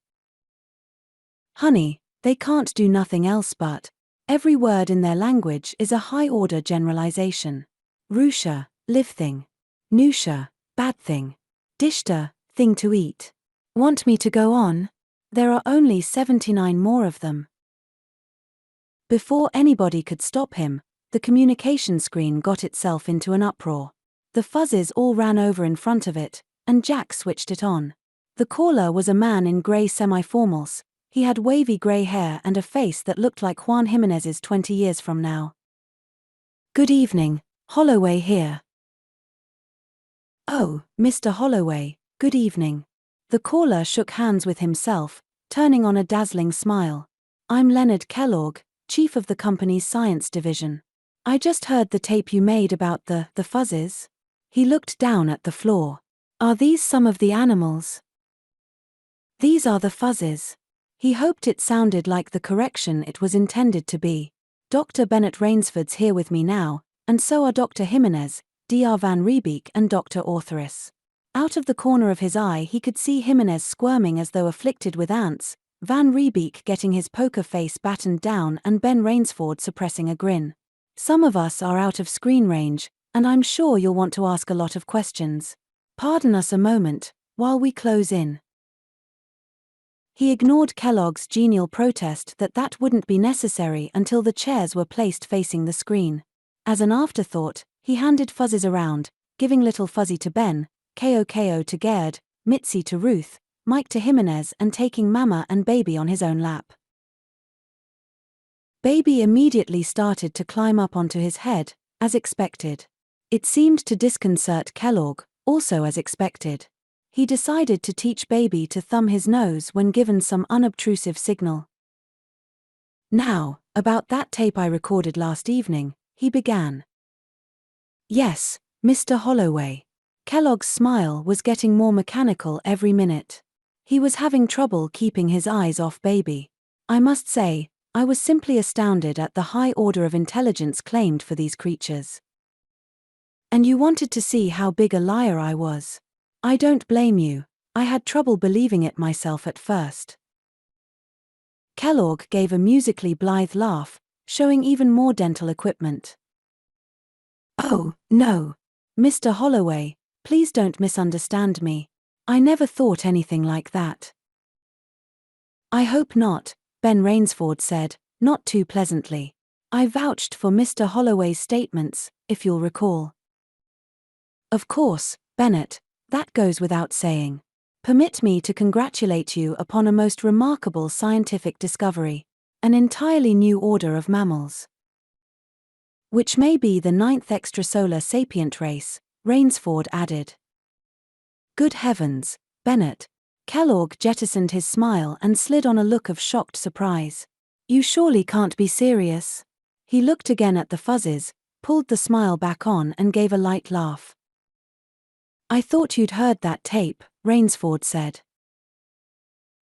"Honey, they can't do nothing else but. Every word in their language is a high-order generalization. Rusha, live thing. Nusha, bad thing. Dishta, thing to eat. Want me to go on? There are only 79 more of them." Before anybody could stop him, the communication screen got itself into an uproar. The fuzzes all ran over in front of it, and Jack switched it on. The caller was a man in grey semi-formals. He had wavy grey hair and a face that looked like Juan Jimenez's 20 years from now. "Good evening, Holloway here." "Oh, Mr. Holloway, good evening." The caller shook hands with himself, turning on a dazzling smile. "I'm Leonard Kellogg, chief of the company's science division. I just heard the tape you made about the fuzzes." He looked down at the floor. "Are these some of the animals?" "These are the fuzzes." He hoped it sounded like the correction it was intended to be. "Dr. Bennett Rainsford's here with me now, and so are Dr. Jimenez, Dr. Van Riebeek and Dr. Ortheris." Out of the corner of his eye he could see Jimenez squirming as though afflicted with ants, Van Riebeek getting his poker face battened down and Ben Rainsford suppressing a grin. "Some of us are out of screen range, and I'm sure you'll want to ask a lot of questions. Pardon us a moment, while we close in." He ignored Kellogg's genial protest that wouldn't be necessary until the chairs were placed facing the screen. As an afterthought, he handed fuzzes around, giving Little Fuzzy to Ben, Ko to Gerd, Mitzi to Ruth, Mike to Jimenez and taking Mama and Baby on his own lap. Baby immediately started to climb up onto his head, as expected. It seemed to disconcert Kellogg, also as expected. He decided to teach Baby to thumb his nose when given some unobtrusive signal. "Now, about that tape I recorded last evening," he began. "Yes, Mr. Holloway." Kellogg's smile was getting more mechanical every minute. He was having trouble keeping his eyes off Baby. "I must say, I was simply astounded at the high order of intelligence claimed for these creatures. And you wanted to see how big a liar I was. I don't blame you. I had trouble believing it myself at first." Kellogg gave a musically blithe laugh, showing even more dental equipment. "Oh, no. Mr. Holloway, please don't misunderstand me. I never thought anything like that." "I hope not," Ben Rainsford said, not too pleasantly. "I vouched for Mr. Holloway's statements, if you'll recall." "Of course, Bennett, that goes without saying. Permit me to congratulate you upon a most remarkable scientific discovery, an entirely new order of mammals. Which may be the 9th extrasolar sapient race," Rainsford added. "Good heavens, Bennett." Kellogg jettisoned his smile and slid on a look of shocked surprise. "You surely can't be serious." He looked again at the fuzzes, pulled the smile back on and gave a light laugh. "I thought you'd heard that tape," Rainsford said.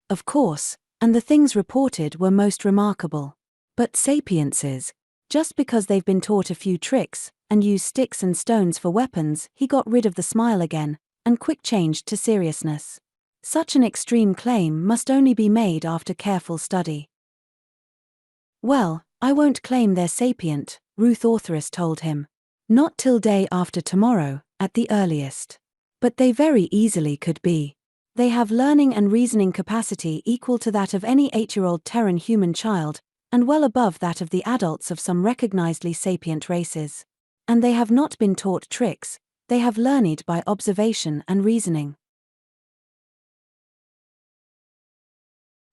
"Of course, and the things reported were most remarkable. But sapiences, just because they've been taught a few tricks, and use sticks and stones for weapons, he got rid of the smile again, and quick changed to seriousness. Such an extreme claim must only be made after careful study. Well, I won't claim they're sapient, Ruth authoress told him. Not till day after tomorrow, at the earliest. But they very easily could be. They have learning and reasoning capacity equal to that of any 8-year-old Terran human child, and well above that of the adults of some recognizedly sapient races. And they have not been taught tricks, they have learned by observation and reasoning.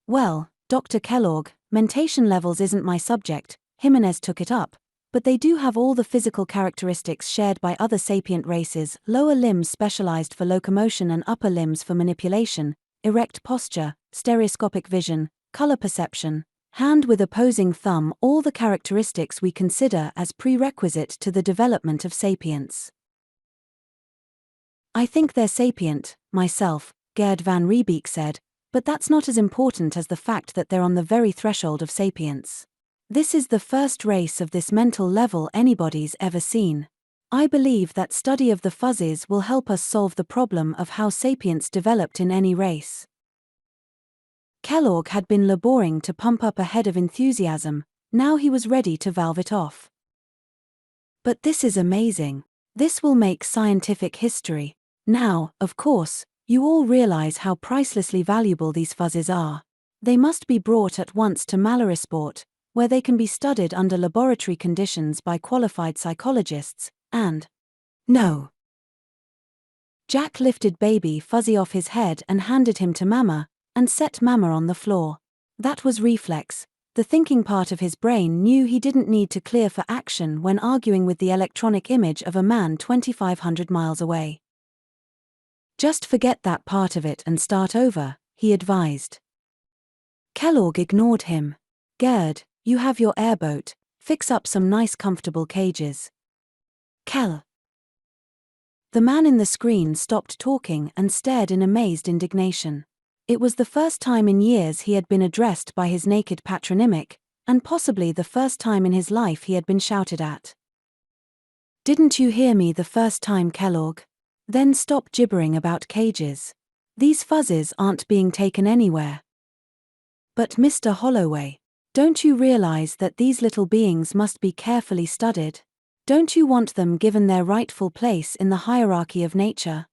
Well, Dr. Kellogg, mentation levels isn't my subject, Jimenez took it up, but they do have all the physical characteristics shared by other sapient races: lower limbs specialized for locomotion and upper limbs for manipulation, erect posture, stereoscopic vision, color perception, hand with opposing thumb, all the characteristics we consider as prerequisite to the development of sapience. I think they're sapient, myself, Gerd van Riebeek said, but that's not as important as the fact that they're on the very threshold of sapience. This is the first race of this mental level anybody's ever seen. I believe that study of the fuzzies will help us solve the problem of how sapience developed in any race. Kellogg had been laboring to pump up a head of enthusiasm, now he was ready to valve it off. But this is amazing. This will make scientific history. Now, of course, you all realize how pricelessly valuable these fuzzies are. They must be brought at once to Mallorysport, where they can be studied under laboratory conditions by qualified psychologists, and… No. Jack lifted baby Fuzzy off his head and handed him to Mama, and set Mama on the floor. That was reflex. The thinking part of his brain knew he didn't need to clear for action when arguing with the electronic image of a man 2,500 miles away. Just forget that part of it and start over, he advised. Kellogg ignored him. Gerd, you have your airboat, fix up some nice comfortable cages. Kell. The man in the screen stopped talking and stared in amazed indignation. It was the first time in years he had been addressed by his naked patronymic, and possibly the first time in his life he had been shouted at. Didn't you hear me the first time, Kellogg? Then stop gibbering about cages. These fuzzies aren't being taken anywhere. But Mr. Holloway, don't you realize that these little beings must be carefully studied? Don't you want them given their rightful place in the hierarchy of nature?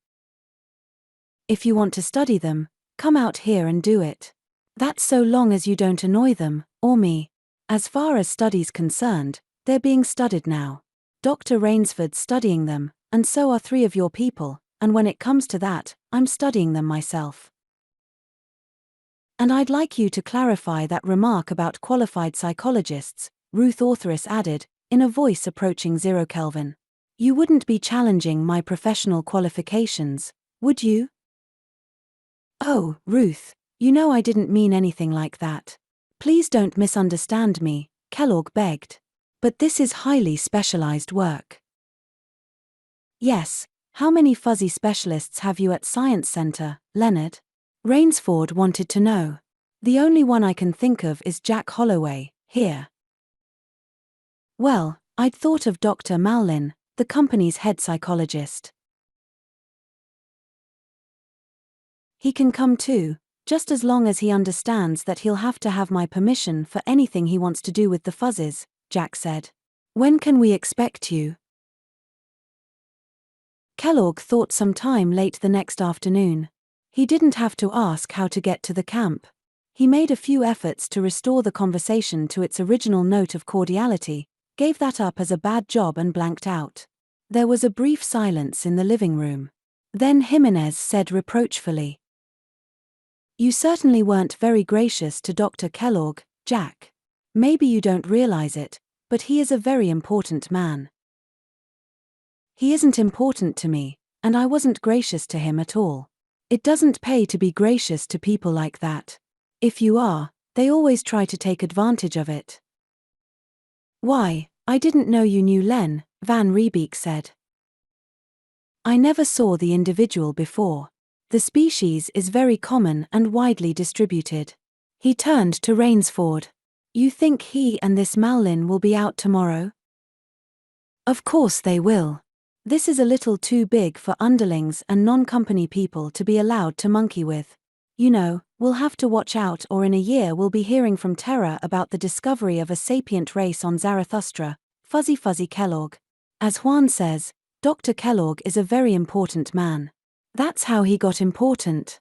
If you want to study them, come out here and do it. That's so long as you don't annoy them, or me. As far as study's concerned, they're being studied now. Dr. Rainsford's studying them, and so are 3 of your people, and when it comes to that, I'm studying them myself. And I'd like you to clarify that remark about qualified psychologists, Ruth authoress added, in a voice approaching 0 Kelvin. You wouldn't be challenging my professional qualifications, would you? Oh, Ruth, you know I didn't mean anything like that. Please don't misunderstand me, Kellogg begged. But this is highly specialized work. Yes, how many fuzzy specialists have you at Science Center, Leonard? Rainsford wanted to know. The only one I can think of is Jack Holloway, here. Well, I'd thought of Dr. Malin, the company's head psychologist. He can come too, just as long as he understands that he'll have to have my permission for anything he wants to do with the fuzzies, Jack said. When can we expect you? Kellogg thought some time late the next afternoon. He didn't have to ask how to get to the camp. He made a few efforts to restore the conversation to its original note of cordiality, gave that up as a bad job and blanked out. There was a brief silence in the living room. Then Jimenez said reproachfully, "You certainly weren't very gracious to Dr. Kellogg, Jack. Maybe you don't realize it, but he is a very important man." "He isn't important to me, and I wasn't gracious to him at all. It doesn't pay to be gracious to people like that. If you are, they always try to take advantage of it." "Why, I didn't know you knew Len," Van Riebeek said. "I never saw the individual before. The species is very common and widely distributed. He turned to Rainsford. You think he and this Malin will be out tomorrow? Of course they will. This is a little too big for underlings and non-company people to be allowed to monkey with. You know, we'll have to watch out, or in a year we'll be hearing from Terra about the discovery of a sapient race on Zarathustra. Fuzzy Kellogg. As Juan says, Dr. Kellogg is a very important man. That's how he got important.